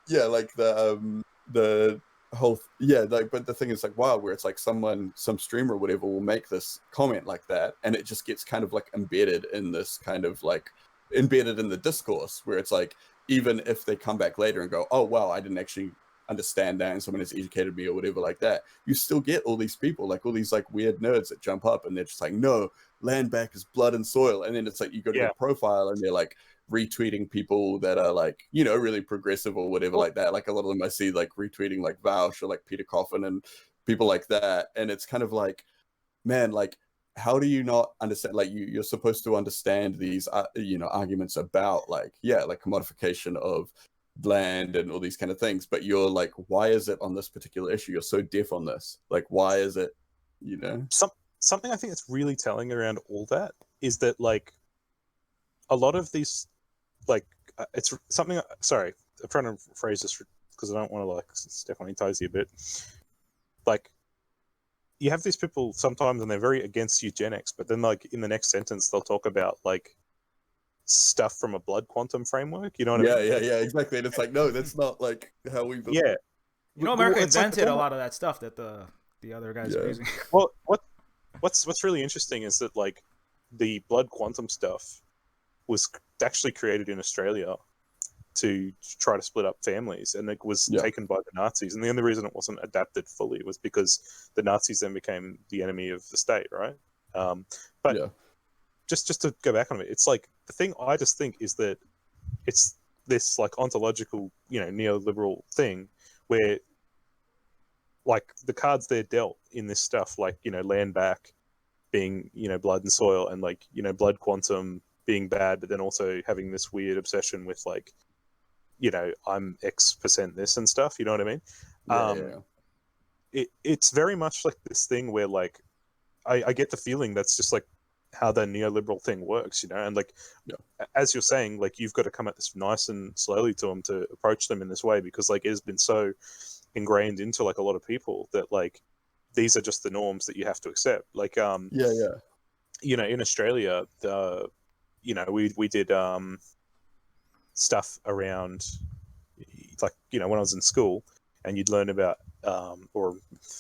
like the whole like, but the thing is like, wow, where it's like some streamer or whatever will make this comment like that, and it just gets kind of like embedded in this kind of like embedded in the discourse, where it's like, even if they come back later and go, oh wow, I didn't actually understand that and someone has educated me or whatever like that, you still get all these people, like all these like weird nerds that jump up and they're just like, no, land back is blood and soil. And then it's like, you go to their profile and they're like retweeting people that are like, you know, really progressive or whatever like that. Like a lot of them I see like retweeting like Vaush or like Peter Coffin and people like that. And it's kind of like, man, like, how do you not understand? Like, you're supposed to understand these, you know, arguments about like, like commodification of land and all these kind of things, but you're like, why is it on this particular issue? You're so deaf on this. Like, why is it, you know? Something I think that's really telling around all that is that, like, a lot of these, like, it's something. Sorry, I'm trying to phrase this because I don't want to, like, step on your toes here, but like, you have these people sometimes and they're very against eugenics, but then, like, in the next sentence they'll talk about, like, stuff from a blood quantum framework. You know what I mean? Yeah, exactly. And it's like, no, that's not like how we. Yeah. You know, America Well, invented a lot of that stuff that the other guys are using. Well, what's really interesting is that, like, the blood quantum stuff was actually created in Australia to try to split up families, and it was taken by the Nazis. And the only reason it wasn't adapted fully was because the Nazis then became the enemy of the state, right? But just to go back on it, it's like, the thing I just think is that it's this, like, ontological, you know, neoliberal thing where, like, the cards they're dealt in this stuff, like, you know, land back being, you know, blood and soil, and, like, you know, blood quantum being bad, but then also having this weird obsession with, like, you know, I'm X% this and stuff, you know what I mean? It's very much like this thing where, like, I get the feeling that's just, like, how the neoliberal thing works, you know? And, like, as you're saying, like, you've got to come at this nice and slowly to them, to approach them in this way, because, like, it has been so ingrained into, like, a lot of people that, like, these are just the norms that you have to accept. Like, you know, in Australia, you know, we did stuff around, like, you know, when I was in school, and you'd learn about or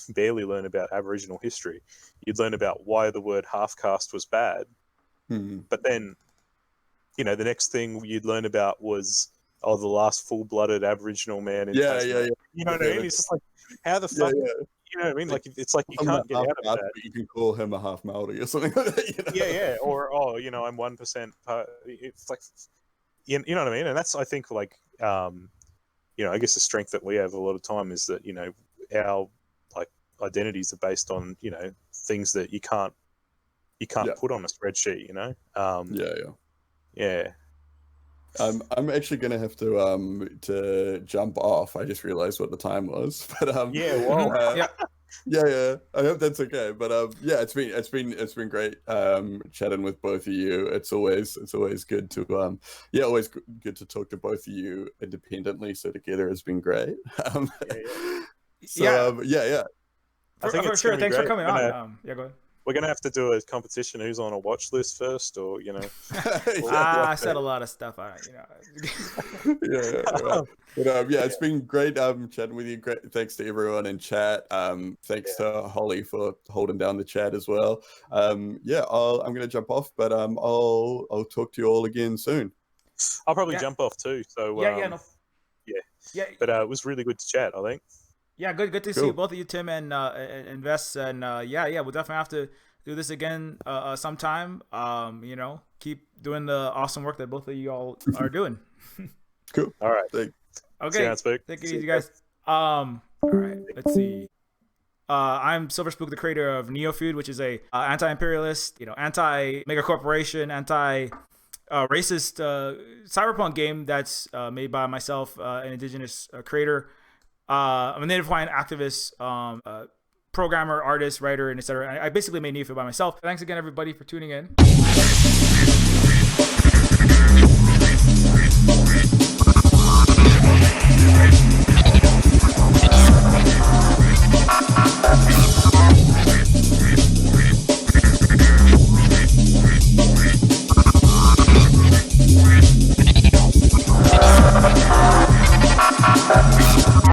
barely learn about Aboriginal history, you'd learn about why the word half caste was bad. But then, you know, the next thing you'd learn about was, oh, the last full-blooded Aboriginal man in Tasmania. You know what I mean? It's just like, how the fuck, you know what I mean? Like, it's like, you can't get out of that. But you can call him a half Maori or something like that, you know? Or, oh, you know, I'm 1%. It's like, you know what I mean? And that's, I think, like, you know, I guess the strength that we have a lot of time is that, you know, our, like, identities are based on, you know, things that you can't put on a spreadsheet, you know? I'm actually gonna have to jump off. I just realized what the time was, but I hope that's okay. But it's been great chatting with both of you. It's always good to always good to talk to both of you independently. So together has been great. For sure. Thanks for coming on. Go ahead. We're gonna have to do a competition. Who's on a watch list first, or, you know? I said a lot of stuff. You know. But it's been great chatting with you. Great, thanks to everyone in chat. Thanks to Holly for holding down the chat as well. I'm gonna jump off, but I'll talk to you all again soon. I'll probably jump off too. So But it was really good to chat, I think. Yeah, good to see both of you, Tim and Vess, and we'll definitely have to do this again sometime. You know, keep doing the awesome work that both of you all are doing. Cool. All right. Okay. Take it easy, guys. All right. Let's see. I'm Silver Spook, the creator of Neofeud, which is a anti-imperialist, you know, anti-mega corporation, anti-racist cyberpunk game that's made by myself, an indigenous creator. I'm a native Hawaiian activist, programmer, artist, writer, and etc. I basically made Neofeud by myself. Thanks again, everybody, for tuning in.